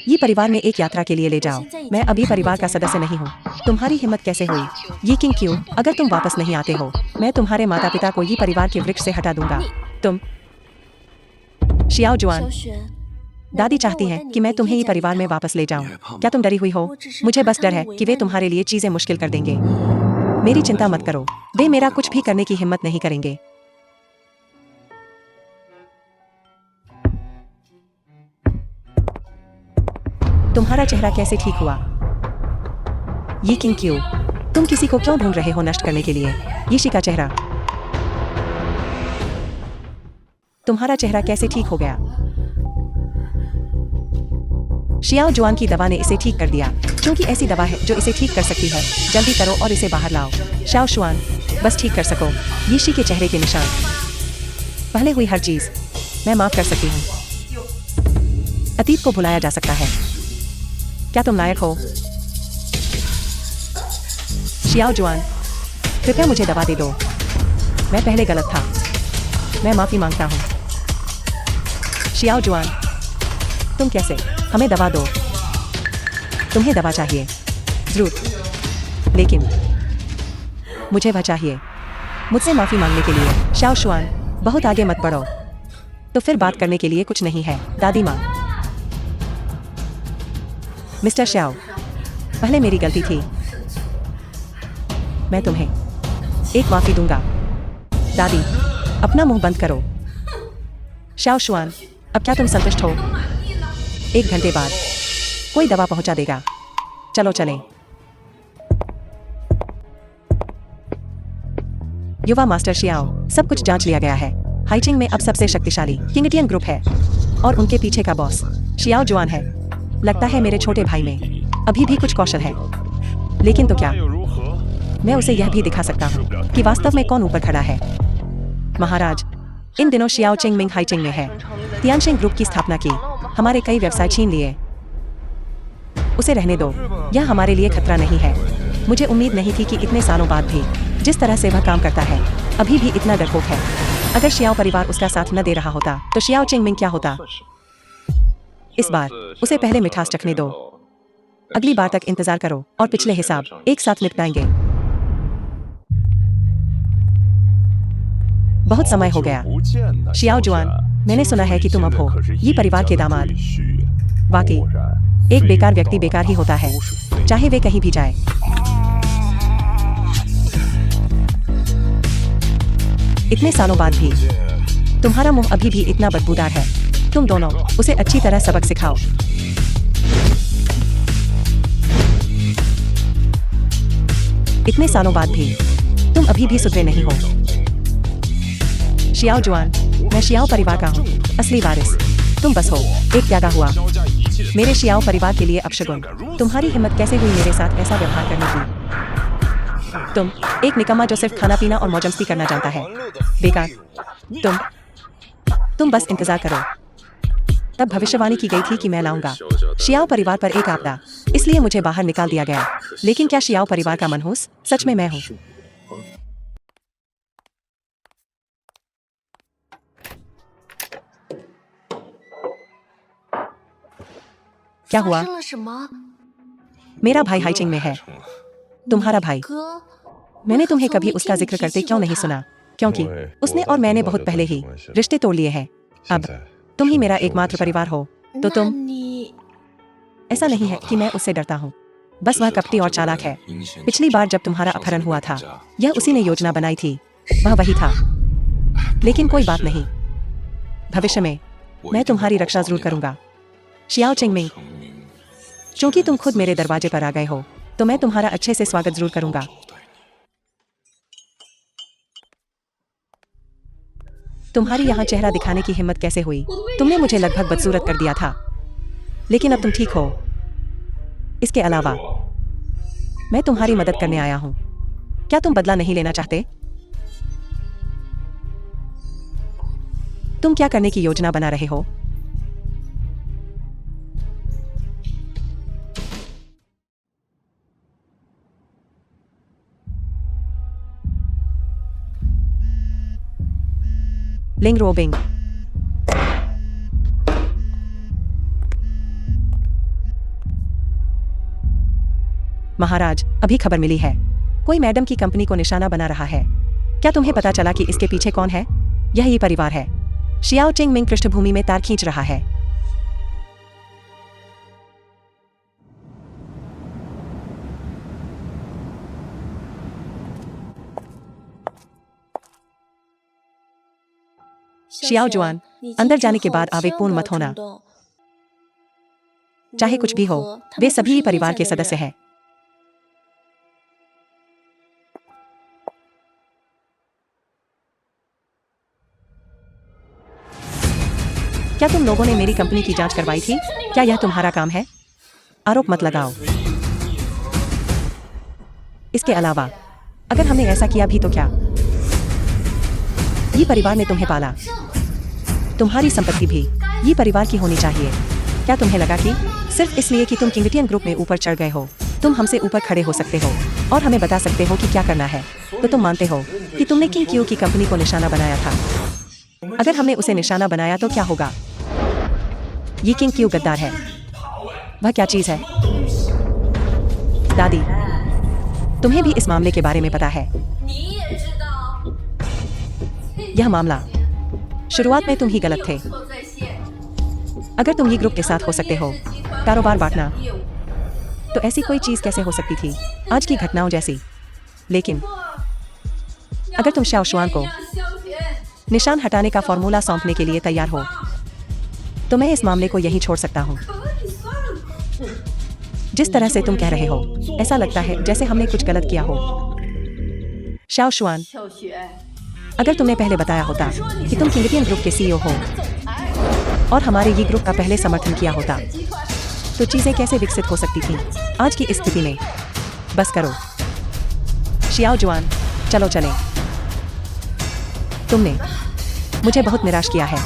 ये परिवार में एक यात्रा के लिए ले जाओ। मैं अभी परिवार का सदस्य नहीं हूँ। तुम्हारी हिम्मत कैसे हुई? ये किंग क्यू, अगर तुम वापस नहीं आते हो, मैं तुम्हारे माता पिता को ये परिवार के वृक्ष से हटा दूंगा। तुम शियाओ जुआन, दादी चाहती है कि मैं तुम्हें ये परिवार में वापस ले जाऊं। क्या तुम डरी हुई हो? मुझे बस डर है कि वे तुम्हारे लिए चीजें मुश्किल कर देंगे। मेरी चिंता मत करो, वे मेरा कुछ भी करने की हिम्मत नहीं करेंगे। तुम्हारा चेहरा कैसे ठीक हुआ? ये किंग क्यू, तुम किसी को क्यों ढूंढ रहे हो नष्ट करने के लिए? यीशी का चेहरा, तुम्हारा चेहरा कैसे ठीक हो गया? शियाओ जुआन की दवा ने इसे ठीक कर दिया, क्योंकि ऐसी दवा है जो इसे ठीक कर सकती है। जल्दी करो और इसे बाहर लाओ। शाओ शुआन, बस ठीक कर सको यीशी के चेहरे के निशान। पहले हुई हर चीज मैं माफ कर सकती हूँ। अतीत को भुलाया जा सकता है। क्या तुम लायक हो? शियाओ जुआन, कृपया मुझे दवा दे दो। मैं पहले गलत था। मैं माफी मांगता हूँ। शियाओ जुआन, तुम कैसे? हमें दवा दो। तुम्हें दवा चाहिए? जरूर, लेकिन मुझे वह चाहिए मुझसे माफी मांगने के लिए। शाओ शुआन, बहुत आगे मत बढ़ो। तो फिर बात करने के लिए कुछ नहीं है। दादी माँ, मिस्टर शाओ, पहले मेरी गलती थी। मैं तुम्हें एक माफी दूंगा। दादी, अपना मुंह बंद करो। शाओ शुआन, अब क्या तुम संतुष्ट हो? 1 घंटे बाद कोई दवा पहुंचा देगा। चलो चलें। युवा मास्टर शियाओ, सब कुछ जांच लिया गया है। हाइचिंग में अब सबसे शक्तिशाली किंगटियन ग्रुप है और उनके पीछे का बॉस शियाओ जुआन है। लगता है मेरे छोटे भाई में अभी भी कुछ कौशल है, लेकिन तो क्या, मैं उसे यह भी दिखा सकता हूँ कि वास्तव में कौन ऊपर खड़ा है। महाराज, इन दिनों शियाओ चिंगमिंग हाइचिंग में है। तियानशिंग ग्रुप की स्थापना की, हमारे कई व्यवसाय छीन लिए। उसे रहने दो, यह हमारे लिए खतरा नहीं है। मुझे उम्मीद नहीं थी कि इतने सालों बाद भी जिस तरह से वह काम करता है, अभी भी इतना डरपोक है। अगर शियाओ परिवार उसका साथ न दे रहा होता तो शियाओ चिंगमिंग क्या होता? इस बार उसे पहले मिठास चखने दो। अगली बार तक इंतजार करो और पिछले हिसाब एक साथ निपटाएंगे। बहुत समय हो गया। शियाओ जुआन, मैंने सुना है कि तुम अब हो ये परिवार के दामाद। वाकई एक बेकार व्यक्ति बेकार ही होता है, चाहे वे कहीं भी जाए। इतने सालों बाद भी तुम्हारा मुंह अभी भी इतना बदबूदार है। तुम दोनों उसे अच्छी तरह सबक सिखाओ। इतने सालों बाद भी तुम अभी भी सुधरे नहीं हो। शियाओ जुआन, मैं शियाओ परिवार का हूँ, असली वारिस। तुम बस हो एक त्यागा हुआ मेरे शियाओ परिवार के लिए अपशगुन। तुम्हारी हिम्मत कैसे हुई मेरे साथ ऐसा व्यवहार करने की? तुम एक निकम्मा जो सिर्फ खाना पीना और मौज मस्ती करना जानता है। बेकार। तुम बस इंतजार करो। तब भविष्यवाणी की गई थी कि मैं लाऊंगा शियाओ परिवार पर एक आपदा, इसलिए मुझे बाहर निकाल दिया गया। लेकिन क्या शियाओ परिवार का मनहूस सच में मैं हूँ? क्या हुआ? मेरा भाई हाइचिंग में है। तुम्हारा भाई? मैंने तुम्हें कभी उसका जिक्र करते क्यों नहीं सुना? क्योंकि उसने और मैंने बहुत पहले ही रिश्ते तोड़ लिए हैं। अब तुम ही मेरा एकमात्र परिवार हो, तो तुम। ऐसा नहीं है कि मैं उससे डरता हूँ, बस वह कपटी और चालाक है। पिछली बार जब तुम्हारा अपहरण हुआ था, यह उसी ने योजना बनाई थी। वह वही था। लेकिन कोई बात नहीं, भविष्य में मैं तुम्हारी रक्षा जरूर करूंगा। शियाओ चिंगमिंग, क्योंकि तुम खुद मेरे दरवाजे पर आ गए हो, तो मैं तुम्हारा अच्छे से स्वागत जरूर करूंगा। तुम्हारी यहाँ चेहरा दिखाने की हिम्मत कैसे हुई? तुमने मुझे लगभग बदसूरत कर दिया था, लेकिन अब तुम ठीक हो। इसके अलावा मैं तुम्हारी मदद करने आया हूँ। क्या तुम बदला नहीं लेना चाहते? तुम क्या करने की योजना बना रहे हो? लिंग रोबिंग। महाराज, अभी खबर मिली है, कोई मैडम की कंपनी को निशाना बना रहा है। क्या तुम्हें पता चला कि इसके पीछे कौन है? यही परिवार है। शियाओ चिंगमिंग पृष्ठभूमि में तार खींच रहा है। शियाओ जुआन, अंदर जाने के बाद आवेगपूर्ण मत होना। चाहे कुछ भी हो, वे सभी परिवार के सदस्य हैं। क्या तुम लोगों ने मेरी कंपनी की जांच करवाई थी? क्या यह तुम्हारा काम है? आरोप मत लगाओ। इसके अलावा अगर हमने ऐसा किया भी तो क्या? ये परिवार ने तुम्हें पाला, तुम्हारी संपत्ति भी ये परिवार की होनी चाहिए। क्या तुम्हें लगा कि सिर्फ इसलिए कि तुम किंगटियन ग्रुप में ऊपर चढ़ गए हो, तुम हमसे ऊपर खड़े हो सकते हो और हमें बता सकते हो कि क्या करना है? तो तुम मानते हो कि तुमने किंग क्यू की कंपनी को निशाना बनाया था। अगर हमने उसे निशाना बनाया तो क्या होगा? ये किंग क्यू गद्दार है। वह क्या चीज है? दादी, तुम्हें भी इस मामले के बारे में पता है? यह मामला शुरुआत में तुम ही गलत थे। अगर तुम ये ग्रुप के साथ हो सकते हो, कारोबार बांटना, तो ऐसी कोई चीज कैसे हो सकती थी आज की घटनाओं जैसी? लेकिन अगर तुम शाओ शुआन को निशान हटाने का फॉर्मूला सौंपने के लिए तैयार हो, तो मैं इस मामले को यहीं छोड़ सकता हूँ। जिस तरह से तुम कह रहे हो, ऐसा लगता है जैसे हमने कुछ गलत किया हो। शाओ शुआन, अगर तुमने पहले बताया होता कि तुम किंगटियन ग्रुप के सीईओ हो और हमारे ये ग्रुप का पहले समर्थन किया होता, तो चीजें कैसे विकसित हो सकती थीं आज की इस स्थिति में? बस करो शियाओ जुआन, चलो चलें। तुमने मुझे बहुत निराश किया है।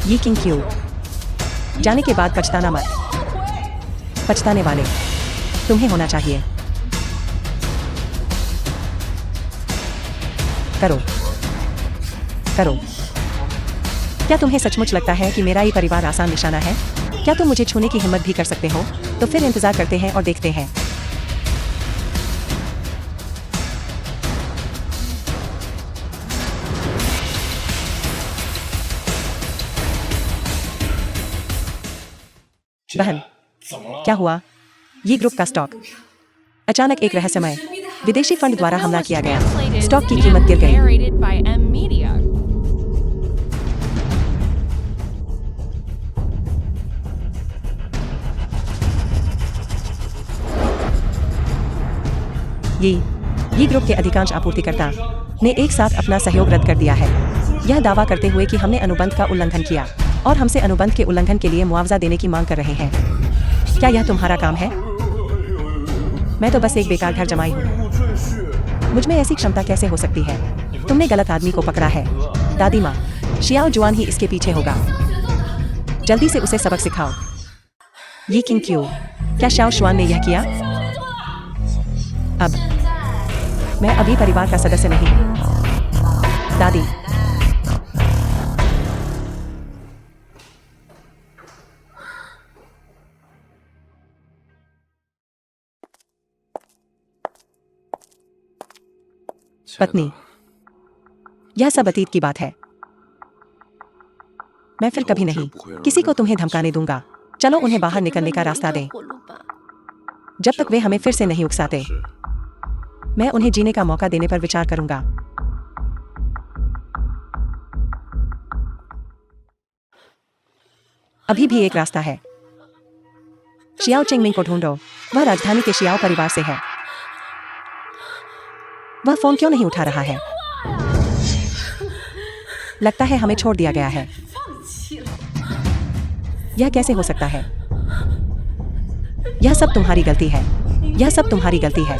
ये किंग क्यू जाने के बाद पछताना मत। पछताने वाले तुम्हें होना चाहिए। करो करो। क्या तुम्हें सचमुच लगता है कि मेरा ये परिवार आसान निशाना है? क्या तुम मुझे छूने की हिम्मत भी कर सकते हो? तो फिर इंतजार करते हैं और देखते हैं। बहन, क्या हुआ? ये ग्रुप का स्टॉक अचानक एक रहस्यमय विदेशी फंड द्वारा हमला किया गया। स्टॉक की कीमत गिर गई। Narrated by M Media. ये ग्रुप के अधिकांश आपूर्तिकर्ता ने एक साथ अपना सहयोग रद्द कर दिया है, यह दावा करते हुए कि हमने अनुबंध का उल्लंघन किया और हमसे अनुबंध के उल्लंघन के लिए मुआवजा देने की मांग कर रहे हैं। क्या यह तुम्हारा काम है? मैं तो बस एक बेकार घर जमाई हूँ। मुझ में ऐसी क्षमता कैसे हो सकती है? तुमने गलत आदमी को पकड़ा है। दादी माँ, शियाओ जुआन ही इसके पीछे होगा। जल्दी से उसे सबक सिखाओ। ये किंग क्यों? क्या शियाओ शुआन ने यह किया? अब मैं अभी परिवार का सदस्य नहीं हूँ। दादी, पत्नी, यह सब अतीत की बात है। मैं फिर कभी नहीं किसी को तुम्हें धमकाने दूंगा। चलो उन्हें बाहर निकलने का रास्ता दें। जब तक वे हमें फिर से नहीं उकसाते, मैं उन्हें जीने का मौका देने पर विचार करूंगा। अभी भी एक रास्ता है। शियाओ चिंगमिंग को ढूंढो। वह राजधानी के शियाओ परिवार से है। वह फोन क्यों नहीं उठा रहा है? लगता है हमें छोड़ दिया गया है। यह कैसे हो सकता है? यह सब तुम्हारी गलती है। यह सब तुम्हारी गलती है।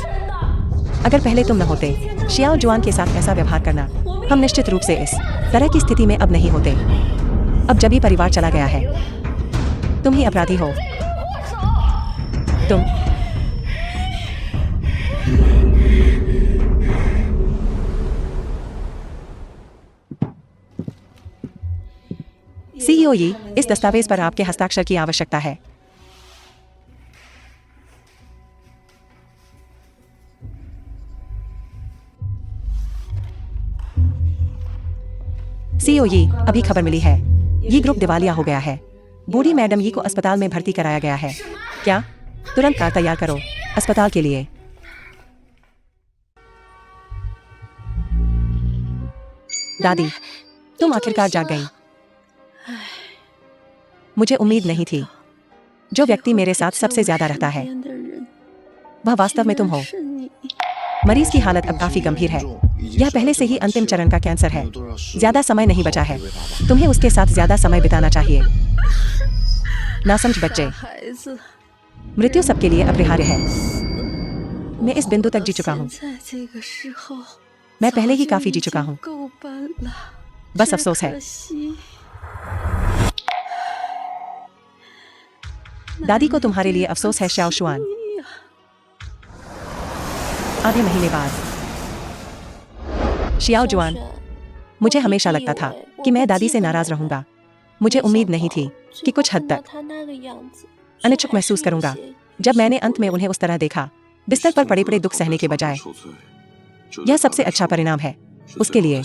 अगर पहले तुम न होते शियाओ जुआन के साथ ऐसा व्यवहार करना, हम निश्चित रूप से इस तरह की स्थिति में अब नहीं होते। अब जब ही परिवार चला गया है, तुम ही अपराधी हो। तुम सीईओ यी, इस दस्तावेज पर आपके हस्ताक्षर की आवश्यकता है। सीईओ यी, अभी खबर मिली है, ये ग्रुप दिवालिया हो गया है। बूढ़ी मैडम यी को अस्पताल में भर्ती कराया गया है। क्या? तुरंत कार तैयार करो अस्पताल के लिए। दादी, तुम आखिरकार जाग गई। मुझे उम्मीद नहीं थी। जो व्यक्ति मेरे साथ सबसे ज्यादा रहता है, वह वास्तव में तुम हो। मरीज की हालत अब काफी गंभीर है। यह पहले से ही अंतिम चरण का कैंसर है। ज्यादा समय नहीं बचा है। तुम्हें उसके साथ ज्यादा समय बिताना चाहिए। नासमझ बच्चे, मृत्यु सबके लिए अपरिहार्य है। मैं इस बिंदु तक जी चुका हूँ। मैं पहले ही काफी जी चुका हूँ। बस अफसोस है। दादी को तुम्हारे लिए अफसोस है शियाओ शुआन। आधे महीने बाद शियाओ जुआन, मुझे हमेशा लगता था कि मैं दादी से नाराज रहूंगा। मुझे उम्मीद नहीं थी कि कुछ हद तक अनिच्छुक महसूस करूंगा जब मैंने अंत में उन्हें उस तरह देखा, बिस्तर पर पड़े पड़े दुख सहने के बजाय। यह सबसे अच्छा परिणाम है उसके लिए।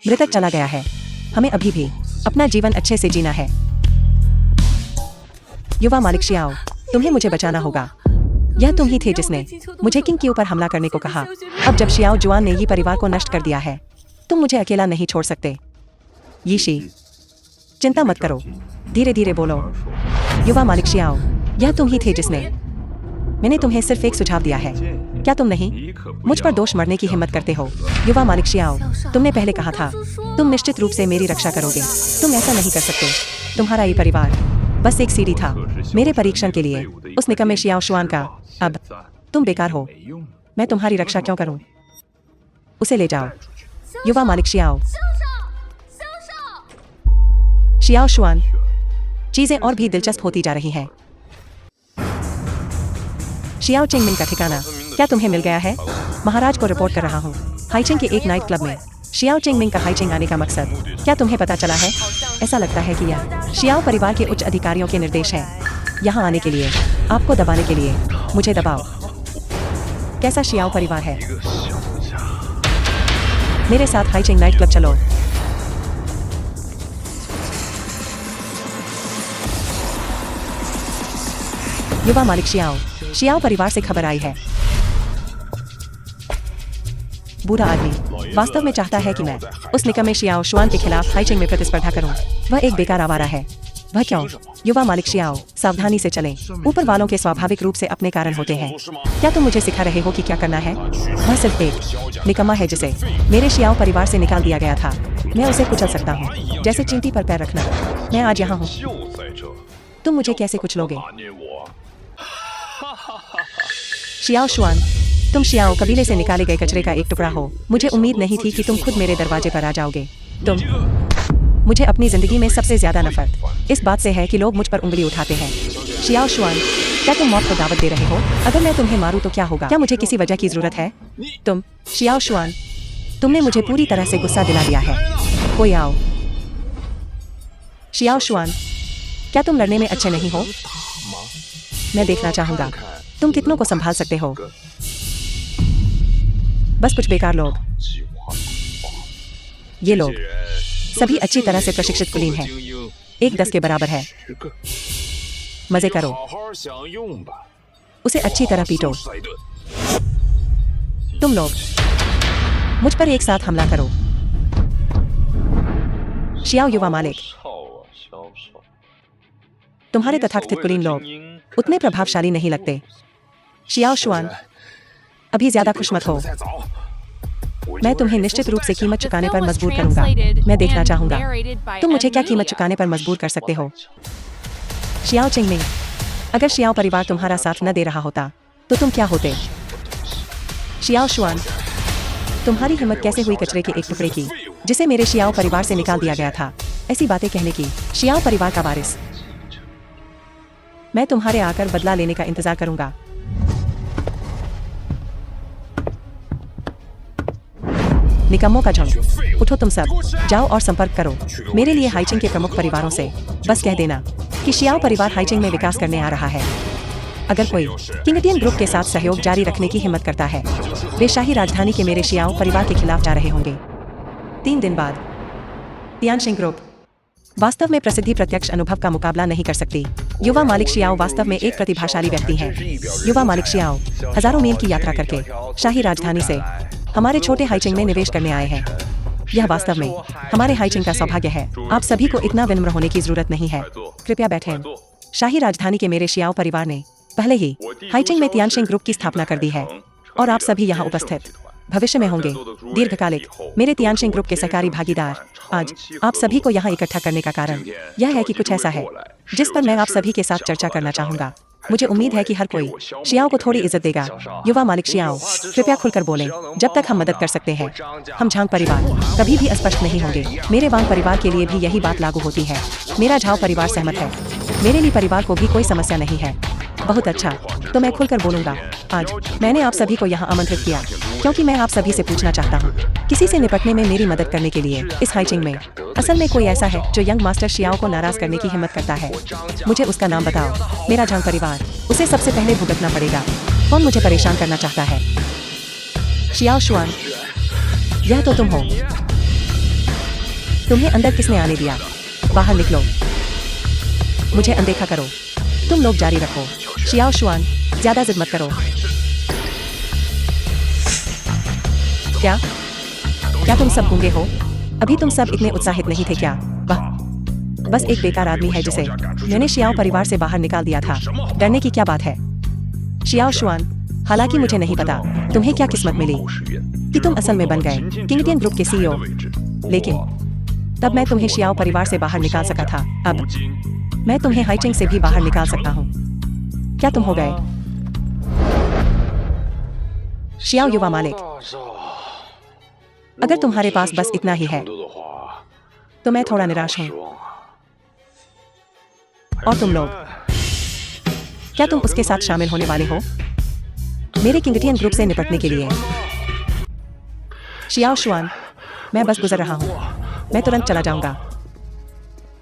मृतक चला गया है। हमें अभी भी अपना जीवन अच्छे से जीना है। युवा मालिक शियाओ, तुम्हें मुझे बचाना होगा। यह तुम ही थे जिसने मुझे किंग के ऊपर हमला करने को कहा। अब जब शियाओ जुआन ने ये परिवार को नष्ट कर दिया है, तुम मुझे अकेला नहीं छोड़ सकते। यीशी, चिंता मत करो, धीरे धीरे बोलो। युवा मालिक शियाओ, यह तुम ही थे जिसने मैंने तुम्हें सिर्फ एक सुझाव दिया है। क्या तुम नहीं मुझ पर दोष मरने की हिम्मत करते हो? युवा मालिक शियाओ, तुमने पहले कहा था तुम निश्चित रूप से मेरी रक्षा करोगे। तुम ऐसा नहीं कर सकते। तुम्हारा ये परिवार बस एक सीढ़ी था मेरे परीक्षण के लिए, उस निकम्मे शियाओ शुआन का। अब तुम बेकार हो। मैं तुम्हारी रक्षा क्यों करूं? उसे ले जाओ। युवा मालिक शियाओ। शियाओ शुआन, चीजें और भी दिलचस्प होती जा रही हैं। शियाओ चिंगमिन का ठिकाना क्या तुम्हें मिल गया है? महाराज को रिपोर्ट कर रहा हूँ। हाइचिंग के एक नाइट क्लब में शियाओ चिंगमिन का हाइचिंग आने का मकसद क्या तुम्हें पता चला है? ऐसा लगता है कि यह शियाओ परिवार के उच्च अधिकारियों के निर्देश हैं। यहाँ आने के लिए, आपको दबाने के लिए मुझे दबाओ। कैसा शियाओ परिवार है? मेरे साथ हाइचिंग नाइट क्लब चलो। युवा मालिक शियाओ। शियाओ परिवार से खबर आई है। बूढ़ा आदमी वास्तव में चाहता है कि मैं उस निकम्मे शियाओ शुआन के खिलाफ हाइचिंग में प्रतिस्पर्धा करूं। वह एक बेकार आवारा है। वह क्यों? युवा मालिक शियाओ, सावधानी से चलें। ऊपर वालों के स्वाभाविक रूप से अपने कारण होते हैं। क्या तुम मुझे सिखा रहे हो कि क्या करना है? वह सिर्फ एक निकम्मा है जिसे मेरे शियाओ परिवार से निकाल दिया गया था। मैं उसे कुचल सकता हूँ, जैसे चींटी पर पैर रखना। मैं आज यहाँ हूँ। तुम मुझे कैसे कुचलोगे? शियाओ शुआन, तुम शियाओ कबीले से निकाले गए कचरे का एक टुकड़ा हो। मुझे उम्मीद नहीं थी कि तुम खुद मेरे दरवाजे पर आ जाओगे। मुझे अपनी जिंदगी में सबसे ज्यादा नफरत इस बात से है कि लोग मुझ पर उंगली उठाते हैं। शियाओ शुआन, क्या तुम मौत को दावत दे रहे हो? अगर मैं तुम्हें मारूं तो क्या होगा? क्या मुझे किसी वजह की जरूरत है? तुम शियाओ शुआन, तुमने मुझे पूरी तरह से गुस्सा दिला दिया है। कोई आओ। शियाओ शुआन, क्या तुम लड़ने में अच्छे नहीं हो? मैं देखना चाहूंगा तुम कितनों को संभाल सकते हो। बस कुछ बेकार लोग। ये लोग सभी अच्छी तरह से प्रशिक्षित कुलीन हैं। 1-10 के बराबर है। मजे करो, उसे अच्छी तरह पीटो। तुम लोग मुझ पर एक साथ हमला करो। शियाओ युवा मालिक, तुम्हारे तथाकथित कुलीन लोग उतने प्रभावशाली नहीं लगते। शियाओ शुआन, अभी ज्यादा खुश मत हो। मैं तुम्हें निश्चित रूप से कीमत चुकाने पर मजबूर करूंगा। मैं देखना चाहूंगा तुम मुझे क्या कीमत चुकाने पर मजबूर कर सकते हो। शियाओ चिंगमिंग, अगर शियाओ परिवार तुम्हारा साथ न दे रहा होता तो तुम क्या होते? शियाओ शुआन, तुम्हारी हिम्मत कैसे हुई कचरे के एक टुकड़े की जिसे मेरे शियाओ परिवार से निकाल दिया गया था, ऐसी बातें कहने की? शियाओ परिवार का वारिस, मैं तुम्हारे आकर बदला लेने का इंतजार करूंगा। निकम्मों का झुंड, उठो तुम सब, जाओ और संपर्क करो मेरे लिए हाइचिंग के प्रमुख परिवारों से। बस कह देना कि शियाओ परिवार हाइचिंग में विकास करने आ रहा है। अगर कोई किंगटियन ग्रुप के साथ सहयोग जारी रखने की हिम्मत करता है, वे शाही राजधानी के मेरे शियाओ परिवार के खिलाफ जा रहे होंगे। 3 दिन बाद तियानशिंग ग्रुप वास्तव में प्रसिद्धि प्रत्यक्ष अनुभव का मुकाबला नहीं कर सकती। युवा मालिक शियाओ वास्तव में एक प्रतिभाशाली व्यक्ति है। युवा मालिक शियाओ हजारों मील की यात्रा करके शाही राजधानी से हमारे छोटे हाइचिंग में निवेश करने आए हैं। यह वास्तव में हमारे हाइचिंग का सौभाग्य है। आप सभी को इतना विनम्र होने की जरूरत नहीं है। कृपया बैठें। शाही राजधानी के मेरे शियाओ परिवार ने पहले ही हाइचिंग में तियानशिंग ग्रुप की स्थापना कर दी है और आप सभी यहाँ उपस्थित भविष्य में होंगे दीर्घकालिक मेरे तियानशिंग ग्रुप के सहकारी भागीदार। आज आप सभी को यहाँ इकट्ठा करने का कारण यह है कि कुछ ऐसा है जिस पर मैं आप सभी के साथ चर्चा करना चाहूंगा। मुझे उम्मीद है कि हर कोई शियाओ को थोड़ी इज्जत देगा। युवा मालिक शियाओ, कृपया खुलकर बोलें। जब तक हम मदद कर सकते हैं, हम झांग परिवार कभी भी अस्पष्ट नहीं होंगे। मेरे वांग परिवार के लिए भी यही बात लागू होती है। मेरा झाओ परिवार सहमत है। मेरे लिए परिवार को भी कोई समस्या नहीं है। बहुत अच्छा, तो मैं खुलकर बोलूंगा। आज मैंने आप सभी को यहाँ आमंत्रित किया क्योंकि मैं आप सभी से पूछना चाहता हूँ किसी से निपटने में मेरी मदद करने के लिए। इस हाइचिंग में असल में कोई ऐसा है जो यंग मास्टर शियाओ को नाराज करने की हिम्मत करता है। मुझे उसका नाम बताओ। मेरा झांग परिवार, उसे सबसे पहले भुगतना पड़ेगा। कौन मुझे परेशान करना चाहता है? शियाओ शुआन, यह तो तुम हो। तुम्हें अंदर किसने आने दिया? बाहर निकलो, मुझे अनदेखा करो। तुम लोग जारी रखो। शियाओ शुआन, ज्यादा जिद मत करो। क्या तुम सब गूंगे हो? अभी तुम सब इतने उत्साहित नहीं थे क्या? वाह, बस एक बेकार आदमी है जिसे मैंने शियाओ परिवार से बाहर निकाल दिया था। डरने की क्या बात है? शियाओ शुआन, हालांकि मुझे नहीं पता तुम्हें क्या किस्मत मिली कि तुम असल में बन गए किंगटियन ग्रुप के सीईओ, लेकिन तब मैं तुम्हें शियाओ परिवार से बाहर निकाल सका था। अब मैं तुम्हें हाइचिंग से भी बाहर निकाल सकता हूँ। क्या तुम हो गए? शियाओ युवा मालिक, अगर तुम्हारे पास बस इतना ही है तो मैं थोड़ा निराश हूं। और तुम लोग, क्या तुम उसके साथ शामिल होने वाले हो मेरे किंगटियन ग्रुप से निपटने के लिए? शियाओ शुआन, मैं बस गुजर रहा हूं। मैं तुरंत चला जाऊंगा।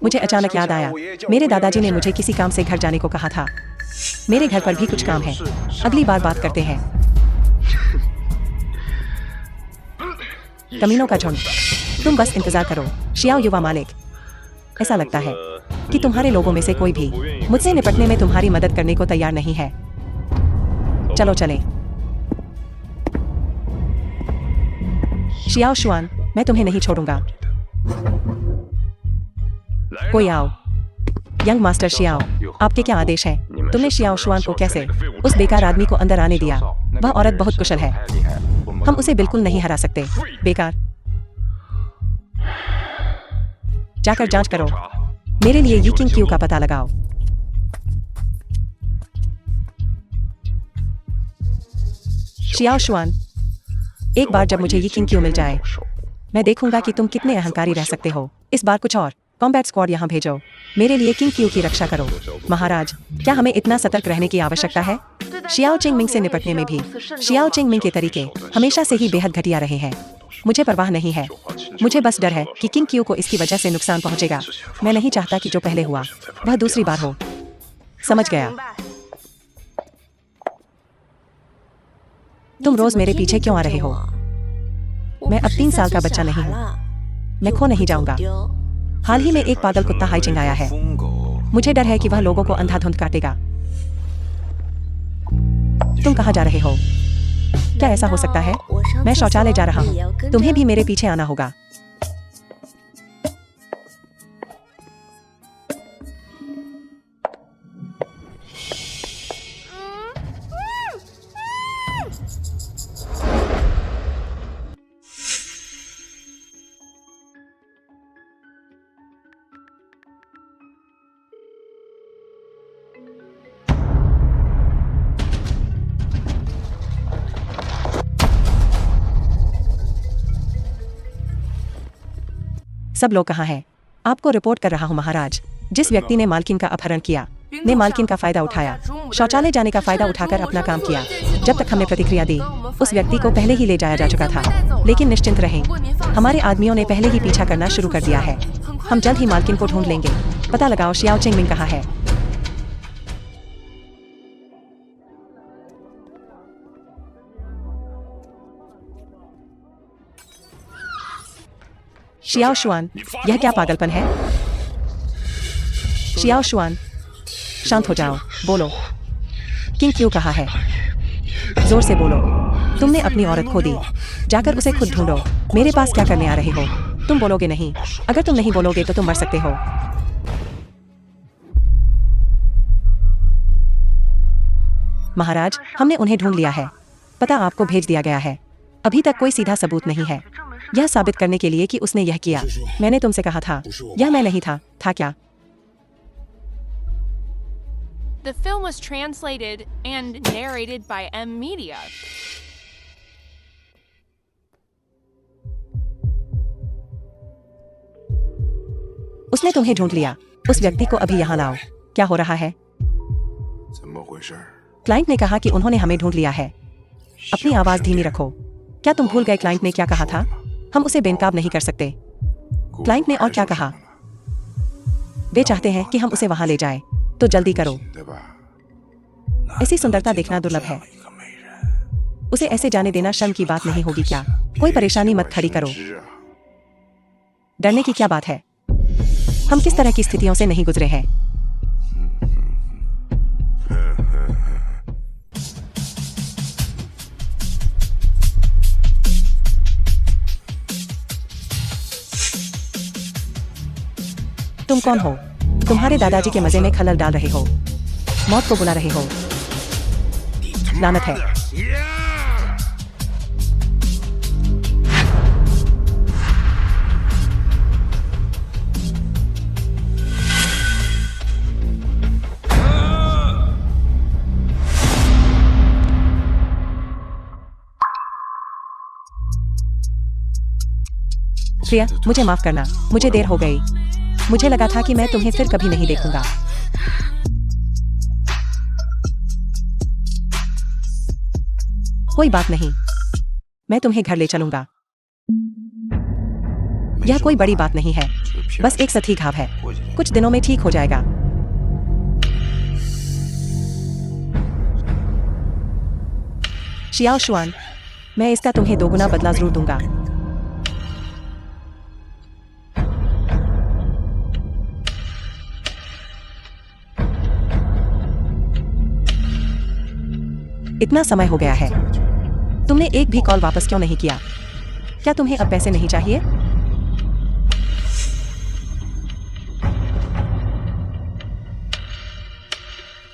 मुझे अचानक याद आया, मेरे दादाजी ने मुझे किसी काम से घर जाने को कहा था। मेरे घर पर भी कुछ काम है। अगली बार बात करते हैं। कमीनों का झुंड, तुम बस इंतजार करो। शियाओ युवा मालिक, ऐसा लगता है कि तुम्हारे लोगों में से कोई भी मुझसे निपटने में तुम्हारी मदद करने को तैयार नहीं है। चलो चलें। शियाओ शुआन, मैं तुम्हें नहीं छोड़ूंगा। कोई आओ। यंग मास्टर शियाओ, आपके क्या आदेश हैं? तुमने शियाओ शुआन को कैसे उस बेकार आदमी को अंदर आने दिया? वह औरत बहुत कुशल है, हम उसे बिल्कुल नहीं हरा सकते। बेकार। जाकर जांच करो। मेरे लिए यी किंग क्यू का पता लगाओ। शियाओ शुआन, एक बार जब मुझे यी किंग क्यू मिल जाए, मैं देखूंगा कि तुम कितने अहंकारी रह सकते हो। इस बार कुछ और। कॉम्बैट स्क्वाड यहाँ भेजो। मेरे लिए किंग क्यू की रक्षा करो। महाराज, क्या हमें इतना सतर्क रहने की आवश्यकता है? शियाओ चिंगमिंग से निपटने में भी शियाओ चिंगमिंग के तरीके हमेशा से ही बेहद घटिया रहे हैं। मुझे परवाह नहीं है, मुझे बस डर है कि किंग क्यू को इसकी वजह से नुकसान पहुंचेगा। मैं नहीं चाहता कि जो पहले हुआ वह दूसरी बार हो। समझ गया। तुम रोज मेरे पीछे क्यों आ रहे हो? मैं अब 3 साल का बच्चा नहीं हूँ। मैं खो नहीं जाऊंगा। हाल ही में एक पागल कुत्ता हाइचिंग आया है। मुझे डर है कि वह लोगों को अंधाधुंध काटेगा। तुम कहाँ जा रहे हो? क्या ऐसा हो सकता है? मैं शौचालय जा रहा हूँ। तुम्हें भी मेरे पीछे आना होगा। सब लोग कहाँ हैं? आपको रिपोर्ट कर रहा हूँ महाराज। जिस व्यक्ति ने मालकिन का अपहरण किया ने मालकिन का फायदा उठाया, शौचालय जाने का फायदा उठाकर अपना काम किया। जब तक हमने प्रतिक्रिया दी, उस व्यक्ति को पहले ही ले जाया जा चुका था। लेकिन निश्चिंत रहें, हमारे आदमियों ने पहले ही पीछा करना शुरू कर दिया है। हम जल्द ही मालकिन को ढूंढ लेंगे। पता लगाओ शियाओ चिंगमिंग कहाँ है। शियाओ शुआन, यह क्या पागलपन है? शियाओ शुआन, शांत हो जाओ। बोलो, किंग क्यू कहाँ है? जोर से बोलो। तुमने अपनी औरत खो दी, जाकर उसे खुद ढूंढो। मेरे पास क्या करने आ रहे हो? तुम बोलोगे नहीं। अगर तुम नहीं बोलोगे तो तुम मर सकते हो। महाराज, हमने उन्हें ढूंढ लिया है। पता आपको भेज दिया गया है। अभी तक कोई सीधा सबूत नहीं है यह साबित करने के लिए कि उसने यह किया। मैंने तुमसे कहा था, यह मैं नहीं था क्या? The film was translated and narrated by M Media. उसने तुम्हें ढूंढ लिया। उस व्यक्ति को अभी यहाँ लाओ। क्या हो रहा है? क्लाइंट ने कहा कि उन्होंने हमें ढूंढ लिया है। अपनी आवाज धीमी रखो। क्या तुम भूल गए क्लाइंट ने क्या कहा था? हम उसे बेनकाब नहीं कर सकते। क्लाइंट ने और क्या कहा? वे चाहते हैं कि हम उसे वहां ले जाएं। तो जल्दी करो। ऐसी सुंदरता देखना दुर्लभ है। उसे ऐसे जाने देना शर्म की बात नहीं होगी क्या? कोई परेशानी मत खड़ी करो। डरने की क्या बात है? हम किस तरह की स्थितियों से नहीं गुजरे हैं। तुम कौन हो? तुम्हारे दादाजी के मजे में खलल डाल रहे हो। मौत को बुला रहे हो। लानत है। प्रिया, मुझे माफ करना, मुझे देर हो गई। मुझे लगा था कि मैं तुम्हें फिर कभी नहीं देखूंगा। कोई बात नहीं, मैं तुम्हें घर ले चलूंगा। यह कोई बड़ी बात नहीं है, बस एक सतही घाव है। कुछ दिनों में ठीक हो जाएगा। शियाओ शुआन, मैं इसका तुम्हें दोगुना बदला जरूर दूंगा। इतना समय हो गया है, तुमने एक भी कॉल वापस क्यों नहीं किया? क्या तुम्हें अब पैसे नहीं चाहिए?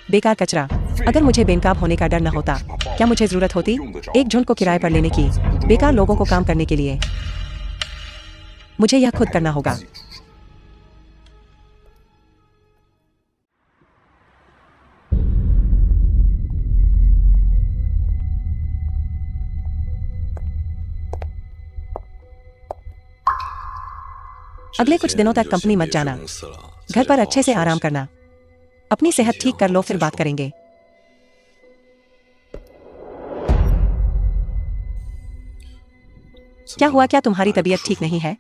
बेकार कचरा। अगर मुझे बेनकाब होने का डर न होता, क्या मुझे जरूरत होती एक झुंड को किराए पर लेने की, बेकार लोगों को काम करने के लिए? मुझे यह खुद करना होगा। अगले कुछ दिनों तक कंपनी मत जाना, घर पर अच्छे से आराम करना, अपनी सेहत ठीक कर लो, फिर बात करेंगे। क्या हुआ? क्या तुम्हारी तबीयत ठीक नहीं है?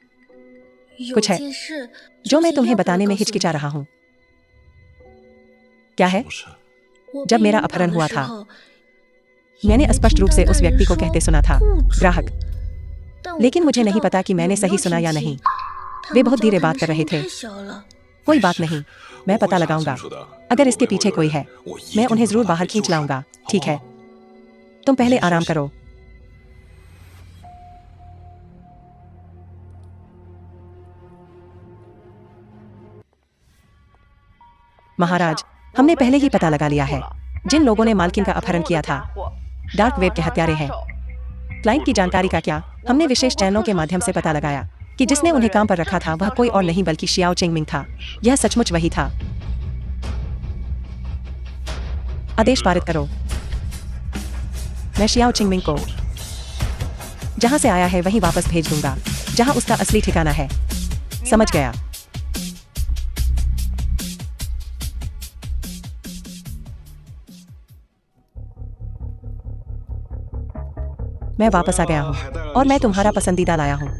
कुछ है जो मैं तुम्हें बताने में हिचकिचा रहा हूँ। क्या है? जब मेरा अपहरण हुआ था, मैंने स्पष्ट रूप से उस व्यक्ति को कहते सुना था, ग्राहक। लेकिन मुझे नहीं पता कि मैंने सही सुना या नहीं। वे बहुत धीरे बात कर रहे थे। कोई बात नहीं, मैं पता लगाऊंगा। अगर इसके पीछे कोई है, मैं उन्हें जरूर बाहर खींच लाऊंगा। ठीक है, तुम पहले आराम करो। महाराज, हमने पहले ही पता लगा लिया है जिन लोगों ने मालकिन का अपहरण किया था, डार्क वेब के हत्यारे हैं। क्लाइंट की जानकारी का क्या? हमने विशेष चैनलों के माध्यम से पता लगाया कि जिसने उन्हें काम पर रखा था वह कोई और नहीं बल्कि शियाओ चिंगमिंग था। यह सचमुच वही था। आदेश पारित करो। मैं शियाओ चिंगमिंग को जहां से आया है वहीं वापस भेज दूंगा, जहां उसका असली ठिकाना है। समझ गया? मैं वापस आ गया हूँ और मैं तुम्हारा पसंदीदा लाया हूँ।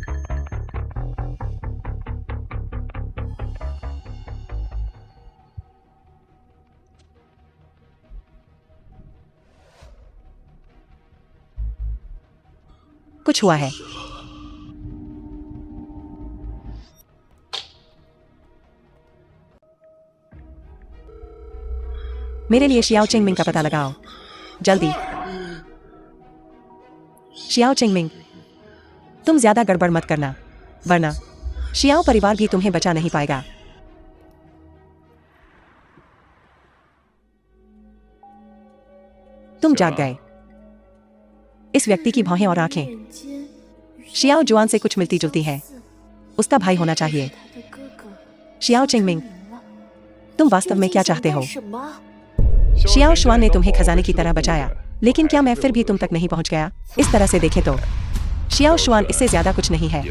कुछ हुआ है। मेरे लिए शियाओ चिंगमिंग का पता लगाओ, जल्दी। शियाओ चिंगमिंग, तुम ज्यादा गड़बड़ मत करना, वरना शियाओ परिवार भी तुम्हें बचा नहीं पाएगा। तुम जाग गए। इस व्यक्ति की भौहें और आंखें शियाओ जुआन से कुछ मिलती जुलती हैं। उसका भाई होना चाहिए। शियाओ चिंगमिंग, तुम वास्तव में क्या चाहते हो? शियाओ शुआन ने तुम्हें खजाने की तरह बचाया, लेकिन क्या मैं फिर भी तुम तक नहीं पहुंच गया? इस तरह से देखें तो शियाओ शुआन इससे ज्यादा कुछ नहीं है।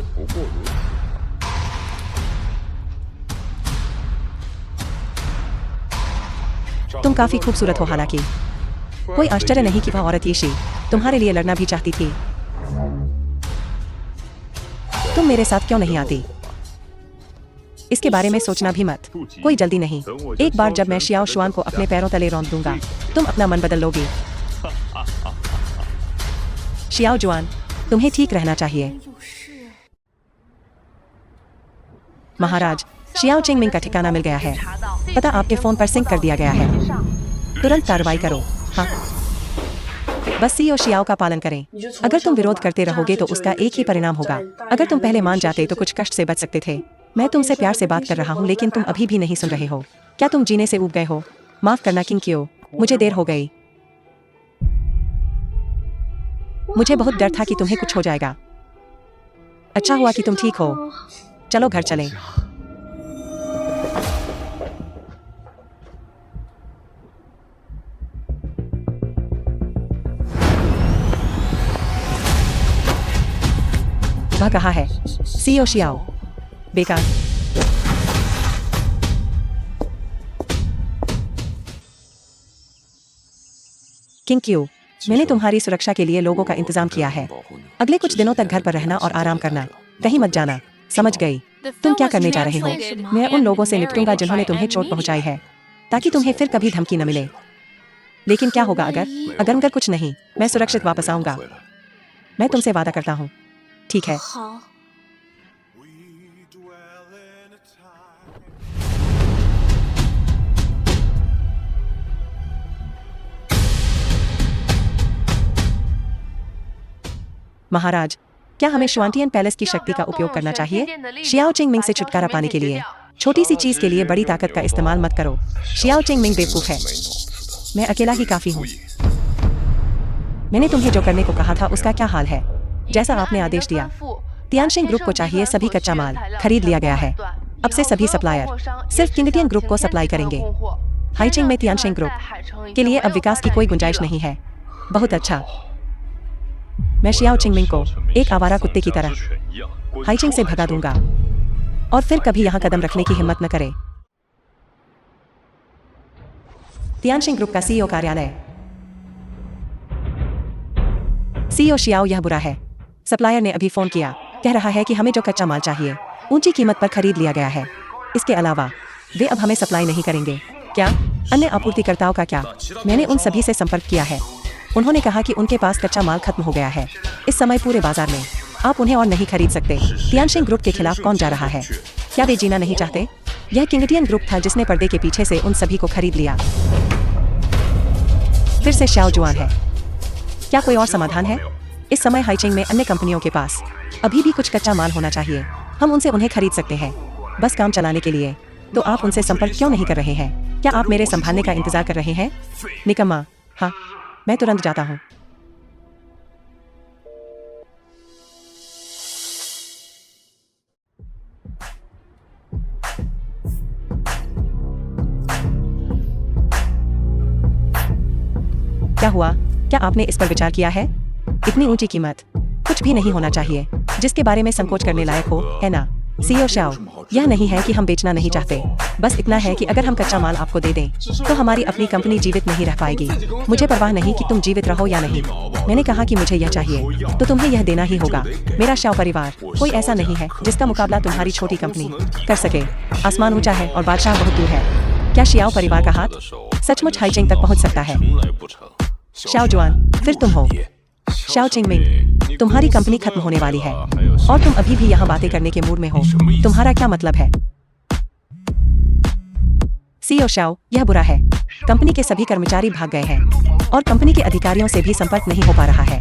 तुम काफी खूबसूरत हो, हालांकि कोई आश्चर्य नहीं कि वह औरत यीशी तुम्हारे लिए लड़ना भी चाहती थी। तुम मेरे साथ क्यों नहीं आती? इसके बारे में सोचना भी मत, कोई जल्दी नहीं। एक बार जब मैं शियाओ शुआन को अपने पैरों तले रौंद दूंगा, तुम अपना मन बदल लोगी। शियाओ जुआन, तुम्हें ठीक रहना चाहिए। महाराज, शियाओ चिंगमिंग का ठिकाना मिल गया है। पता आपके फोन पर सिंक कर दिया गया है। तुरंत कार्रवाई करो। हाँ, बस सीओ शियाओ का पालन करें। अगर तुम विरोध करते रहोगे तो उसका एक ही परिणाम होगा। अगर तुम पहले मान जाते तो कुछ कष्ट से बच सकते थे। मैं तुमसे प्यार से बात कर रहा हूँ, लेकिन तुम अभी भी नहीं सुन रहे हो। क्या तुम जीने से ऊब गए हो? माफ करना किंग क्यों, मुझे देर हो गई। मुझे बहुत डर था कि तुम्हें कुछ हो जाएगा। अच्छा हुआ कि तुम ठीक हो। चलो घर चलें। वह कहाँ है? सीओ शियाओ, बेकार। किंग क्यू, मैंने तुम्हारी सुरक्षा के लिए लोगों का इंतजाम किया है। अगले कुछ दिनों तक घर पर रहना और आराम करना, कहीं मत जाना। समझ गई? तुम क्या करने जा रहे हो? मैं उन लोगों से निपटूंगा जिन्होंने तुम्हें चोट पहुंचाई है, ताकि तुम्हें फिर कभी धमकी न मिले। लेकिन क्या होगा अगर कुछ नहीं? मैं सुरक्षित वापस आऊंगा। मैं तुमसे वादा करता हूँ। ठीक है। महाराज, क्या हमें शुआनटियन पैलेस की शक्ति का उपयोग करना चाहिए? शियाओ चिंगमिंग से छुटकारा पाने के लिए छोटी सी चीज के लिए बड़ी ताकत का इस्तेमाल मत करो। शियाओ चिंगमिंग बेवकूफ है। मैं अकेला ही काफी हूँ। मैंने तुम्हें जो करने को कहा था उसका क्या हाल है? जैसा आपने आदेश दिया। तियानशिंग ग्रुप को चाहिए सभी कच्चा माल खरीद लिया गया है। अब से सभी सप्लायर सिर्फ किंगटियन ग्रुप को सप्लाई करेंगे। हाइचिंग में तियानशिंग ग्रुप के लिए अब विकास की कोई गुंजाइश नहीं है। बहुत अच्छा। मैं शियाओ चिंगमिंग को एक आवारा कुत्ते की तरह हाइचिंग से भगा दूंगा और फिर कभी यहाँ कदम रखने की हिम्मत न करे। तियानशिंग ग्रुप का सीईओ कार्यालय। सीईओ शियाओ, यह बुरा है। सप्लायर ने अभी फोन किया, कह रहा है कि हमें जो कच्चा माल चाहिए ऊंची कीमत पर खरीद लिया गया है। इसके अलावा वे अब हमें सप्लाई नहीं करेंगे। क्या? अन्य आपूर्तिकर्ताओं का क्या? मैंने उन सभी से संपर्क किया है। उन्होंने कहा कि उनके पास कच्चा माल खत्म हो गया है। इस समय पूरे बाजार में आप उन्हें और नहीं खरीद सकते। तियानशिंग ग्रुप के खिलाफ कौन जा रहा है? क्या वे जीना नहीं चाहते? यह किंगटियन ग्रुप था जिसने पर्दे के पीछे से उन सभी को खरीद लिया। फिर से शाओ जुआन है। क्या कोई और समाधान है? इस समय हाइचिंग में अन्य कंपनियों के पास अभी भी कुछ कच्चा माल होना चाहिए। हम उनसे उन्हें खरीद सकते हैं, बस काम चलाने के लिए। तो आप उनसे संपर्क क्यों नहीं कर रहे हैं? क्या आप मेरे संभालने का इंतजार कर रहे हैं? निकम्मा। हाँ, मैं तुरंत जाता हूँ। क्या हुआ? क्या आपने इस पर विचार किया है? इतनी ऊंची कीमत कुछ भी नहीं होना चाहिए जिसके बारे में संकोच करने लायक हो, है ना? सीईओ शाओ, यह नहीं है कि हम बेचना नहीं चाहते। बस इतना है कि अगर हम कच्चा माल आपको दे दें तो हमारी अपनी कंपनी जीवित नहीं रह पाएगी। मुझे परवाह नहीं कि तुम जीवित रहो या नहीं। मैंने कहा कि मुझे यह चाहिए तो तुम्हें यह देना ही होगा। मेरा शाओ परिवार कोई ऐसा नहीं है जिसका मुकाबला तुम्हारी छोटी कंपनी कर सके। आसमान ऊंचा है और बादशाह बहुत दूर है। क्या शियाओ परिवार का हाथ सचमुच हाइचिंग तक पहुंच सकता है? शाओ जुआन, फिर तुम हो। शाओ चिंगमिंग, तुम्हारी कंपनी खत्म होने वाली है और तुम अभी भी यहाँ बातें करने के मूड में हो। तुम्हारा क्या मतलब है? सीईओ शाओ, यह बुरा है। कंपनी के सभी कर्मचारी भाग गए हैं और कंपनी के अधिकारियों से भी संपर्क नहीं हो पा रहा है।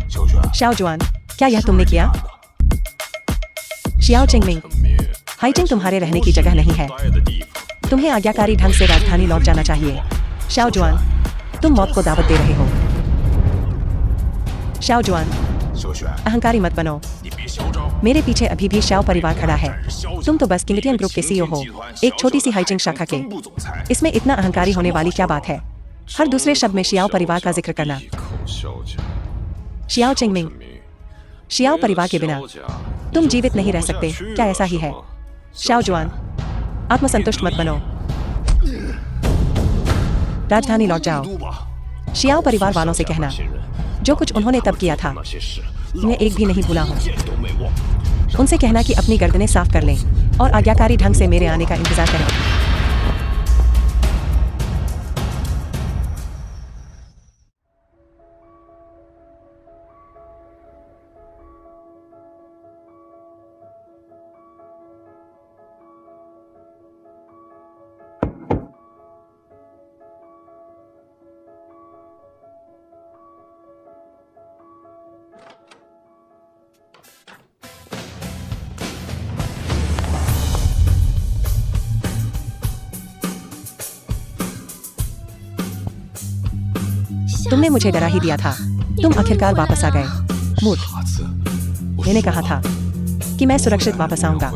शाओ जुआन, क्या यह तुमने किया? शियाओ चिंगमिंग, हाइचिंग तुम्हारे रहने की जगह नहीं है। तुम्हें आज्ञाकारी ढंग से राजधानी लौट जाना चाहिए। शाओ जुआन, तुम मौत को दावत दे रहे हो। शाओ जुआन, अहंकारी मत बनो। मेरे पीछे अभी भी शाओ परिवार खड़ा है। तुम तो बस किंगटियन ग्रुप के सीईओ हो, एक छोटी सी हाइचिंग शाखा के। इसमें इतना अहंकारी होने वाली क्या बात है? हर दूसरे शब्द में शियाओ परिवार का जिक्र करना। शियाओ चिंगमिंग, शियाओ परिवार के बिना तुम जीवित नहीं रह सकते। क्या ऐसा ही है? शाओ जुआन, आत्मसंतुष्ट मत बनो। राजधानी लौट जाओ। शियाओ परिवार वालों से कहना जो कुछ उन्होंने तब किया था मैं एक भी नहीं भूला हूँ। उनसे कहना कि अपनी गर्दनें साफ कर लें और आज्ञाकारी ढंग से मेरे आने का इंतजार करें। तुमने मुझे डरा ही दिया था। तुम आखिरकार वापस आ गए। मूर्ख, मैंने कहा था कि मैं सुरक्षित वापस आऊंगा।